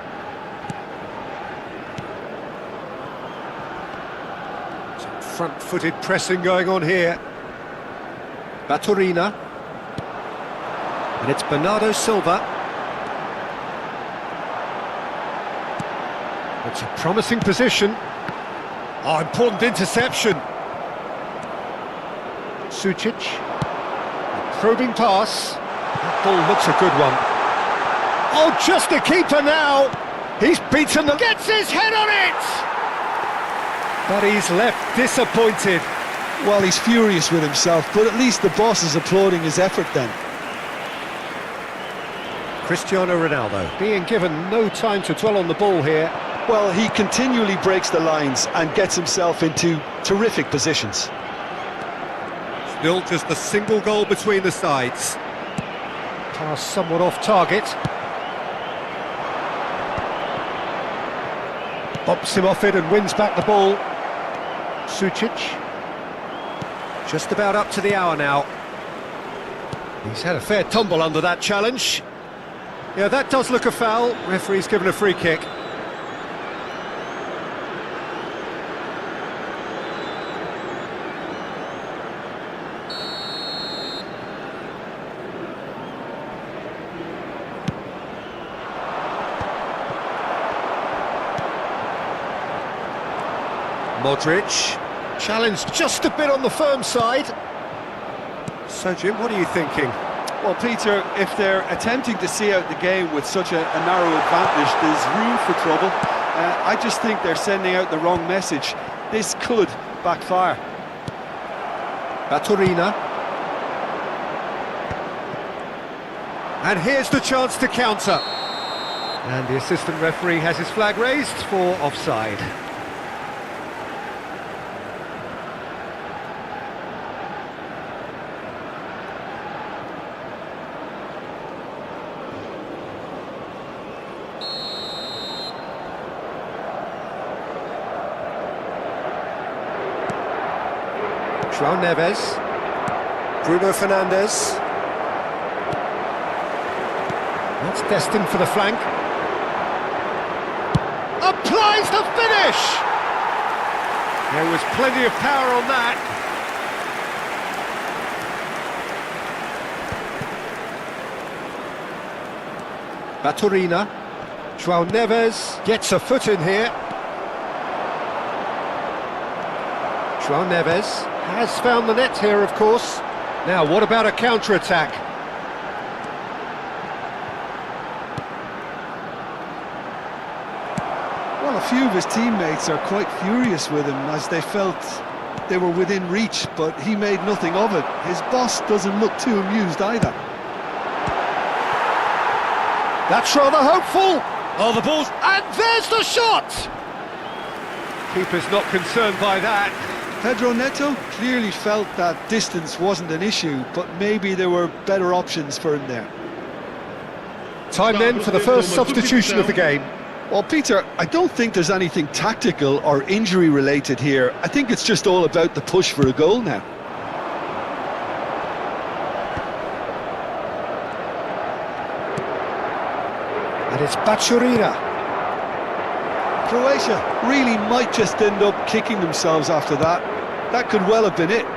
Some front-footed pressing going on here. Baturina. And it's Bernardo Silva. It's a promising position. Oh, important interception. Sucic, a probing pass. That ball looks a good one. Oh, just the keeper now. He's beaten them. Gets his head on it. But he's left disappointed. Well, he's furious with himself, but at least the boss is applauding his effort then. Cristiano Ronaldo being given no time to dwell on the ball here. Well, he continually breaks the lines and gets himself into terrific positions. Still just a single goal between the sides. Pass somewhat off target. Bops him off it and wins back the ball. Sucic. Just about up to the hour now. He's had a fair tumble under that challenge. Yeah, that does look a foul. Referee's given a free kick. Modric, challenged just a bit on the firm side. So Jim, what are you thinking? Well, Peter, if they're attempting to see out the game with such a narrow advantage, there's room for trouble. I just think they're sending out the wrong message. This could backfire. Baturina. And here's the chance to counter. And the assistant referee has his flag raised for offside. João Neves, Bruno Fernandes. That's destined for the flank. Applies the finish! There was plenty of power on that. Baturina. João Neves gets a foot in here. João Neves has found the net here, of course. Now, what about a counter-attack? Well, a few of his teammates are quite furious with him as they felt they were within reach, but he made nothing of it. His boss doesn't look too amused either. That's rather hopeful. Oh, the ball's... And there's the shot! Keeper's not concerned by that. Pedro Neto clearly felt that distance wasn't an issue, but maybe there were better options for him there. Time then for the first substitution of the game. Well, Peter, I don't think there's anything tactical or injury related here. I think it's just all about the push for a goal now. And it's Baturina. Croatia really might just end up kicking themselves after that. That could well have been it.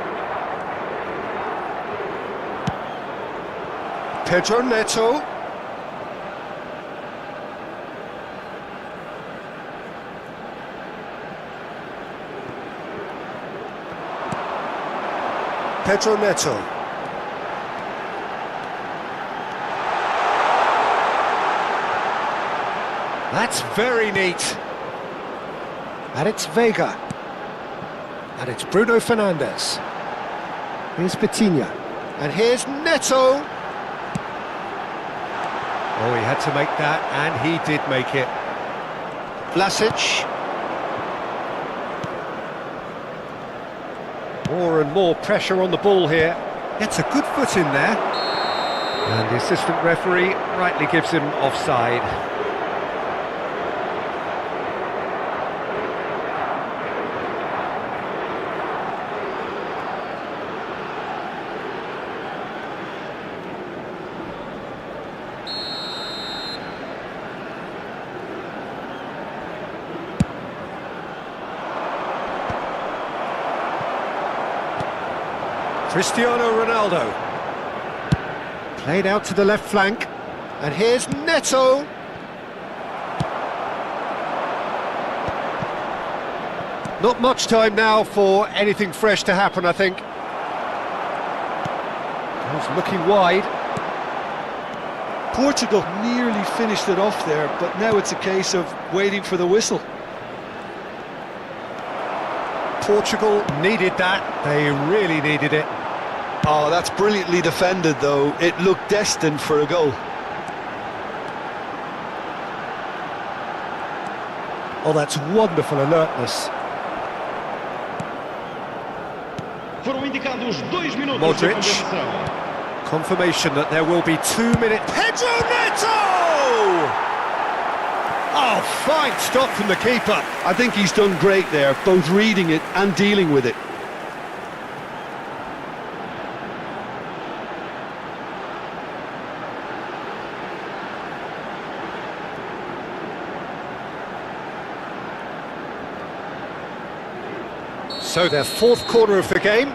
Pedro Neto. Pedro Neto. That's very neat. And it's Vega. And it's Bruno Fernandes. Here's Vitinha. And here's Neto. Oh, he had to make that, and he did make it. Vlasic. More and more pressure on the ball here. Gets a good foot in there. And the assistant referee rightly gives him offside. Cristiano Ronaldo. Played out to the left flank. And here's Neto. Not much time now for anything fresh to happen, I think. He's looking wide. Portugal nearly finished it off there, but now it's a case of waiting for the whistle. Portugal needed that. They really needed it. Oh, that's brilliantly defended, though. It looked destined for a goal. Oh, that's wonderful alertness. Foram indicados 2 minutos Modric. de compensação. Confirmation that there will be 2 minutes. Pedro Neto! Oh, fine stop from the keeper. I think he's done great there, both reading it and dealing with it. So their fourth corner of the game.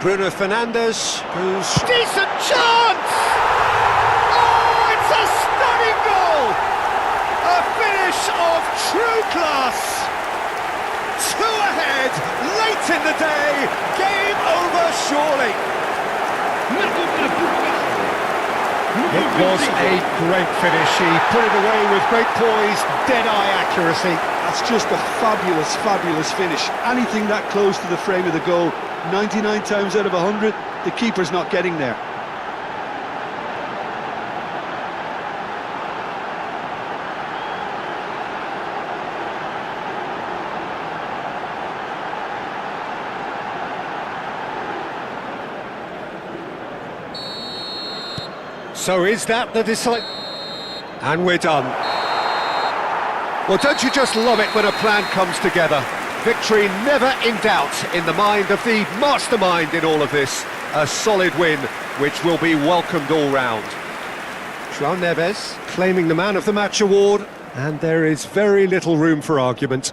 Bruno Fernandes, who's... Decent chance! Oh, it's a stunning goal! A finish of true class! 2 ahead, late in the day, game over surely. It was a great finish. He put it away with great poise, dead-eye accuracy. That's just a fabulous, fabulous finish. Anything that close to the frame of the goal, 99 times out of 100, the keeper's not getting there. So is that the decide? And we're done. Well, don't you just love it when a plan comes together? Victory never in doubt in the mind of the mastermind in all of this. A solid win, which will be welcomed all round. João Neves claiming the Man of the Match award, And there is very little room for argument.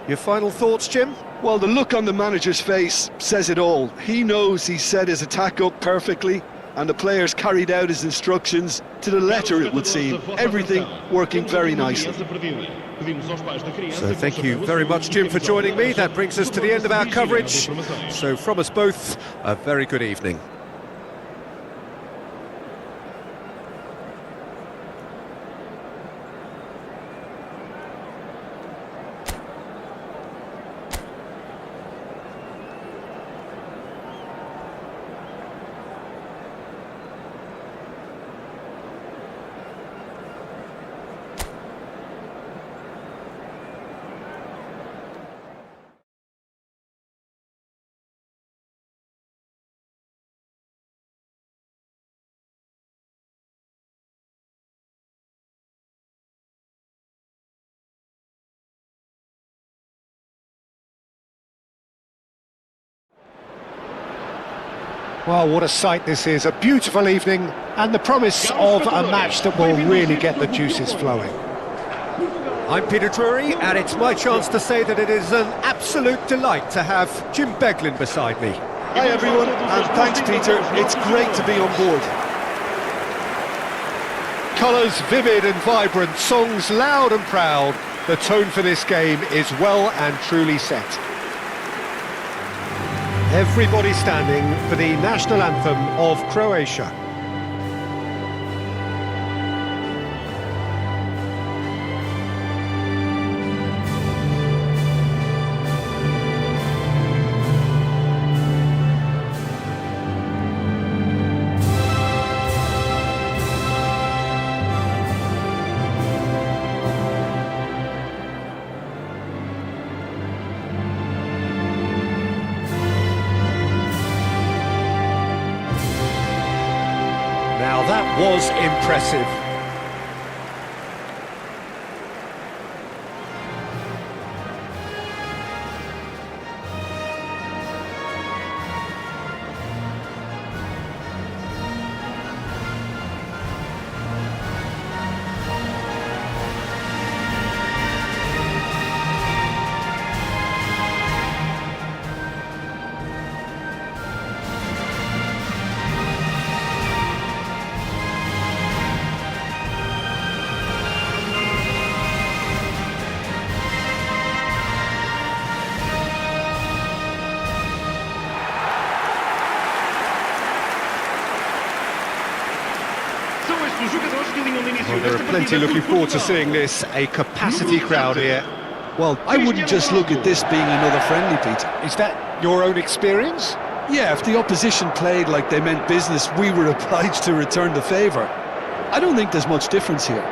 Your final thoughts, Jim? Well, the look on the manager's face says it all. He knows he set his attack up perfectly, and the players carried out his instructions to the letter, it would seem. Everything working very nicely. So thank you very much, Jim, for joining me. That brings us to the end of our coverage. So from us both, a very good evening. Well, what a sight this is, a beautiful evening and the promise of a match that will really get the juices flowing. I'm Peter Drury, and it's my chance to say that it is an absolute delight to have Jim Beglin beside me. Hi everyone, and thanks Peter, it's great to be on board. colours vivid and vibrant, songs loud and proud. The tone for this game is well and truly set. Everybody standing for the national anthem of Croatia. Now that was impressive. Well, there are plenty looking forward to seeing this, a capacity crowd here. Well, I wouldn't just look at this being another friendly, Peter. Is that your own experience? Yeah, if the opposition played like they meant business, we were obliged to return the favour. I don't think there's much difference here.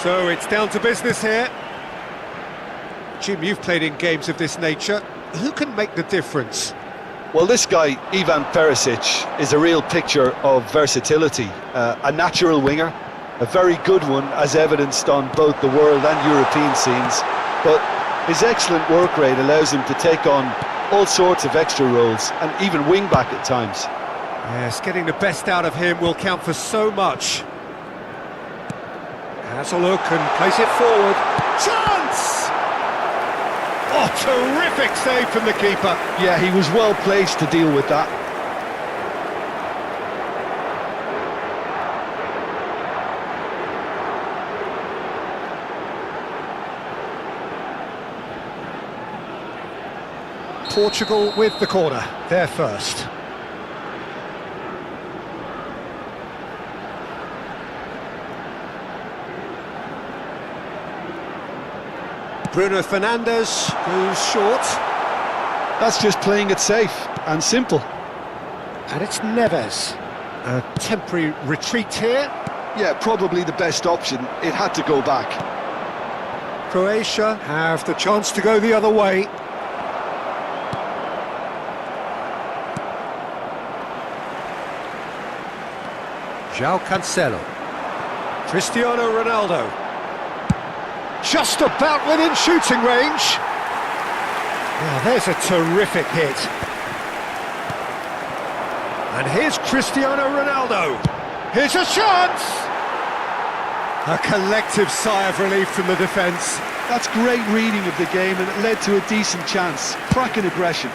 So it's down to business here. Jim, you've played in games of this nature. Who can make the difference? Well, this guy, Ivan Perisic, is a real picture of versatility. A natural winger, a very good one, as evidenced on both the world and European scenes. But his excellent work rate allows him to take on all sorts of extra roles, and even wing-back at times. Yes, getting the best out of him will count for so much. Has a look and place it forward. Chance! Oh, terrific save from the keeper. Yeah, he was well placed to deal with that. Portugal with the corner, they're first. Bruno Fernandes goes short. That's just playing it safe and simple. And it's Neves. A temporary retreat here. Yeah, probably the best option. It had to go back. Croatia have the chance to go the other way. João Cancelo. Cristiano Ronaldo. Just about within shooting range. Now there's a terrific hit. And here's Cristiano Ronaldo. Here's a chance! A collective sigh of relief from the defence. That's great reading of the game, and it led to a decent chance. Cracking aggression.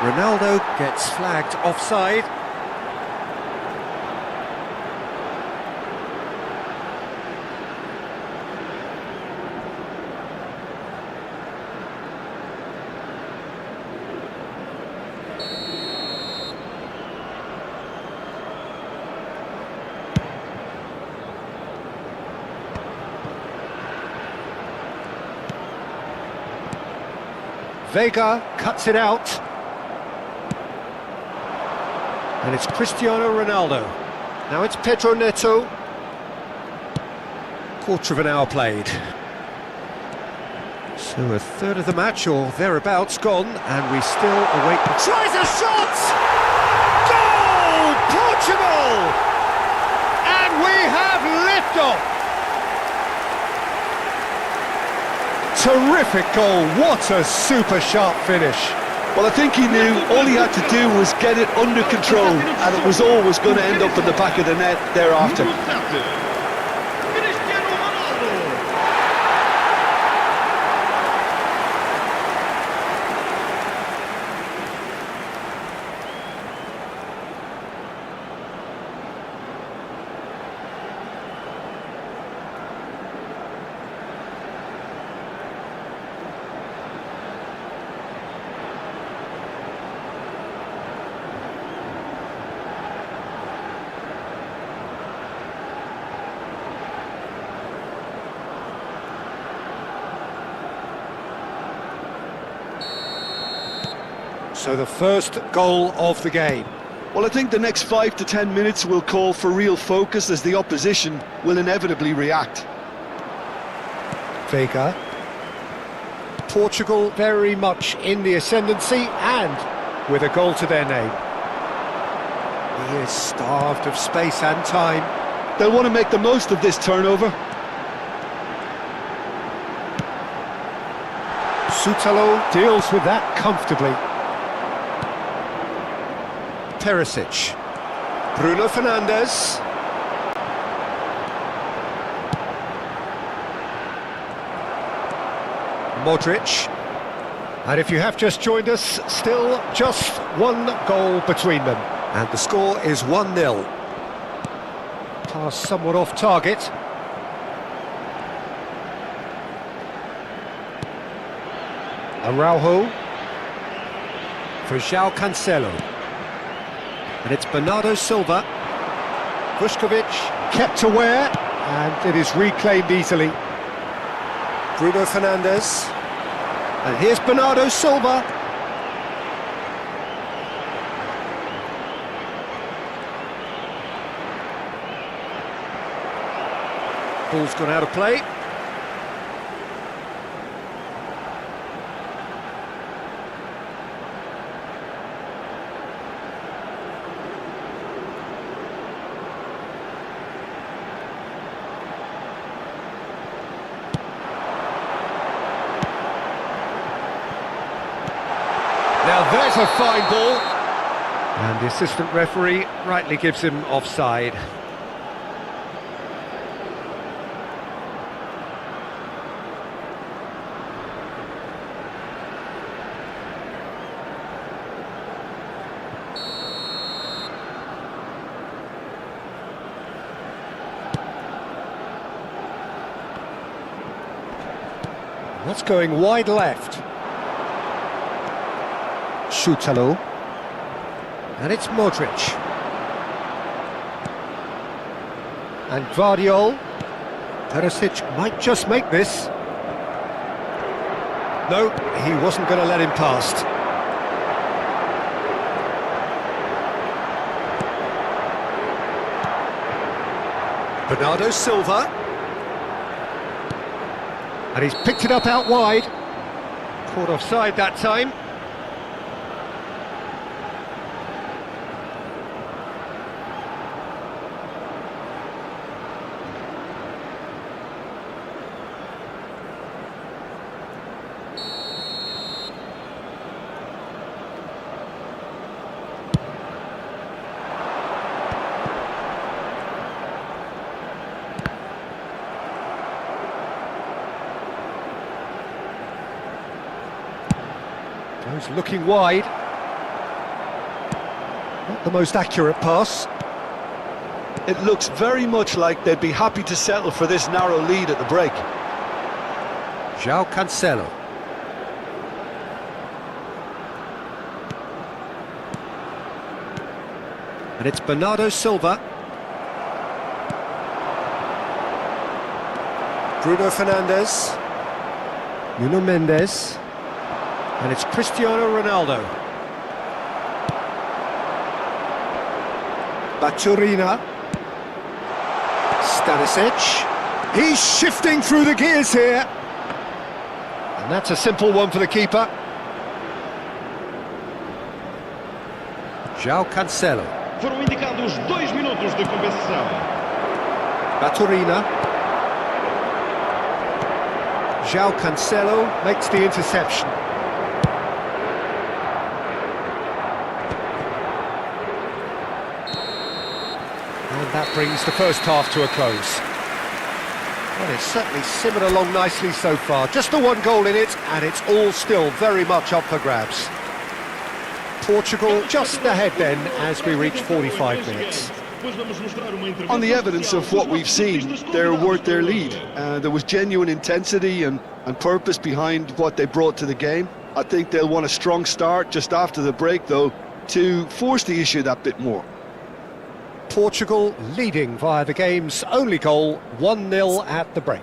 Ronaldo gets flagged offside. Vega cuts it out. And it's Cristiano Ronaldo. Now it's Pedro Neto. Quarter of an hour played. So a third of the match or thereabouts gone, and we still await... Tries a shot! Goal! Portugal! And we have liftoff! Terrific goal, what a super sharp finish. Well, I think he knew all he had to do was get it under control, and it was always going to end up in the back of the net thereafter. So the first goal of the game. Well, I think the next 5 to 10 minutes will call for real focus, as the opposition will inevitably react. Vega. Portugal very much in the ascendancy and with a goal to their name. He is starved of space and time. They'll want to make the most of this turnover. Sutalo deals with that comfortably. Perisic. Bruno Fernandes. Modric. And if you have just joined us, still just one goal between them. And the score is 1-0. Pass somewhat off target. Araujo. For João Cancelo. And it's Bernardo Silva. Vuskovic kept aware, and it is reclaimed easily. Bruno Fernandes. And here's Bernardo Silva. Ball's gone out of play. Now there's a fine ball. And the assistant referee rightly gives him offside. That's going wide left. Sutalo. And it's Modric. And Guardiol. Perisic might just make this. No, he wasn't going to let him past. Bernardo Silva. And he's picked it up out wide. Caught offside that time. Goes looking wide. Not the most accurate pass. It looks very much like they'd be happy to settle for this narrow lead at the break. João Cancelo. And it's Bernardo Silva. Bruno Fernandes. Nuno Mendes. And it's Cristiano Ronaldo. Baturina. Stanisic. He's shifting through the gears here. And that's a simple one for the keeper. João Cancelo. Foram indicados 2 minutos de compensação. Baturina. João Cancelo makes the interception. And that brings the first half to a close. Well, it's certainly simmered along nicely so far. Just the one goal in it, and it's all still very much up for grabs. Portugal just ahead then as we reach 45 minutes. On the evidence of what we've seen, they're worth their lead. There was genuine intensity and purpose behind what they brought to the game. I think they'll want a strong start just after the break, though, to force the issue that bit more. Portugal leading via the game's only goal, 1-0 at the break.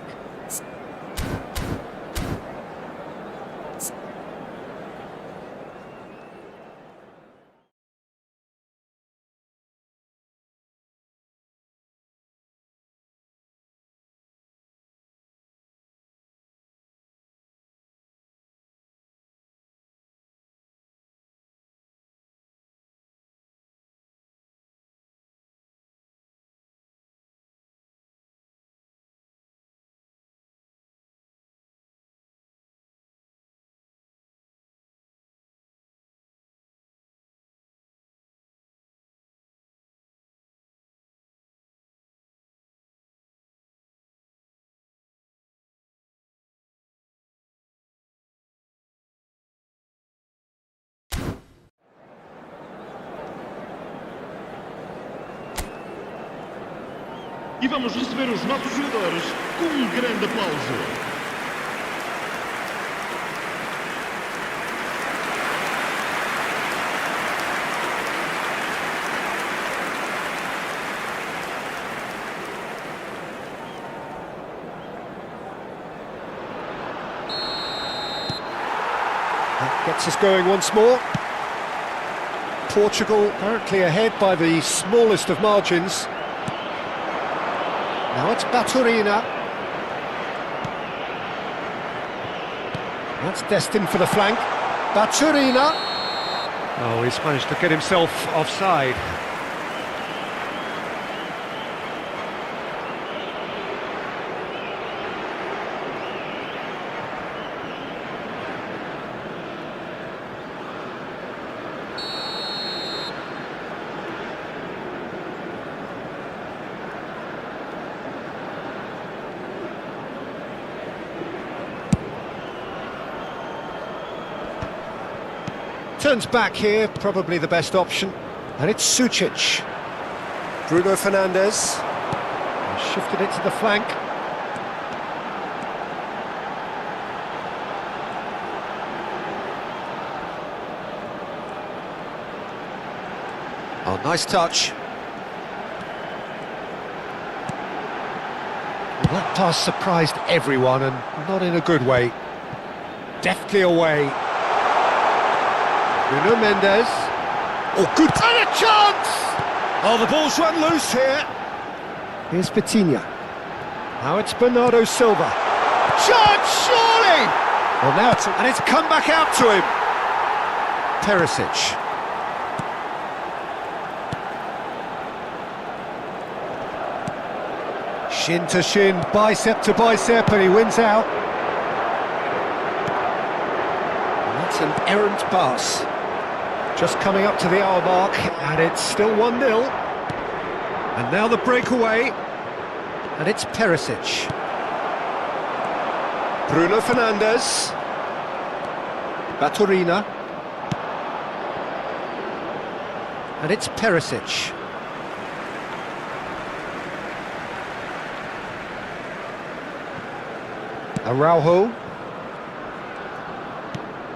E vamos receber os nossos jogadores com um grande aplauso. That gets us going once more. Portugal currently ahead by the smallest of margins. Now it's Baturina. That's destined for the flank. Baturina. Oh, he's managed to get himself offside. Turns back here, probably the best option. And it's Sucic. Bruno Fernandes. Shifted it to the flank. Oh, nice touch. Well, that pass surprised everyone, and not in a good way. Deftly away. Nuno Mendes. Oh, good. And a chance! Oh, the ball's run loose here. Here's Vitinha. Now it's Bernardo Silva. Chance, surely! Well, now it's come back out to him. Perisic. Shin to shin, bicep to bicep, and he wins out. And that's an errant pass. Just coming up to the hour mark, and it's still 1-0. And now the breakaway, and it's Perisic. Bruno Fernandes. Baturina. And it's Perisic. Araujo.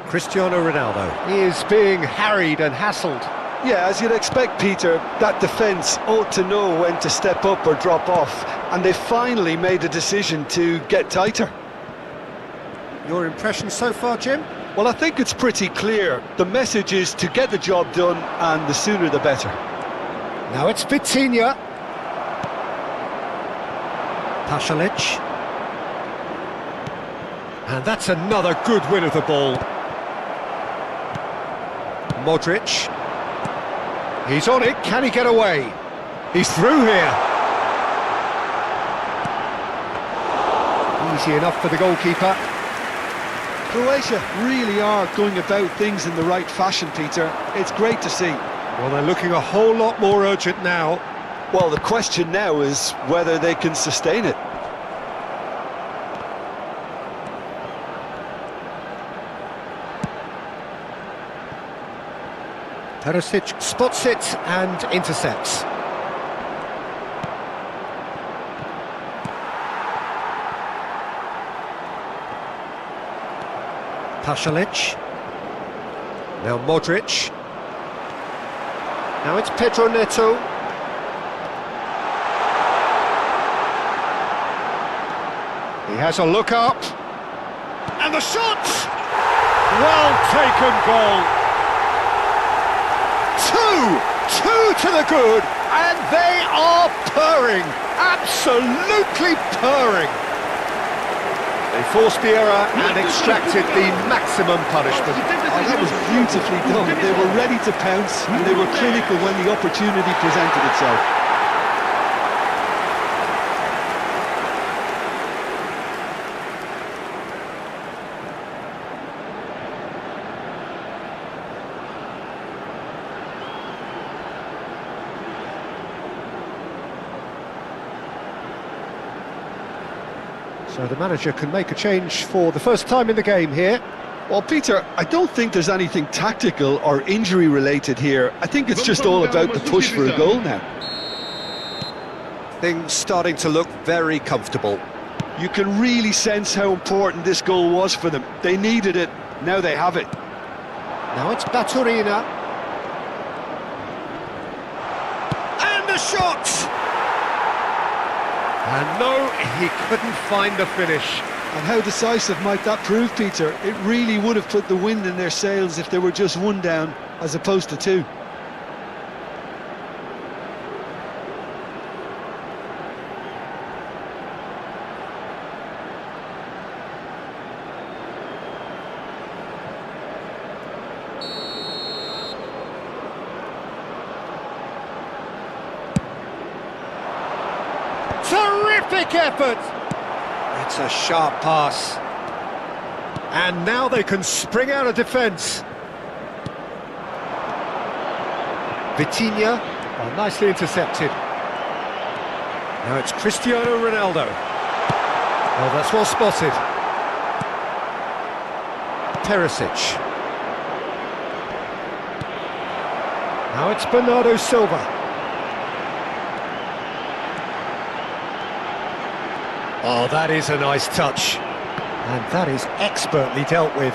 Cristiano Ronaldo. He is being harried and hassled. Yeah, as you'd expect, Peter, that defence ought to know when to step up or drop off, and they finally made a decision to get tighter. Your impression so far, Jim? Well, I think it's pretty clear. The message is to get the job done, and the sooner the better. Now it's Vitinha. Pasalic. And that's another good win of the ball. Modric. He's on it, can he get away? He's through here. Easy enough for the goalkeeper. Croatia really are going about things in the right fashion, Peter. It's great to see. Well, they're looking a whole lot more urgent now. Well, the question now is whether they can sustain it. Perisic spots it and intercepts. Pasalic. Now Modric. Now it's Pedro Neto. He has a look up. And the shot! Well taken goal. Two to the good, and they are purring, absolutely purring. They forced the error and extracted the maximum punishment. Oh, that was beautifully done. They were ready to pounce, and they were clinical when the opportunity presented itself. So the manager can make a change for the first time in the game here. Well, Peter, I don't think there's anything tactical or injury related here. I think it's just all about the push for a goal now. Things starting to look very comfortable. You can really sense how important this goal was for them. They needed it, now they have it. Now it's Baturina. And the shot! And no, he couldn't find the finish. And how decisive might that prove, Peter? It really would have put the wind in their sails if they were just one down, as opposed to two. Terrific effort! It's a sharp pass. And now they can spring out of defence. Vitinha, well, nicely intercepted. Now it's Cristiano Ronaldo. Oh, that's well spotted. Perisic. Now it's Bernardo Silva. Oh, that is a nice touch. And that is expertly dealt with.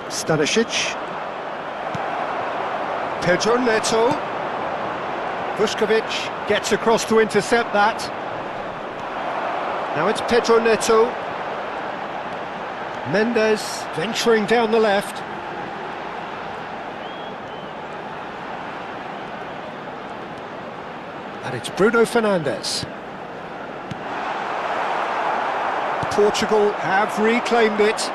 Stanisic. Pedro Neto. Vuskovic gets across to intercept that. Now it's Pedro Neto. Mendes venturing down the left. And it's Bruno Fernandes. Portugal have reclaimed it.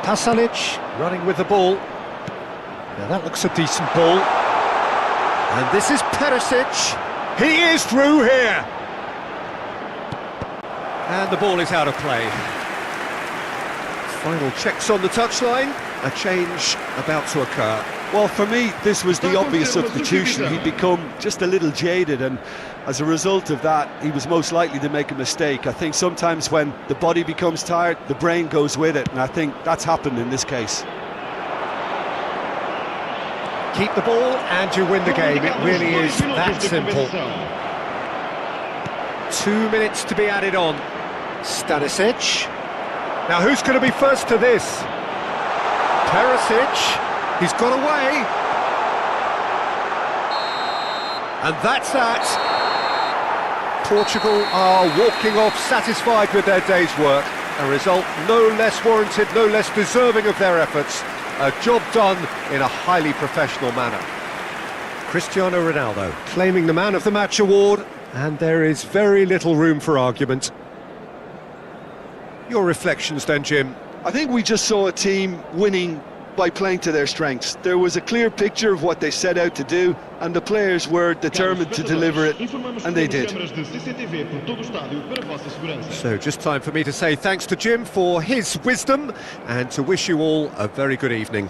Pasalic running with the ball. Now that looks a decent ball. And this is Perisic. He is through here. And the ball is out of play. Final checks on the touchline. A change about to occur. Well, for me, this was the obvious substitution. He'd become just a little jaded, and as a result of that, he was most likely to make a mistake. I think sometimes when the body becomes tired, the brain goes with it, and I think that's happened in this case. Keep the ball and you win the game. It really is that simple. 2 minutes to be added on. Stanisic. Now who's going to be first to this? Perisic. He's got away. And that's that. Portugal are walking off satisfied with their day's work. A result no less warranted, no less deserving of their efforts. A job done in a highly professional manner. Cristiano Ronaldo claiming the Man of the Match award, and there is very little room for argument. Your reflections then, Jim? I think we just saw a team winning by playing to their strengths. There was a clear picture of what they set out to do, and the players were determined to deliver it, and they did. So just time for me to say thanks to Jim for his wisdom, and to wish you all a very good evening.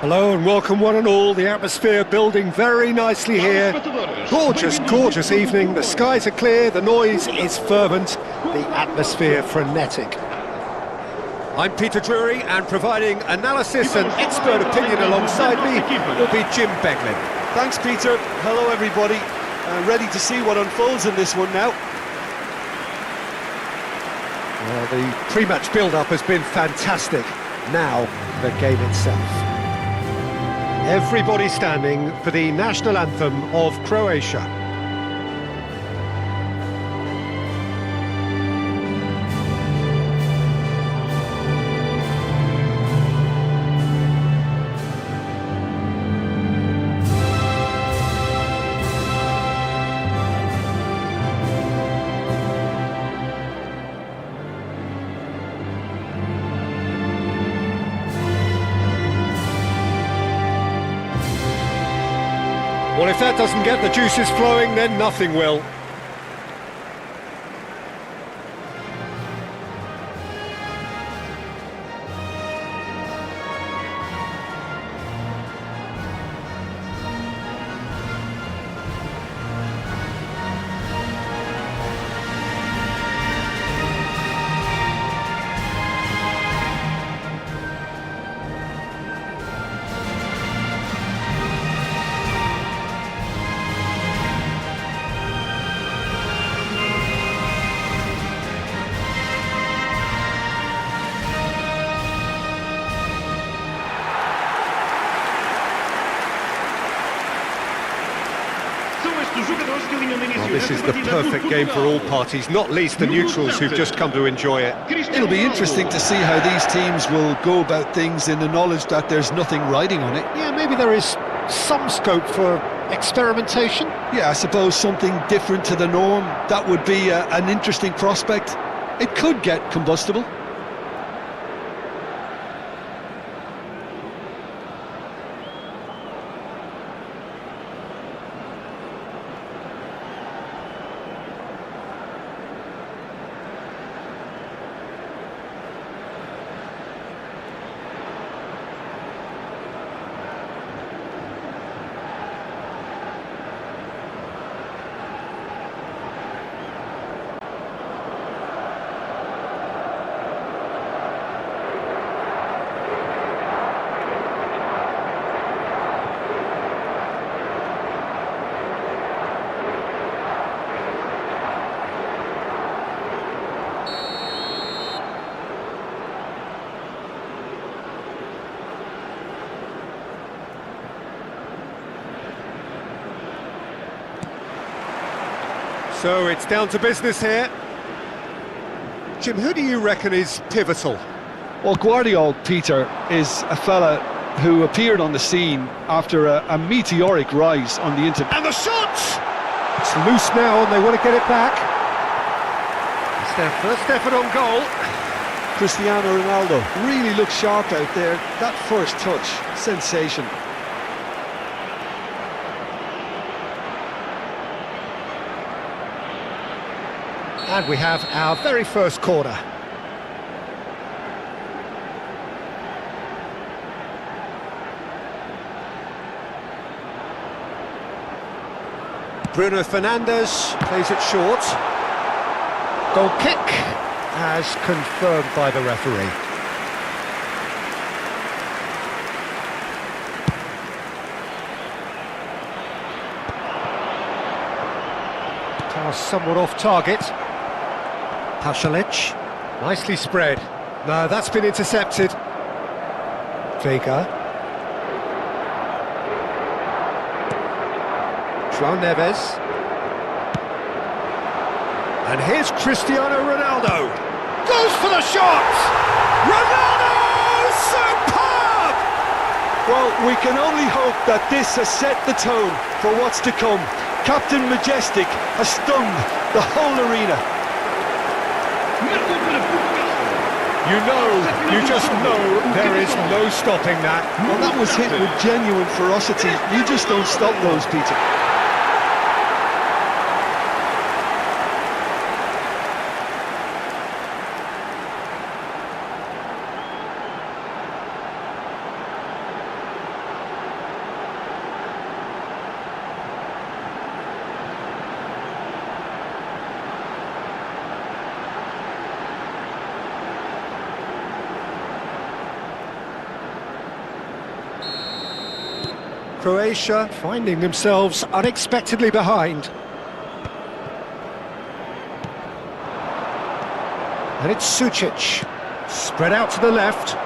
Hello and welcome one and all. The atmosphere building very nicely here. Gorgeous, gorgeous evening. The skies are clear, the noise is fervent, the atmosphere frenetic. I'm Peter Drury, and providing analysis and expert opinion alongside me will be Jim Beglin. Thanks, Peter. Hello, everybody. Ready to see what unfolds in this one now. Well, the pre-match build-up has been fantastic. Now, the game itself. Everybody standing for the national anthem of Croatia. Well, if that doesn't get the juices flowing, then nothing will. Well, this is the perfect game for all parties, not least the neutrals who've just come to enjoy it. It'll be interesting to see how these teams will go about things in the knowledge that there's nothing riding on it. Yeah, maybe there is some scope for experimentation. Yeah, I suppose something different to the norm. That would be an interesting prospect. It could get combustible. So it's down to business here. Jim, who do you reckon is pivotal? Well, Guardiola, Peter, is a fella who appeared on the scene after a meteoric rise on the internet. And the shot! It's loose now and they want to get it back. It's their first effort on goal. Cristiano Ronaldo really looked sharp out there. That first touch, sensation. And we have our very first corner. Bruno Fernandes plays it short. Goal kick, as confirmed by the referee. Pass somewhat off target. Pasalic, Nicely spread. No, that's been intercepted. Vega, João Neves. And here's Cristiano Ronaldo. Goes for the shot! Ronaldo! Superb! Well, we can only hope that this has set the tone for what's to come. Captain Majestic has stunned the whole arena. You just know there is no stopping that. Well, that was hit with genuine ferocity. You just don't stop those, Peter. Croatia finding themselves unexpectedly behind. And it's Sucic, spread out to the left.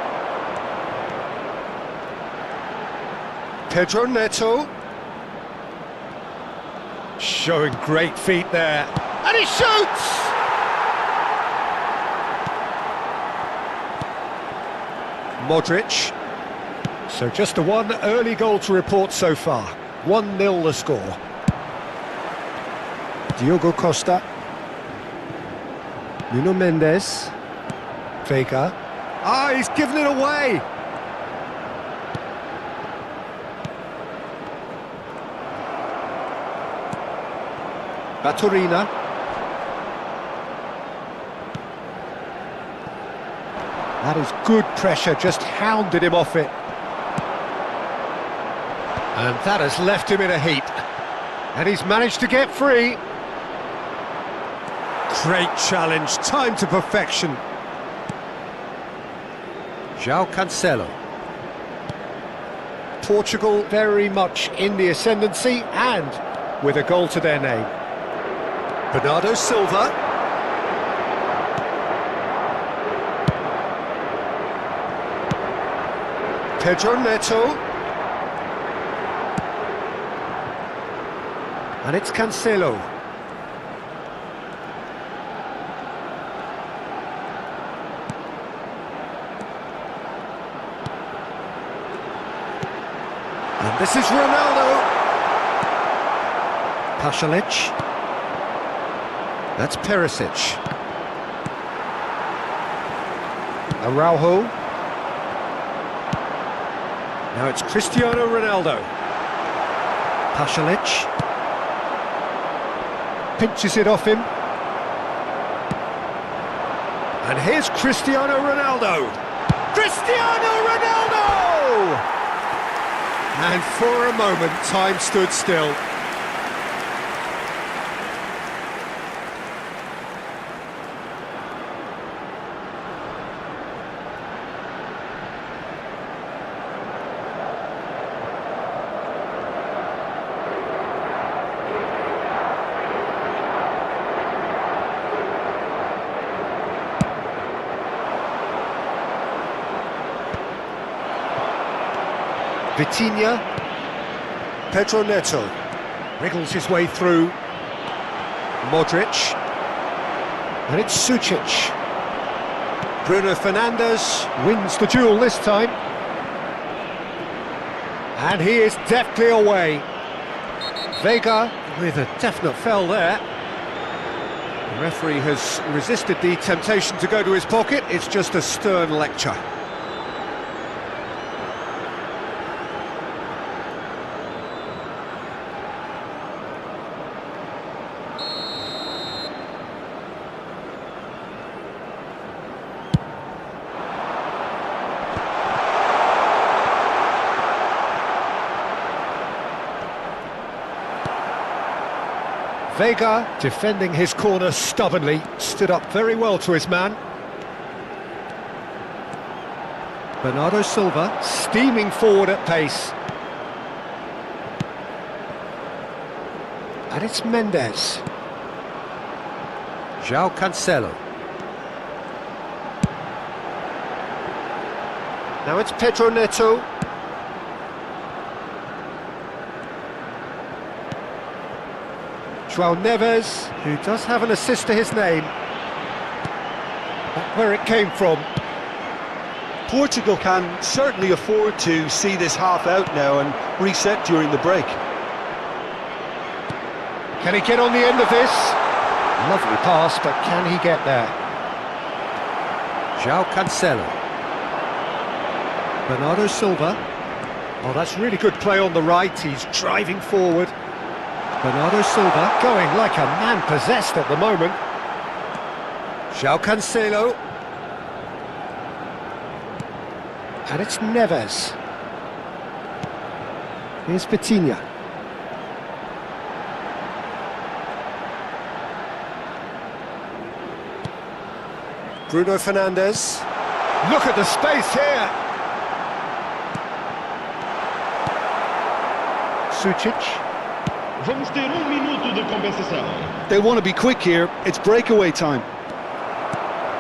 Pedro Neto. Showing great feet there. And he shoots! Modric. So just a one early goal to report so far. 1-0 the score. Diogo Costa. Nuno Mendes. Vega. Ah, he's given it away! Baturina. That is good pressure, just hounded him off it. And that has left him in a heap. And he's managed to get free. Great challenge, time to perfection. João Cancelo. Portugal very much in the ascendancy and with a goal to their name. Bernardo Silva. Pedro Neto. And it's Cancelo. And this is Ronaldo. Pasalic. That's Perisic. Araujo. Now it's Cristiano Ronaldo. Pasalic. Pinches it off him. And here's Cristiano Ronaldo. Cristiano Ronaldo! And for a moment, time stood still. Vitinha. Pedro Neto. Wriggles his way through. Modric. And it's Sucic. Bruno Fernandes wins the duel this time. And he is deftly away. Vega with a definite foul there. The referee has resisted the temptation to go to his pocket. It's just a stern lecture. Vega, defending his corner stubbornly, stood up very well to his man. Bernardo Silva, steaming forward at pace. And it's Mendes. João Cancelo. Now it's Pedro Neto. João Neves, who does have an assist to his name. That's where it came from. Portugal can certainly afford to see this half out now and reset during the break. Can he get on the end of this? Lovely pass, but can he get there? João Cancelo. Bernardo Silva. Oh, that's really good play on the right. He's driving forward. Bernardo Silva going like a man possessed at the moment. João Cancelo. And it's Neves. Here's Vitinha. Bruno Fernandes. Look at the space here. Sucic. Vamos ter minuto de compensação. They want to be quick here. It's breakaway time.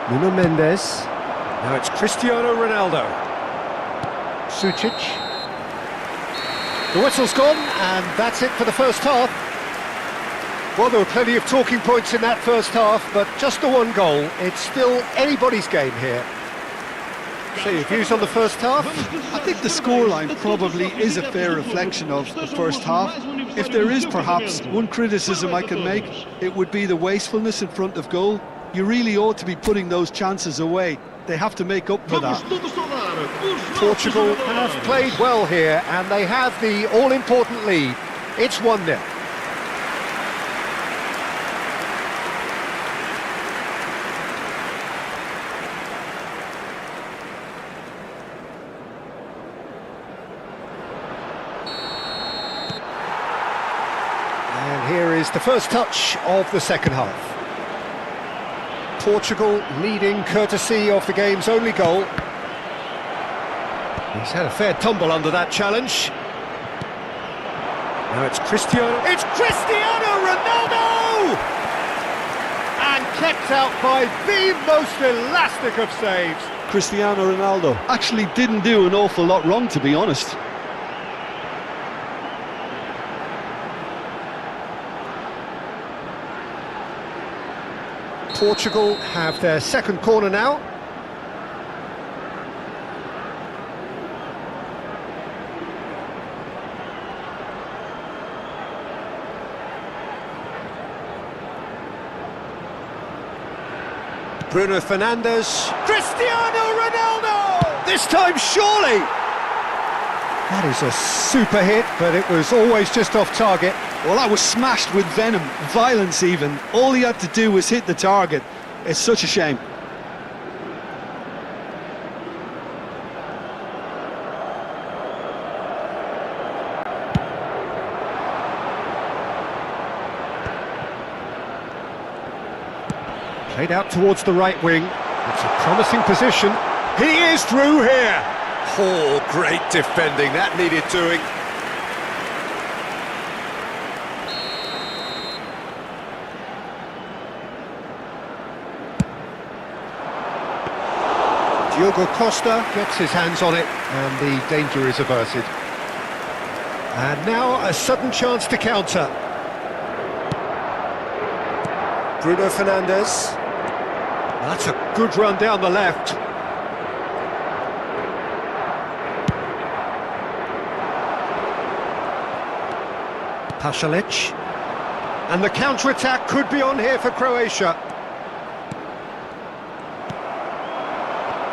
Nuno Mendes. Now it's Cristiano Ronaldo. Sucic. The whistle's gone, and that's it for the first half. Well, there were plenty of talking points in that first half, but just the one goal. It's still anybody's game here. So your views on the first half? I think the scoreline probably is a fair reflection of the first half. If there is perhaps one criticism I can make, it would be the wastefulness in front of goal. You really ought to be putting those chances away. They have to make up for that. Portugal have played well here, and they have the all-important lead. It's 1-0. And here is the first touch of the second half. Portugal leading courtesy of the game's only goal. He's had a fair tumble under that challenge. Now it's Cristiano. It's Cristiano Ronaldo! And kept out by the most elastic of saves. Cristiano Ronaldo actually didn't do an awful lot wrong, to be honest. Portugal have their second corner now. Bruno Fernandes. Cristiano Ronaldo! This time, surely! That is a super hit, but it was always just off target. Well, that was smashed with venom, violence even. All he had to do was hit the target. It's such a shame. Played out towards the right wing. It's a promising position. He is through here. Oh, great defending. That needed doing. Diogo Costa gets his hands on it, and the danger is averted. And now a sudden chance to counter. Bruno Fernandes. That's a good run down the left. Pasalic. And the counter-attack could be on here for Croatia.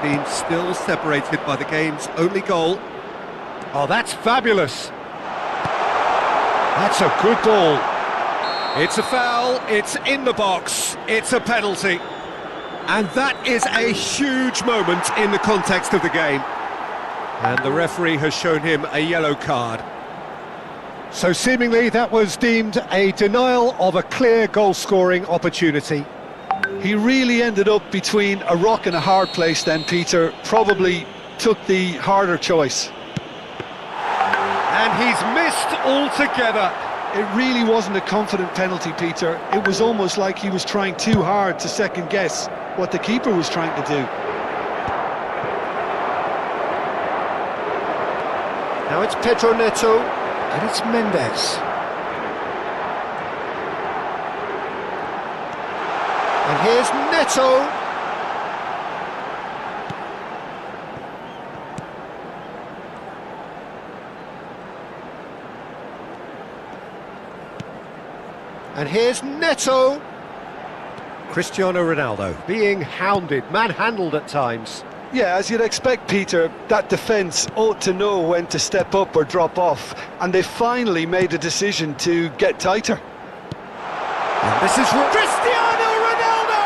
Being still separated by the game's only goal. Oh, that's fabulous. That's a good ball. It's a foul, it's in the box, it's a penalty. And that is a huge moment in the context of the game. And the referee has shown him a yellow card. So seemingly that was deemed a denial of a clear goal-scoring opportunity. He really ended up between a rock and a hard place then, Peter. Probably took the harder choice. And he's missed altogether. It really wasn't a confident penalty, Peter. It was almost like he was trying too hard to second-guess what the keeper was trying to do. Now it's Pedro Neto, and it's Mendes. And here's Neto. And here's Neto. Cristiano Ronaldo. Being hounded, manhandled at times. Yeah, as you'd expect, Peter, that defence ought to know when to step up or drop off, and they finally made a decision to get tighter. And this is Cristiano Ronaldo!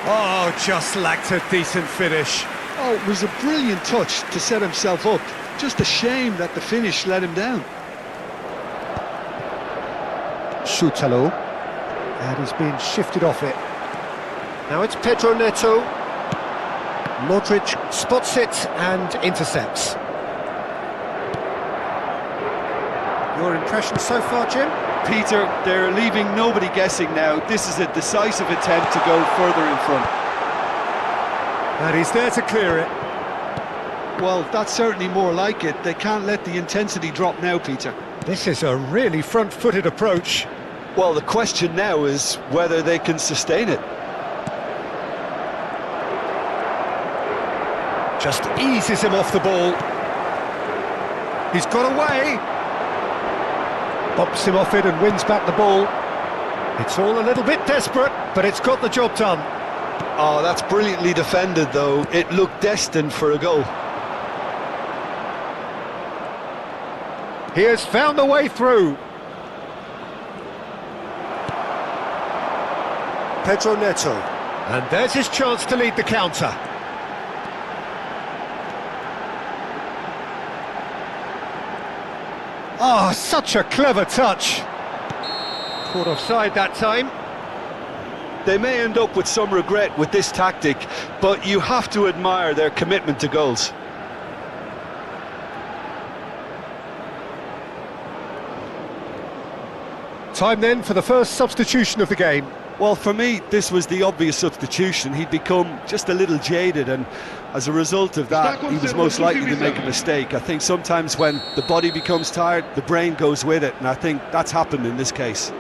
Oh, just lacked a decent finish. Oh, it was a brilliant touch to set himself up. Just a shame that the finish let him down. Schutalo. And he's been shifted off it. Now it's Pedro Neto. Modric spots it and intercepts. Your impression so far, Jim? Peter, they're leaving nobody guessing now. This is a decisive attempt to go further in front. And he's there to clear it. Well, that's certainly more like it. They can't let the intensity drop now, Peter. This is a really front-footed approach. Well, the question now is whether they can sustain it. Just eases him off the ball. He's got away. Bops him off it and wins back the ball. It's all a little bit desperate, but it's got the job done. Oh, that's brilliantly defended, though. It looked destined for a goal. He has found a way through. Pedro Neto. And there's his chance to lead the counter. Oh, such a clever touch. Caught offside that time. They may end up with some regret with this tactic, but you have to admire their commitment to goals. Time then for the first substitution of the game. Well, for me, this was the obvious substitution. He'd become just a little jaded, and as a result of that, he was most likely to make a mistake. I think sometimes when the body becomes tired, the brain goes with it, and I think that's happened in this case.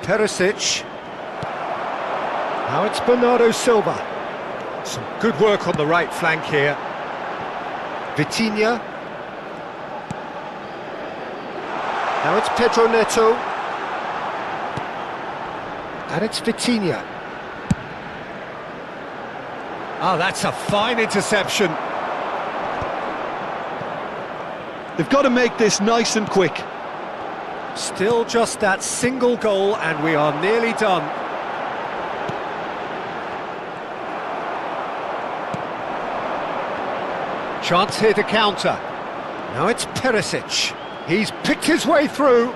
Perisic. Now it's Bernardo Silva. Some good work on the right flank here. Vitinha. Now it's Pedro Neto. And it's Vitinha. Oh, that's a fine interception. They've got to make this nice and quick. Still just that single goal and we are nearly done. Chance here to counter. Now it's Perisic. He's picked his way through.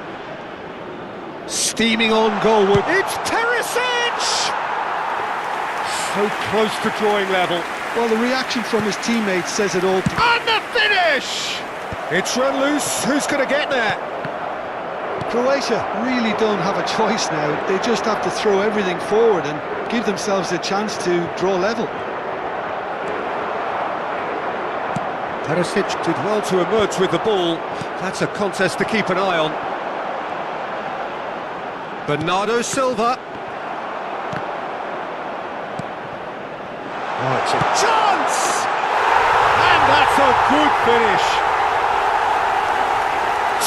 Steaming on goalward. It's Perisic! So close to drawing level. Well, the reaction from his teammates says it all. And the finish! It's run loose. Who's going to get there? Croatia really don't have a choice now. They just have to throw everything forward and give themselves a chance to draw level. Perisic did well to emerge with the ball. That's a contest to keep an eye on. Bernardo Silva. Oh, it's a chance! And that's a good finish.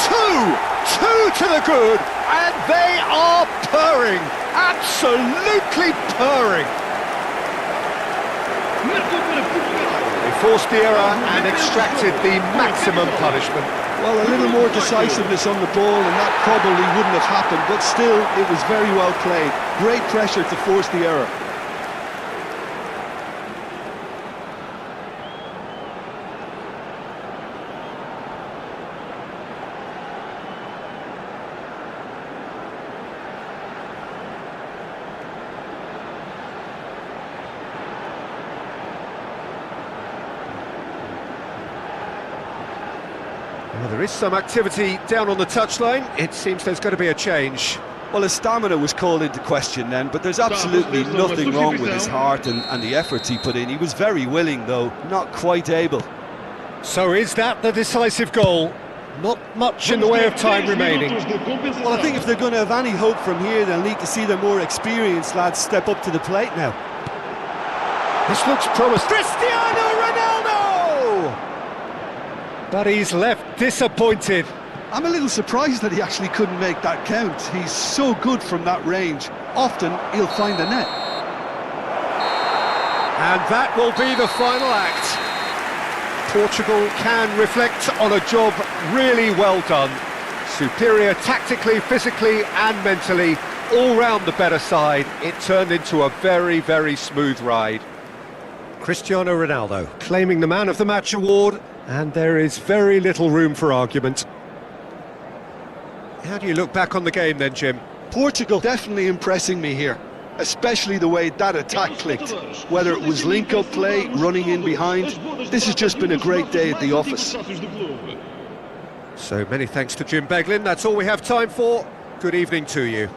Two to the good, and they are purring. Absolutely purring. They forced the error and extracted the maximum punishment. Well, a little more decisiveness on the ball and that probably wouldn't have happened, but still, it was very well played. Great pressure to force the error. Well, there is some activity down on the touchline. It seems there's going to be a change. Well, his stamina was called into question then, but there's absolutely nothing wrong with his heart and the efforts he put in. He was very willing, though, not quite able. So is that the decisive goal? Not much in the way of time remaining. Well, I think if they're going to have any hope from here, they'll need to see their more experienced lads step up to the plate now. This looks promising. Cristiano Ronaldo! But he's left disappointed. I'm a little surprised that he actually couldn't make that count. He's so good from that range. Often, he'll find the net. And that will be the final act. Portugal can reflect on a job really well done. Superior tactically, physically and mentally, all round the better side. It turned into a very, very smooth ride. Cristiano Ronaldo claiming the Man of the Match award, and there is very little room for argument. How do you look back on the game then, Jim? Portugal definitely impressing me here. especially the way that attack clicked. Whether it was link-up play, running in behind, this has just been a great day at the office. So many thanks to Jim Beglin. That's all we have time for. Good evening to you.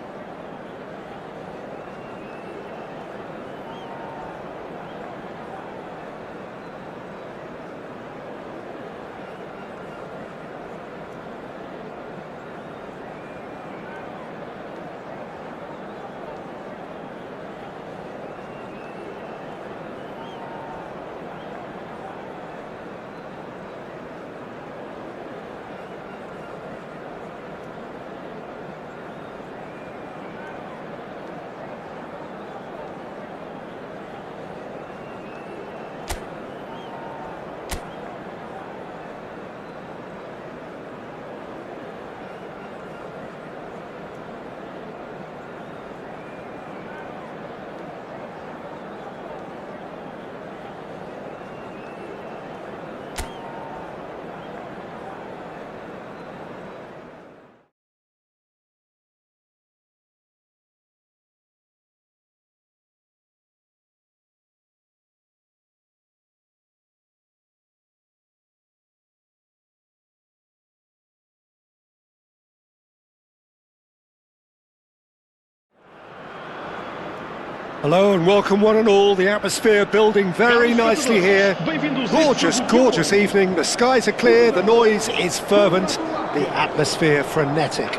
Hello and welcome one and all. The atmosphere building very nicely here. Gorgeous, gorgeous evening. The skies are clear, the noise is fervent, the atmosphere frenetic.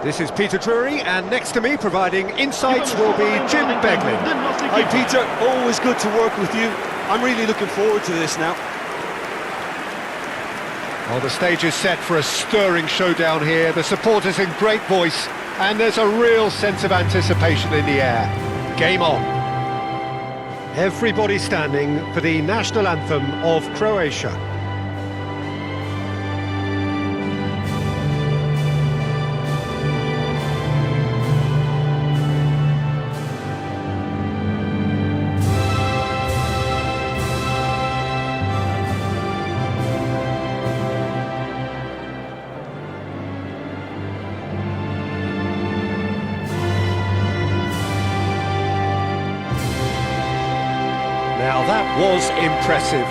This is Peter Drury, and next to me providing insights will be Jim Beglin. Hi Peter, always good to work with you. I'm really looking forward to this now. Well, the stage is set for a stirring showdown here. The supporters in great voice, and there's a real sense of anticipation in the air. Game on. Everybody standing for the national anthem of Croatia. Now that was impressive.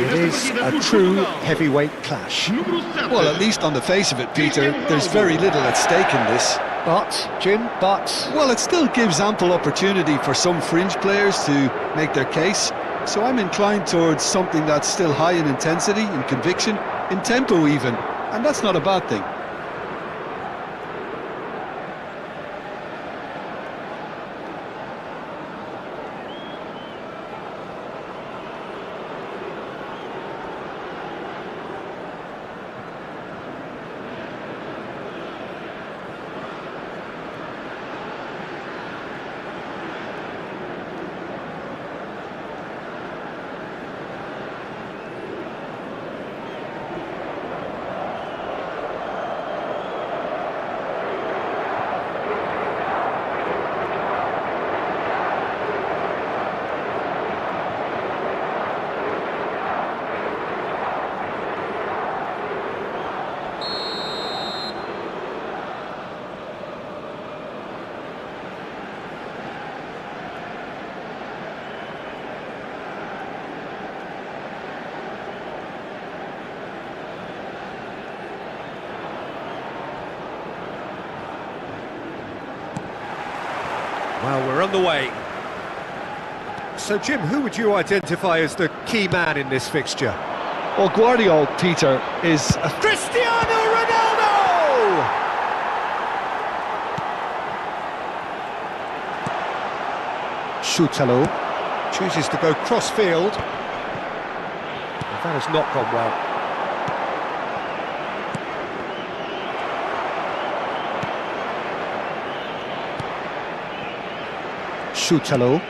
It is a true heavyweight clash. Well, at least on the face of it, Peter, there's very little at stake in this. But, Jim, Well, it still gives ample opportunity for some fringe players to make their case. So I'm inclined towards something that's still high in intensity, in conviction, in tempo even. And that's not a bad thing. Well, we're on the way. So, Jim, who would you identify as the key man in this fixture? Well, Guardiola, Peter, is a... Cristiano Ronaldo! Sutalo chooses to go cross-field. That has not gone well. Sutalo,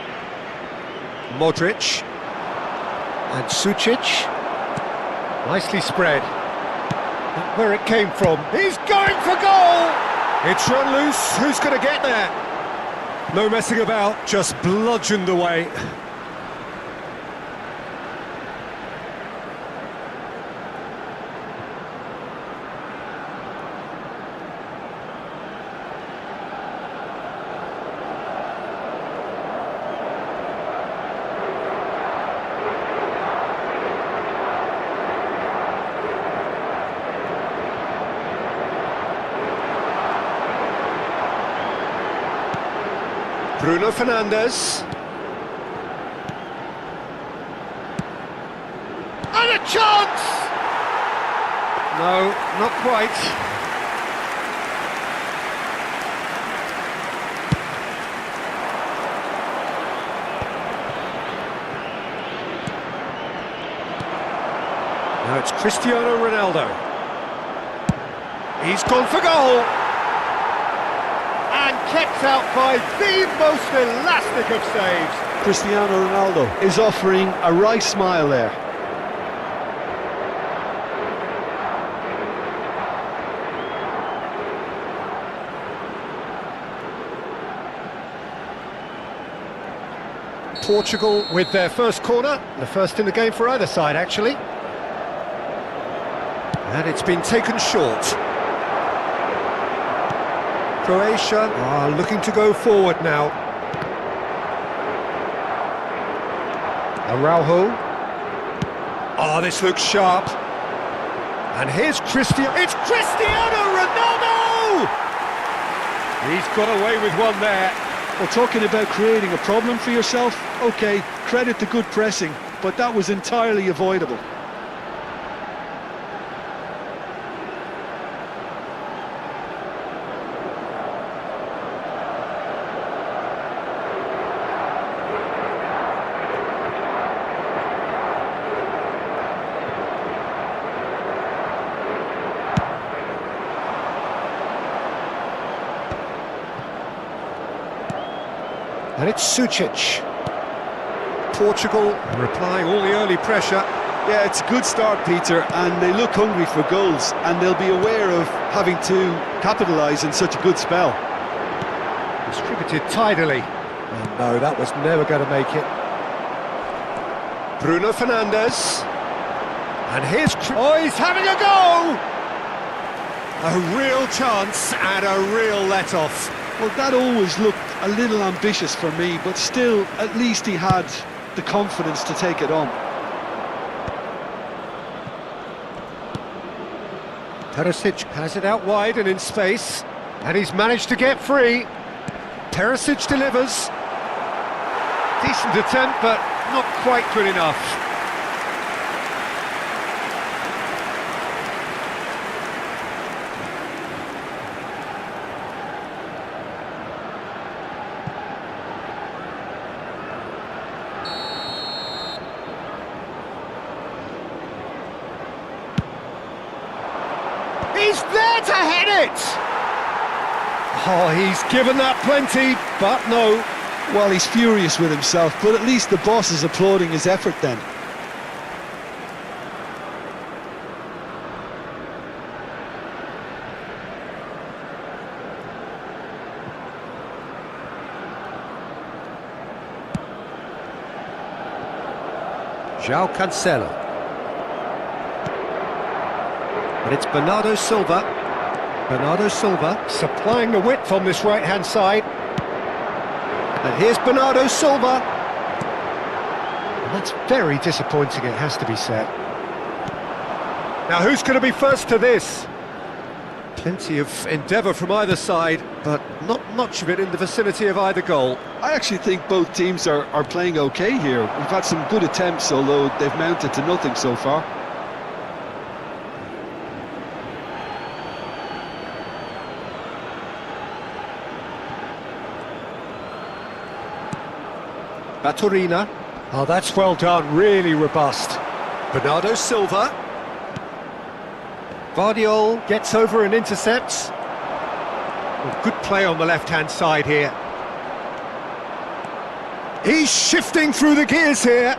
Modric, and Sucic. Nicely spread. Where it came from. He's going for goal! It's run loose. Who's going to get there? No messing about, just bludgeoned away. Bruno Fernandes. And a chance! No, not quite. Now it's Cristiano Ronaldo. He's gone for goal! Kept out by the most elastic of saves. Cristiano Ronaldo is offering a wry smile there. Portugal with their first corner, the first in the game for either side actually. And it's been taken short. Croatia are looking to go forward now. Araujo. Oh, this looks sharp. And here's Cristiano. It's Cristiano Ronaldo! He's got away with one there. Well, talking about creating a problem for yourself, okay, credit to good pressing, but that was entirely avoidable. And it's Sucic. Portugal replying all the early pressure. Yeah, it's a good start, Peter, and they look hungry for goals, and they'll be aware of having to capitalise in such a good spell. Distributed tidily. And no, that was never going to make it. Bruno Fernandes. And here's... Oh, he's having a go! A real chance and a real let-off. Well, that always looked a little ambitious for me, but still, at least he had the confidence to take it on. Perisic has it out wide and in space, and he's managed to get free. Perisic delivers. Decent attempt, but not quite good enough. He's there to head it! Oh, he's given that plenty, but no. Well, he's furious with himself, but at least the boss is applauding his effort then. João Cancelo. And it's Bernardo Silva. Bernardo Silva supplying the width on this right-hand side. And here's Bernardo Silva. And that's very disappointing, it has to be said. Now, who's going to be first to this? Plenty of endeavour from either side, but not much of it in the vicinity of either goal. I actually think both teams are playing okay here. We've had some good attempts, although they've mounted to nothing so far. Baturina. Oh, that's well done, really robust. Bernardo Silva. Vardiol gets over and intercepts. Well, good play on the left-hand side here. He's shifting through the gears here.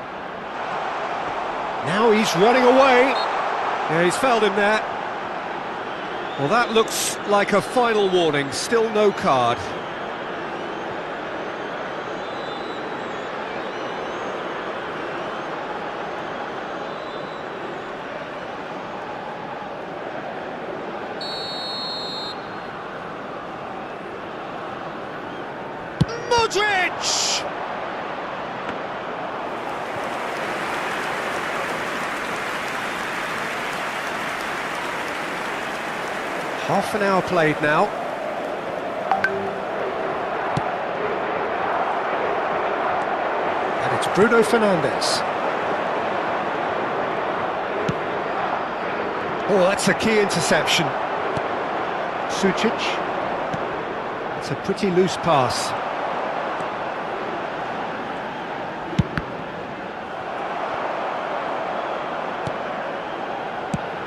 Now he's running away. Yeah, he's fouled him there. Well, that looks like a final warning. Still no card. Modric! Half an hour played now. And it's Bruno Fernandes. Oh, that's a key interception. Sucic. It's a pretty loose pass.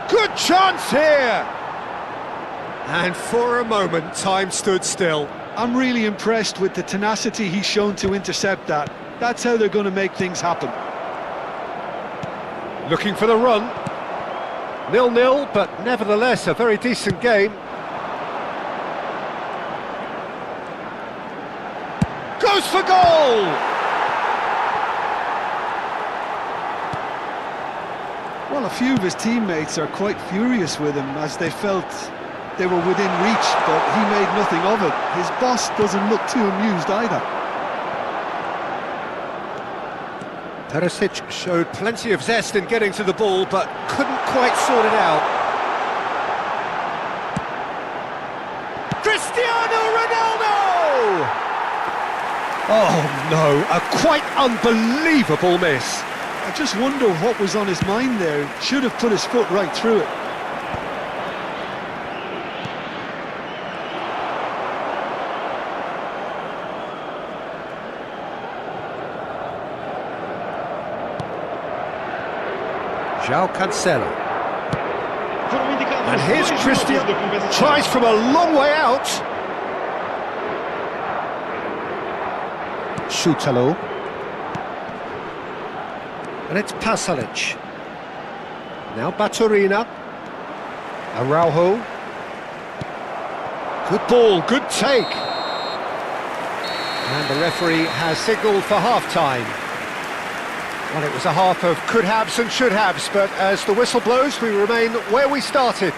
Good chance here! And for a moment, time stood still. I'm really impressed with the tenacity he's shown to intercept that. That's how they're going to make things happen. Looking for the run. 0-0, but nevertheless a very decent game. Goes for goal! Well, a few of his teammates are quite furious with him as they felt they were within reach, but he made nothing of it. His boss doesn't look too amused either. Perisic showed plenty of zest in getting to the ball, but couldn't quite sort it out. Cristiano Ronaldo! Oh no, a quite unbelievable miss. I just wonder what was on his mind there. Should have put his foot right through it. João Cancelo. And here's Christian, tries from a long way out. Šutalo. And it's Pasalic. Now Baturina. Araujo. Good ball, good take. And the referee has signalled for half-time. Well, it was a half of could-haves and should-haves, but as the whistle blows, we remain where we started.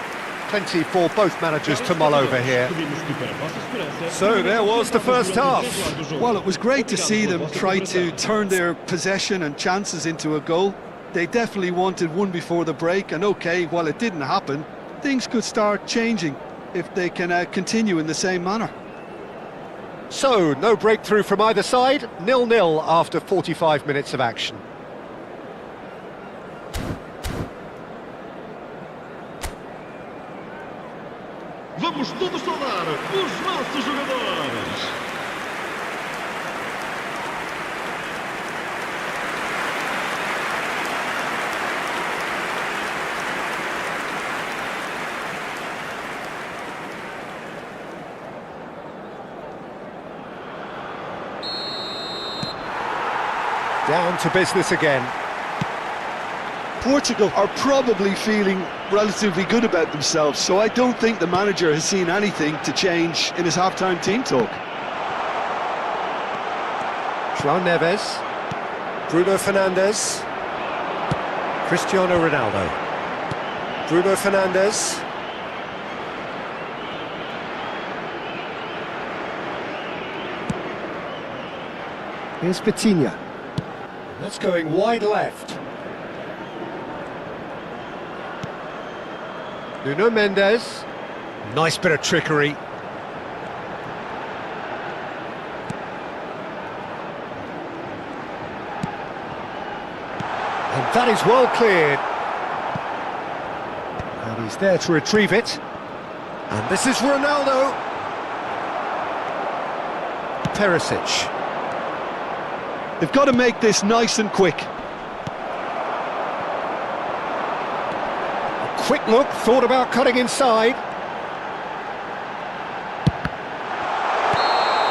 Plenty for both managers to mull over here. So there was the first half. Well, it was great to see them try to turn their possession and chances into a goal. They definitely wanted one before the break, and okay, while it didn't happen, things could start changing if they can continue in the same manner. So, no breakthrough from either side, 0-0 after 45 minutes of action. Vamos todos saudar os nossos jogadores. Down to business again. Portugal are probably feeling relatively good about themselves, so I don't think the manager has seen anything to change in his half-time team talk. João Neves, Bruno Fernandes, Cristiano Ronaldo, Bruno Fernandes. Here's Vitinha. That's going wide left. Nuno Mendes. Nice bit of trickery. And that is well cleared. And he's there to retrieve it. And this is Ronaldo. Perisic. They've got to make this nice and quick. A quick look, thought about cutting inside.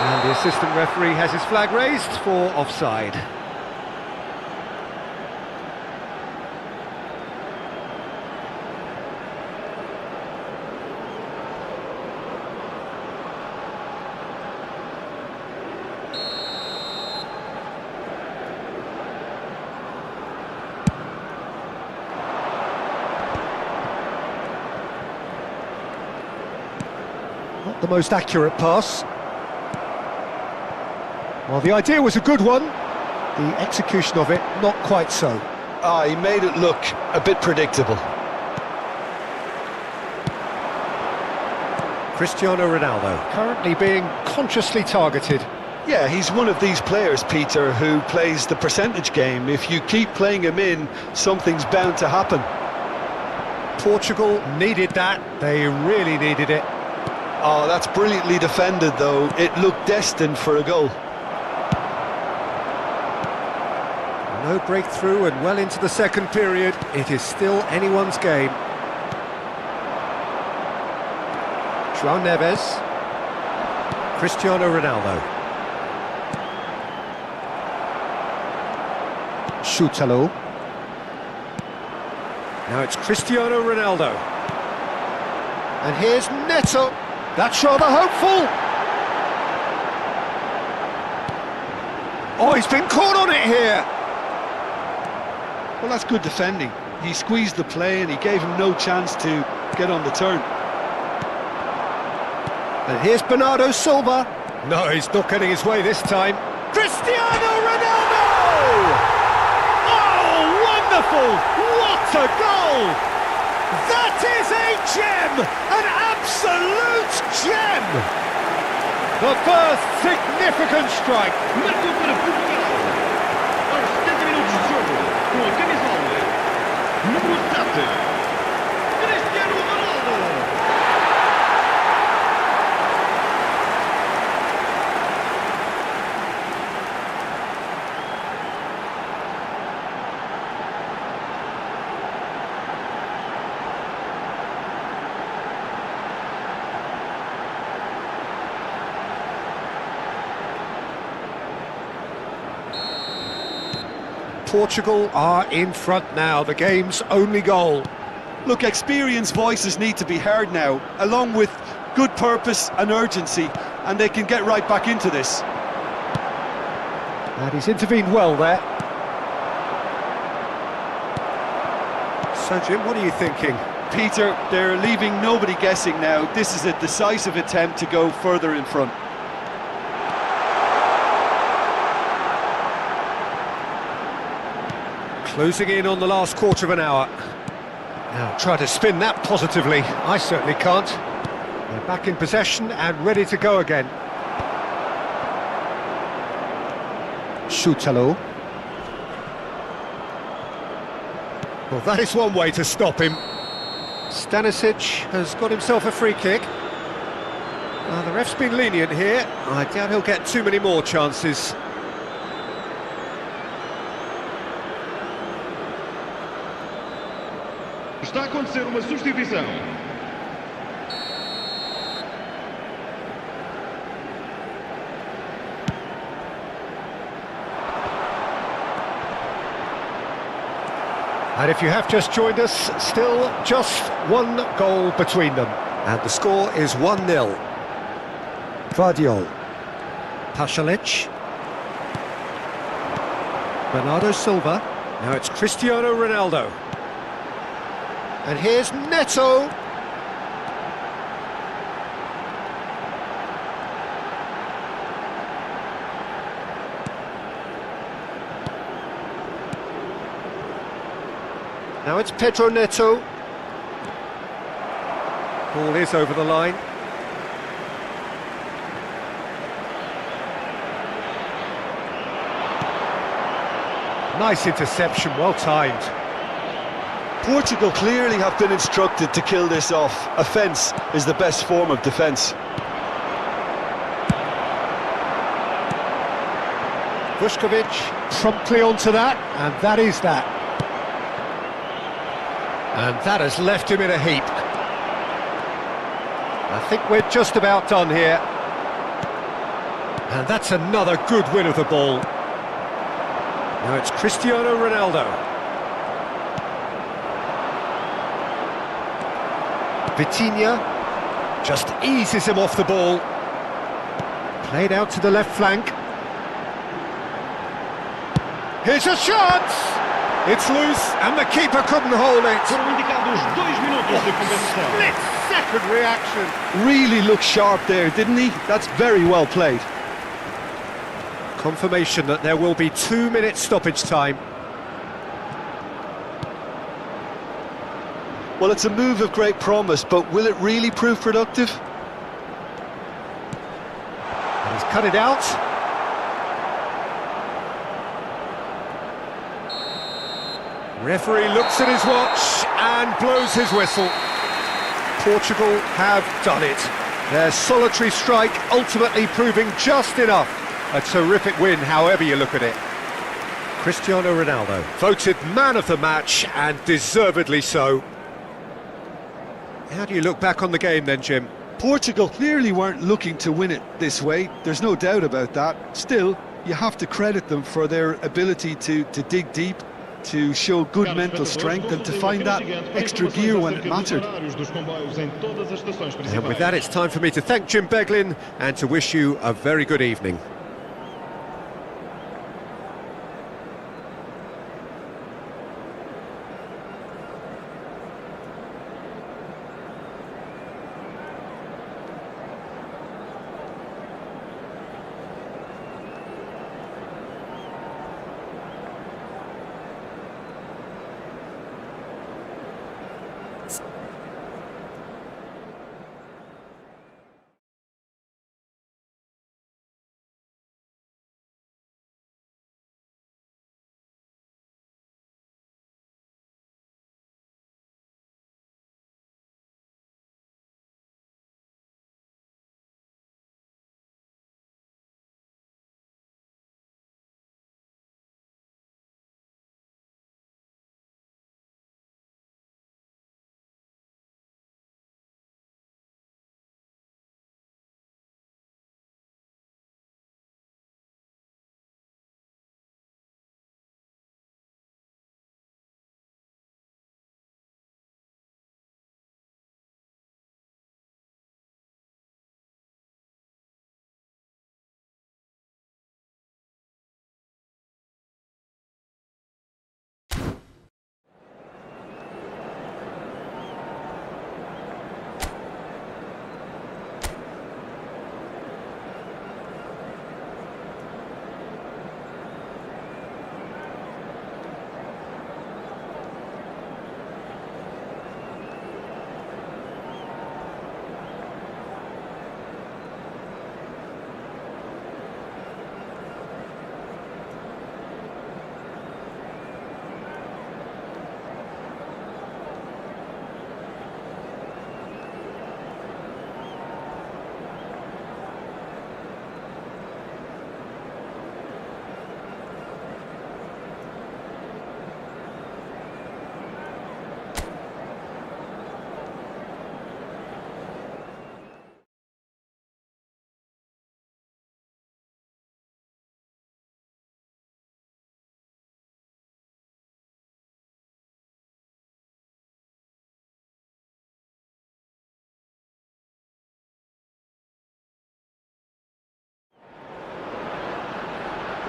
And the assistant referee has his flag raised for offside. Not the most accurate pass. Well, the idea was a good one. The execution of it, not quite so. He made it look a bit predictable. Cristiano Ronaldo, currently being consciously targeted. Yeah, he's one of these players, Peter, who plays the percentage game. If you keep playing him in, something's bound to happen. Portugal needed that. They really needed it. Oh, that's brilliantly defended, though. It looked destined for a goal. No breakthrough and well into the second period. It is still anyone's game. João Neves. Cristiano Ronaldo. Shutalo. Now it's Cristiano Ronaldo. And here's Neto. That's rather hopeful. Oh, he's been caught on it here. Well, that's good defending. He squeezed the play and he gave him no chance to get on the turn. And here's Bernardo Silva. No, he's not getting his way this time. Cristiano Ronaldo! Oh, wonderful! What a goal! That is a gem! An absolute gem! The first significant strike. Marcou para Portugal. Aos 70 minutos de jogo, com a camisola número 7, Cristiano Ronaldo. Portugal are in front now, the game's only goal. Look, experienced voices need to be heard now, along with good purpose and urgency, and they can get right back into this. And he's intervened well there. So, Jim, what are you thinking? Peter, they're leaving nobody guessing now. This is a decisive attempt to go further in front. Closing in on the last quarter of an hour. Now, try to spin that positively. I certainly can't. They're back in possession and ready to go again. Shutalo. Well, that is one way to stop him. Stanisic has got himself a free kick. The ref's been lenient here. I doubt he'll get too many more chances. Está a acontecer uma substituição. And if you have just joined us, still just one goal between them. And the score is 1-0. Vardiol. Pasalic. Bernardo Silva. Now it's Cristiano Ronaldo. And here's Neto. Now it's Pedro Neto. Ball is over the line. Nice interception, well timed. Portugal clearly have been instructed to kill this off. Offence is the best form of defence. Vuskovic promptly onto that, and that is that. And that has left him in a heap. I think we're just about done here. And that's another good win of the ball. Now it's Cristiano Ronaldo. Vitinha just eases him off the ball. Played out to the left flank. Here's a shot! It's loose, and the keeper couldn't hold it. Foram indicados 2 minutos de compensação. Split-second reaction. Really looked sharp there, didn't he? That's very well played. Confirmation that there will be 2 minutes stoppage time. Well, it's a move of great promise, but will it really prove productive? And he's cut it out. Referee looks at his watch and blows his whistle. Portugal have done it. Their solitary strike ultimately proving just enough. A terrific win, however you look at it. Cristiano Ronaldo, voted man of the match, and deservedly so. How do you look back on the game then, Jim? Portugal clearly weren't looking to win it this way, there's no doubt about that. Still, you have to credit them for their ability to dig deep, to show good mental strength and to find that extra gear when it mattered. And with that, it's time for me to thank Jim Beglin and to wish you a very good evening.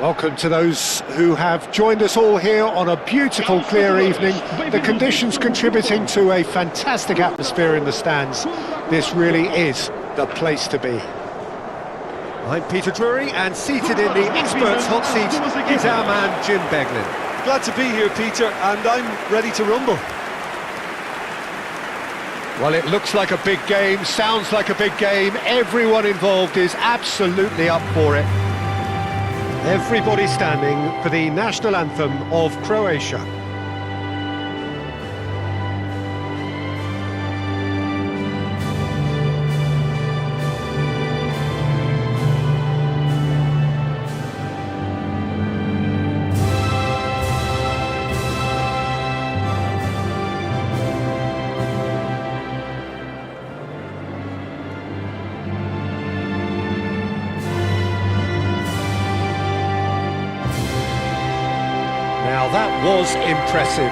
Welcome to those who have joined us all here on a beautiful, clear evening. The conditions contributing to a fantastic atmosphere in the stands. This really is the place to be. I'm Peter Drury, and seated in the experts' hot seat is our man Jim Beglin. Glad to be here, Peter, and I'm ready to rumble. Well, it looks like a big game, sounds like a big game. Everyone involved is absolutely up for it. Everybody standing for the national anthem of Croatia. was impressive.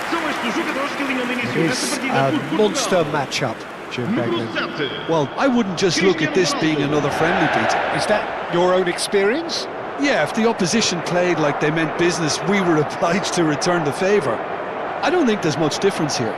São estes os jogadores que alinham de início nesta It's partida a por Portugal. monster matchup, Jim Número Beglin. 7. Well, I wouldn't just look at this being another friendly, Peter. Is that your own experience? Yeah, if the opposition played like they meant business, we were obliged to return the favour. I don't think there's much difference here.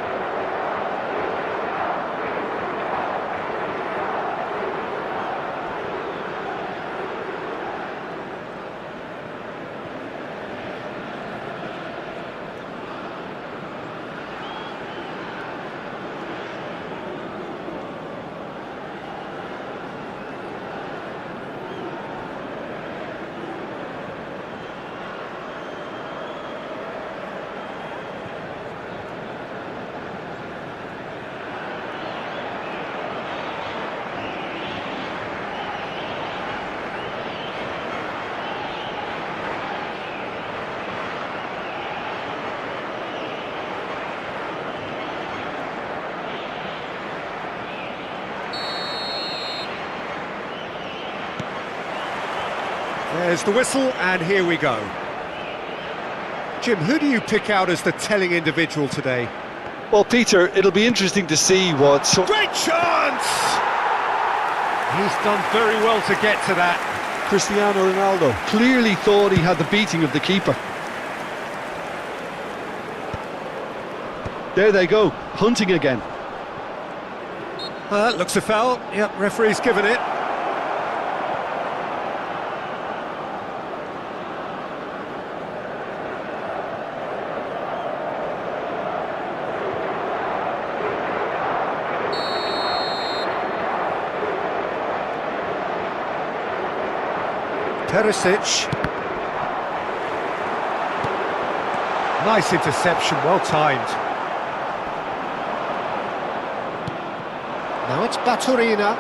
There's the whistle, and here we go. Jim, who do you pick out as the telling individual today? Well, Peter, it'll be interesting to see what Great chance! He's done very well to get to that. Cristiano Ronaldo clearly thought he had the beating of the keeper. There they go, hunting again. That looks a foul. Yep, referee's given it. Perisic. Nice interception, well timed. Now it's Baturina.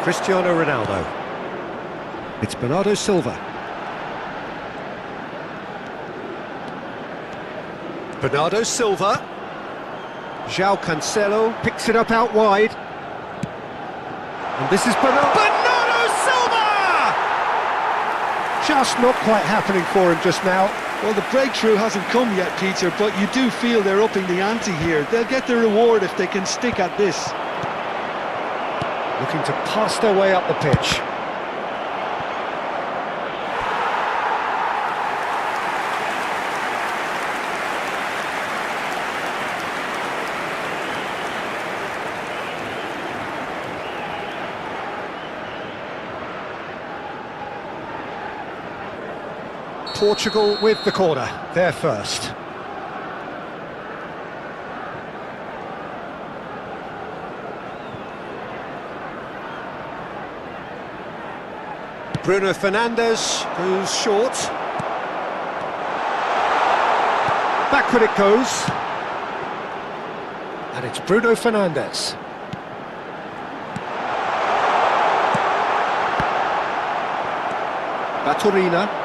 Cristiano Ronaldo. It's Bernardo Silva. Bernardo Silva. João Cancelo picks it up out wide. And this is Bernardo Silva! Just not quite happening for him just now. Well, the breakthrough hasn't come yet, Peter, but you do feel they're upping the ante here. They'll get their reward if they can stick at this. Looking to pass their way up the pitch. Portugal with the corner, they're first. Bruno Fernandes goes short. Backward it goes. And it's Bruno Fernandes. Baturina.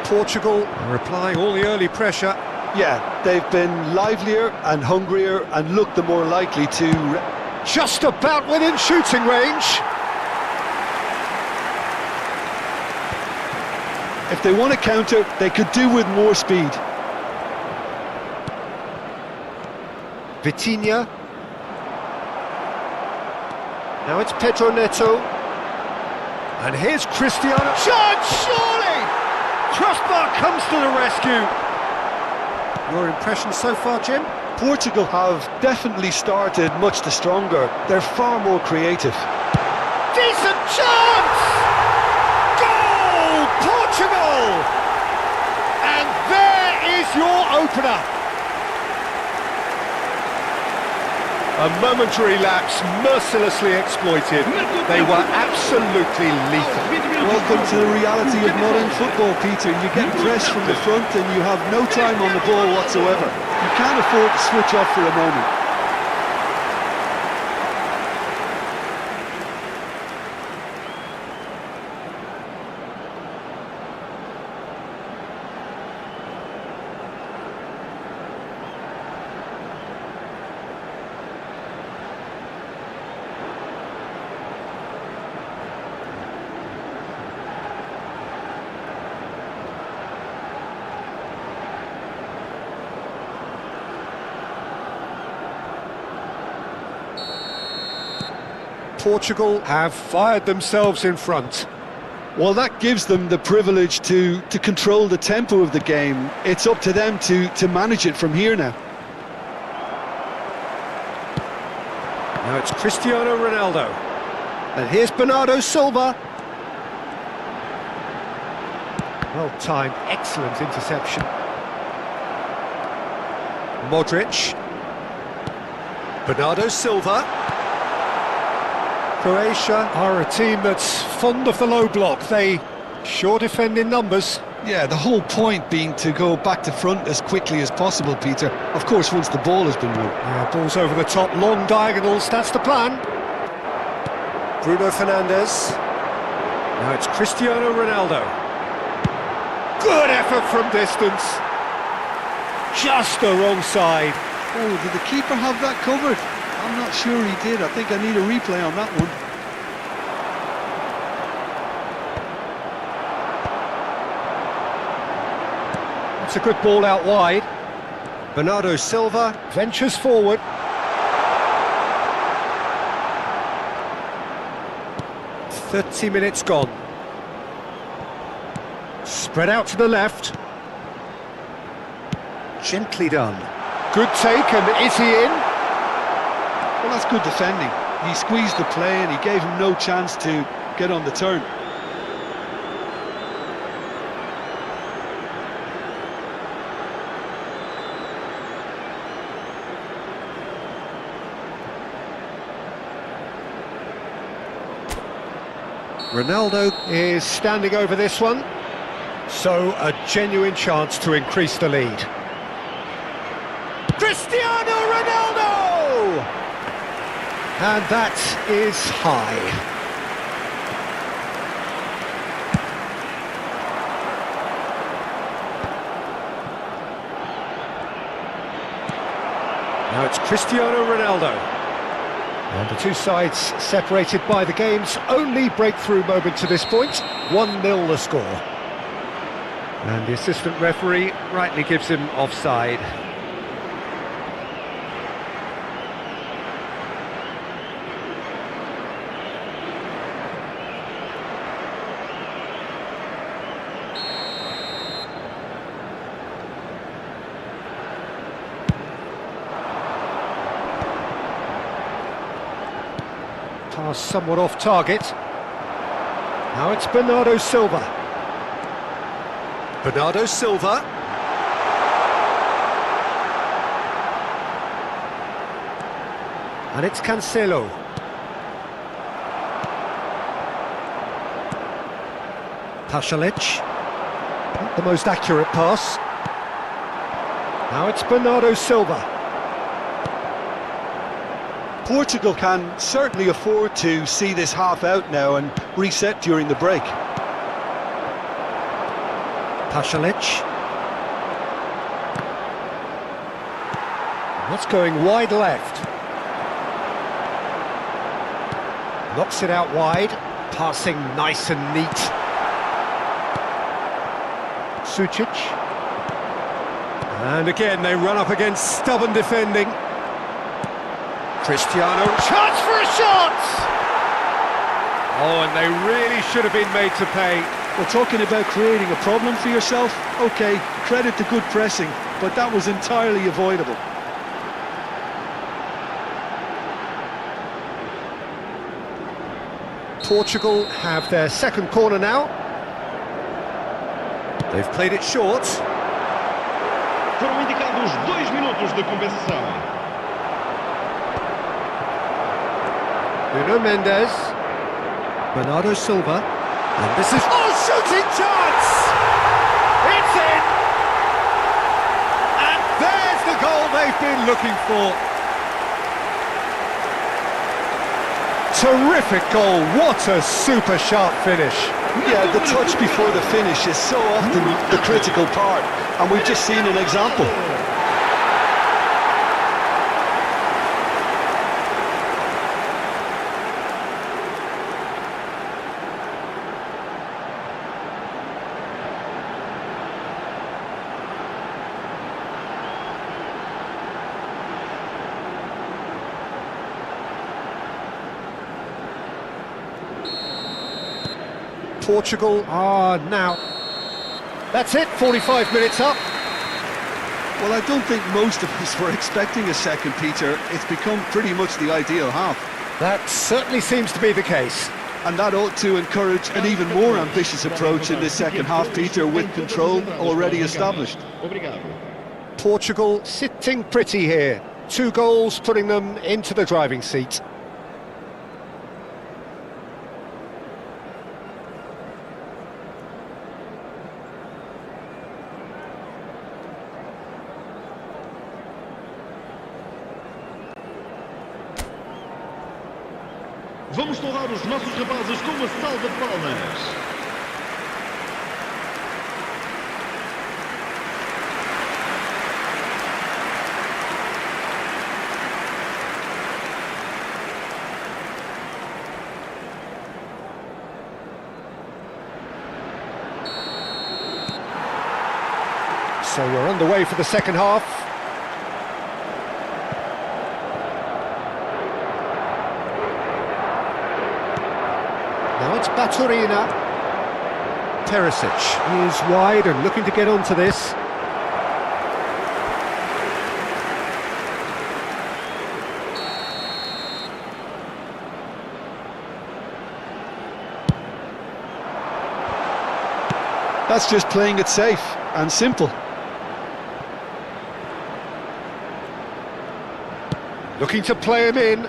Portugal are applying all the early pressure. Yeah, they've been livelier and hungrier and looked the more likely to... Just about within shooting range. If they want to counter, they could do with more speed. Vitinha. Now it's Pedro Neto. And here's Cristiano. Shot, surely! Crossbar comes to the rescue. Your impression so far, Jim? Portugal have definitely started much the stronger. They're far more creative. Decent chance! Goal, Portugal! And there is your opener. A momentary lapse mercilessly exploited. They were absolutely lethal. Welcome to the reality of modern football, Peter. You get pressed from the front and you have no time on the ball whatsoever. You can't afford to switch off for a moment. Portugal have fired themselves in front. Well, that gives them the privilege to control the tempo of the game. It's up to them to manage it from here now. Now it's Cristiano Ronaldo. And here's Bernardo Silva. Well-timed, excellent interception. Modric. Bernardo Silva. Croatia are a team that's fond of the low block. They sure defend in numbers. Yeah, the whole point being to go back to front as quickly as possible, Peter. Of course, once the ball has been moved. Yeah, balls over the top, long diagonals, that's the plan. Bruno Fernandes. Now it's Cristiano Ronaldo. Good effort from distance. Just the wrong side. Oh, did the keeper have that covered? I'm not sure he did. I think I need a replay on that one. It's a good ball out wide. Bernardo Silva ventures forward. .30 gone. Spread out to the left. Gently done. Good take, and is he in? Well, that's good defending. He squeezed the play and he gave him no chance to get on the turn. Ronaldo is standing over this one, so a genuine chance to increase the lead. Cristiano Ronaldo! And that is high. Now it's Cristiano Ronaldo. And the two sides separated by the game's only breakthrough moment to this point. 1-0 the score. And the assistant referee rightly gives him offside. Pass somewhat off target. Now it's Bernardo Silva. Bernardo Silva. And it's Cancelo. Pasalic. Not the most accurate pass. Now it's Bernardo Silva. Portugal can certainly afford to see this half out now and reset during the break. Pasalic. That's going wide left. Knocks it out wide. Passing nice and neat. Sucic. And again they run up against stubborn defending. Cristiano, chance for a shot! Oh, and they really should have been made to pay. Well, talking about creating a problem for yourself, OK, credit to good pressing, but that was entirely avoidable. Portugal have their second corner now. They've played it short. Foram indicados 2 minutos de compensação. Nuno Mendes. Bernardo Silva. And this is... Oh, shooting chance! It's in! And there's the goal they've been looking for. Terrific goal, what a super sharp finish. Yeah, the touch before the finish is so often the critical part, and we've just seen an example. Portugal are now... That's it, 45 minutes up. Well, I don't think most of us were expecting a second, Peter. It's become pretty much the ideal half. That certainly seems to be the case. And that ought to encourage an even more ambitious approach in the second half, Peter, with control already established. Obrigado. Portugal sitting pretty here. 2 goals putting them into the driving seat. Vamos saudar os nossos rapazes com uma salva de palmas. So we're underway for the second half. Now it's Baturina. Perisic is wide and looking to get onto this. That's just playing it safe and simple. Looking to play him in.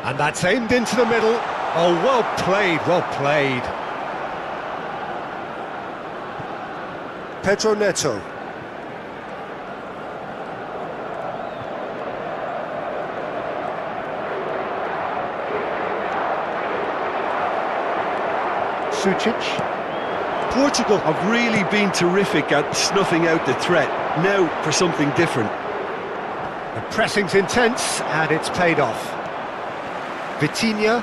And that's aimed into the middle. Oh, well played, well played. Pedro Neto. Sucic. Portugal have really been terrific at snuffing out the threat. Now for something different. The pressing's intense and it's paid off. Vitinha,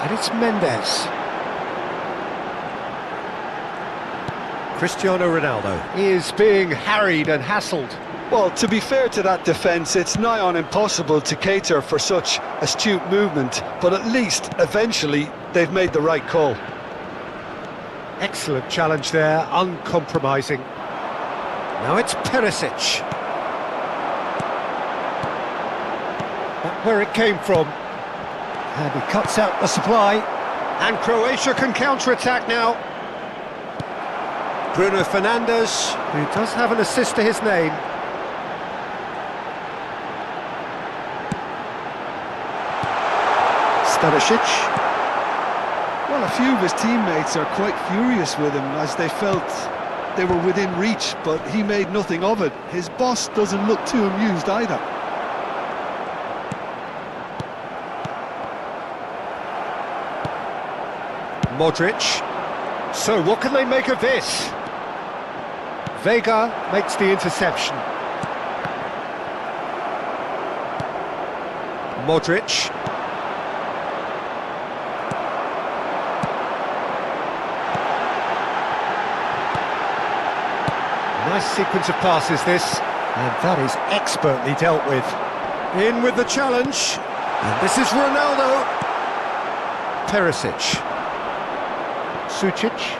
and it's Mendes. Cristiano Ronaldo is being harried and hassled. Well, to be fair to that defence, it's nigh on impossible to cater for such astute movement, but at least, eventually, they've made the right call. Excellent challenge there, uncompromising. Now it's Perisic. That's where it came from. And he cuts out the supply. And Croatia can counter-attack now. Bruno Fernandes, who does have an assist to his name. Stanisic. Well, a few of his teammates are quite furious with him as they felt they were within reach, but he made nothing of it. His boss doesn't look too amused either. Modric. So what can they make of this? Vega makes the interception. Modric. Nice sequence of passes this, and that is expertly dealt with. In with the challenge, and this is Ronaldo. Perisic. Sucic.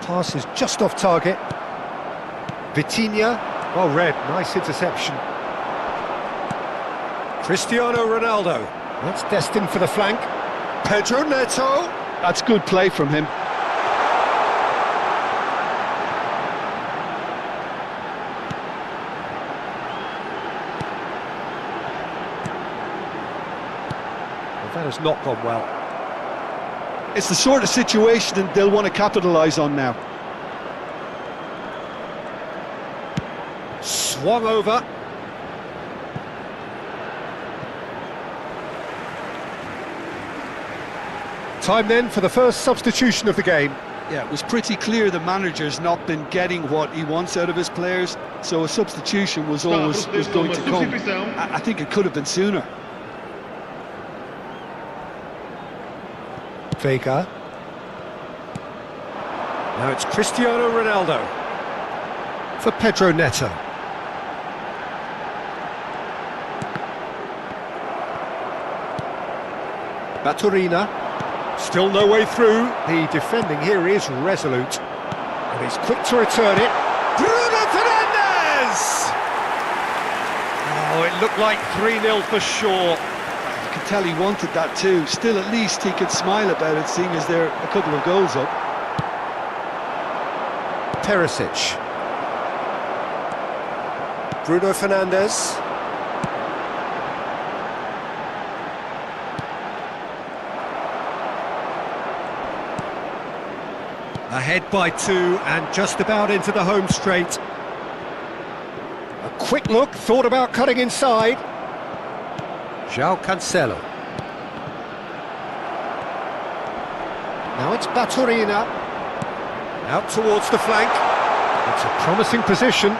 Pass is just off target. Vitinha, well read, nice interception. Cristiano Ronaldo, that's destined for the flank. Pedro Neto, That's good play from him. Well, that has not gone well. It's the sort of situation that they'll want to capitalise on now. Swung over. Time then for the first substitution of the game. Yeah, it was pretty clear the manager's not been getting what he wants out of his players, so a substitution was always going to come. I think it could have been sooner. Vega. Now it's Cristiano Ronaldo for Pedro Neto. Baturina. Still no way through. The defending here is resolute. And he's quick to return it. Bruno Fernandes! Oh, it looked like 3-0 for sure. You could tell he wanted that too. Still, at least he could smile about it, seeing as they're a couple of goals up. Perisic. Bruno Fernandes. Ahead by 2 and just about into the home straight. A quick look, thought about cutting inside. João Cancelo. Now it's Baturina. Out towards the flank. It's a promising position.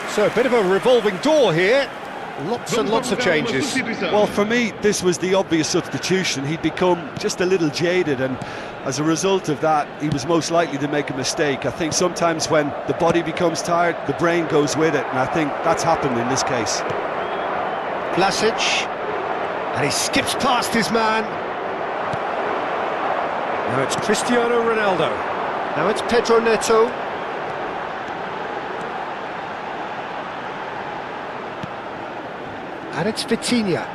So a bit of a revolving door here. Lots and lots of changes. Well, for me, this was the obvious substitution. He'd become just a little jaded, and as a result of that, he was most likely to make a mistake. I think sometimes when the body becomes tired, the brain goes with it, and I think that's happened in this case. Vlasic. And he skips past his man. Now it's Cristiano Ronaldo. Now it's Pedro Neto. And it's Vitinha.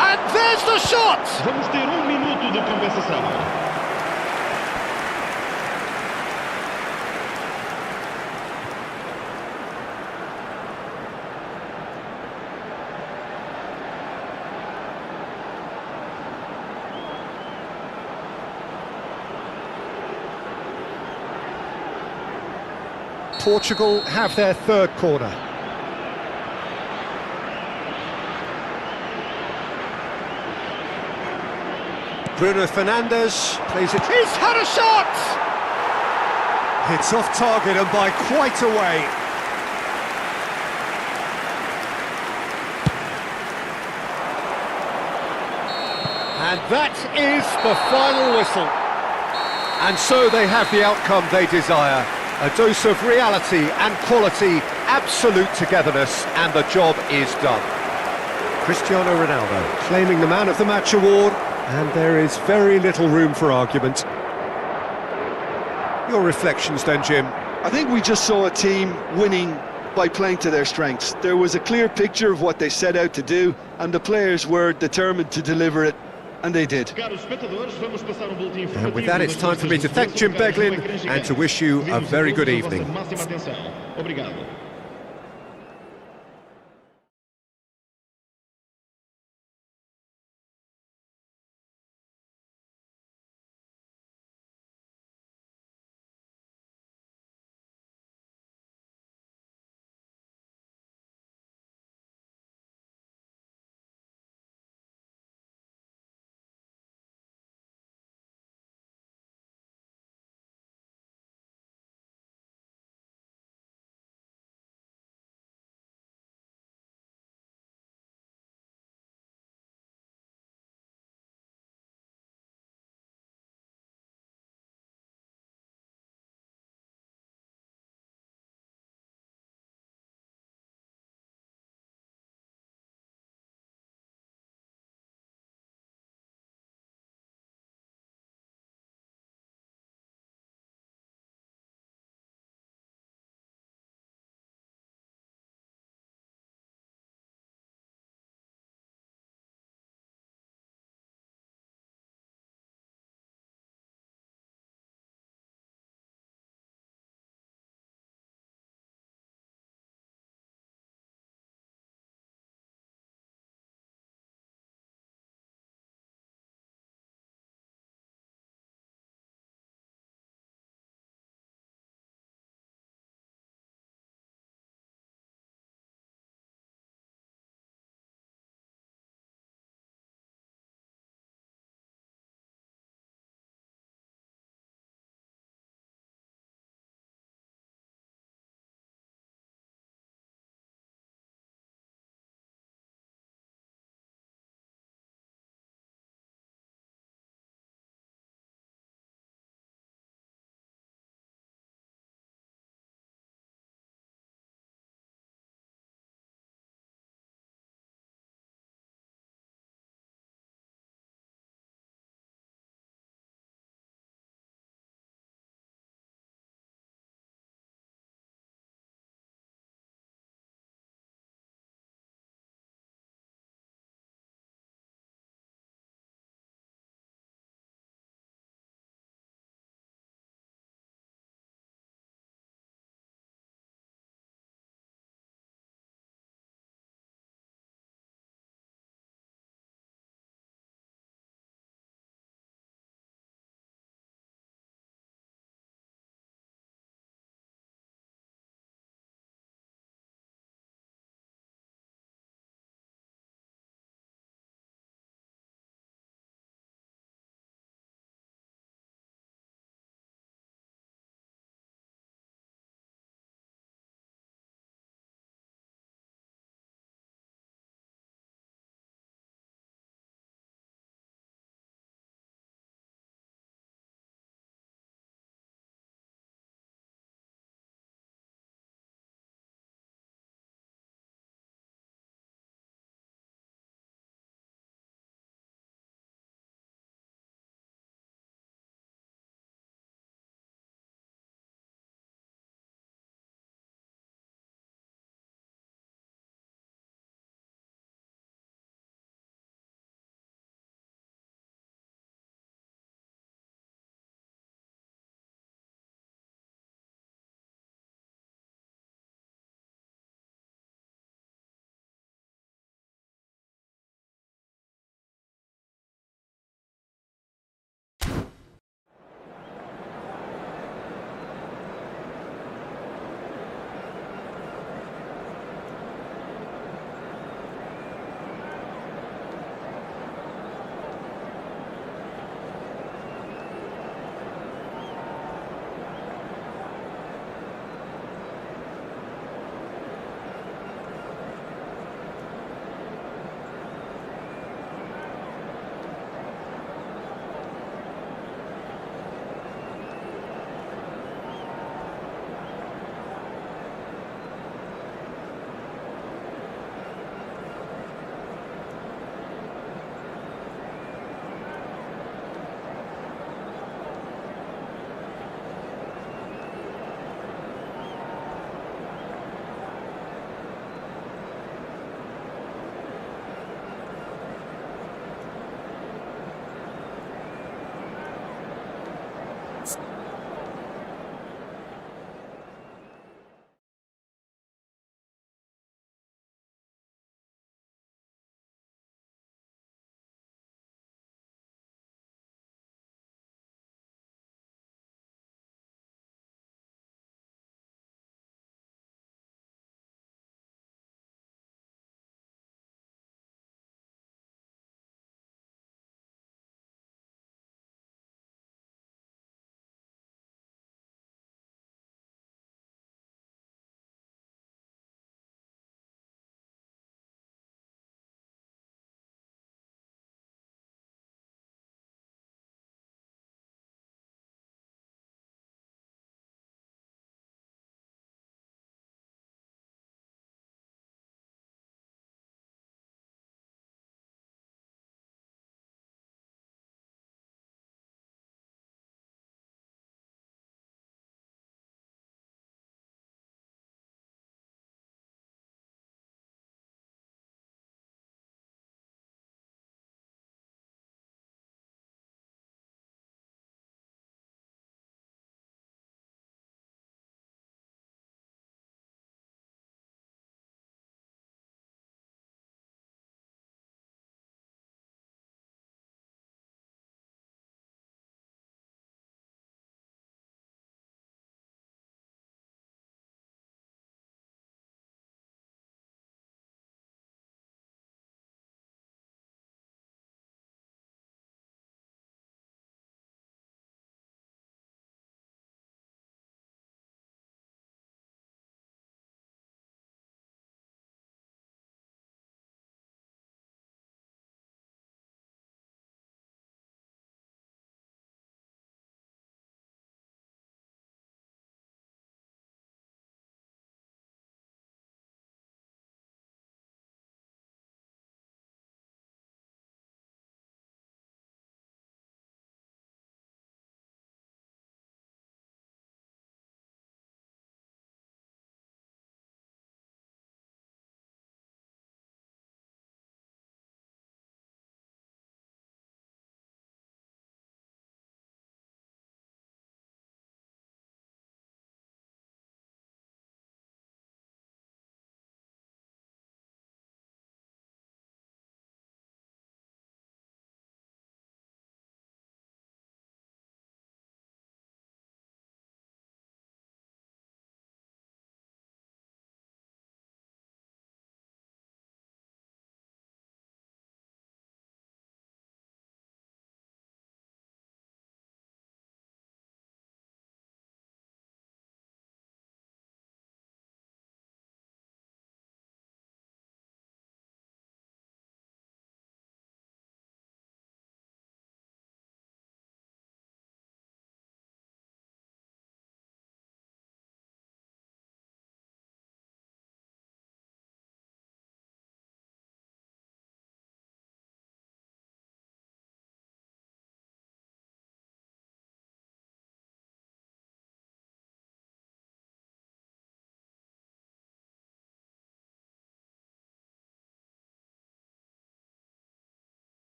And there's the shot! Vamos ter minuto de compensação. Portugal have their third corner. Bruno Fernandes plays it. He's had a shot! It's off target and by quite a way. And that is the final whistle. And so they have the outcome they desire. A dose of reality and quality, absolute togetherness, and the job is done. Cristiano Ronaldo claiming the Man of the Match award, and there is very little room for argument. Your reflections then, Jim? I think we just saw a team winning by playing to their strengths. There was a clear picture of what they set out to do, and the players were determined to deliver it, and they did. And with that, it's time for me to thank Jim Beglin and to wish you a very good evening. Obrigado.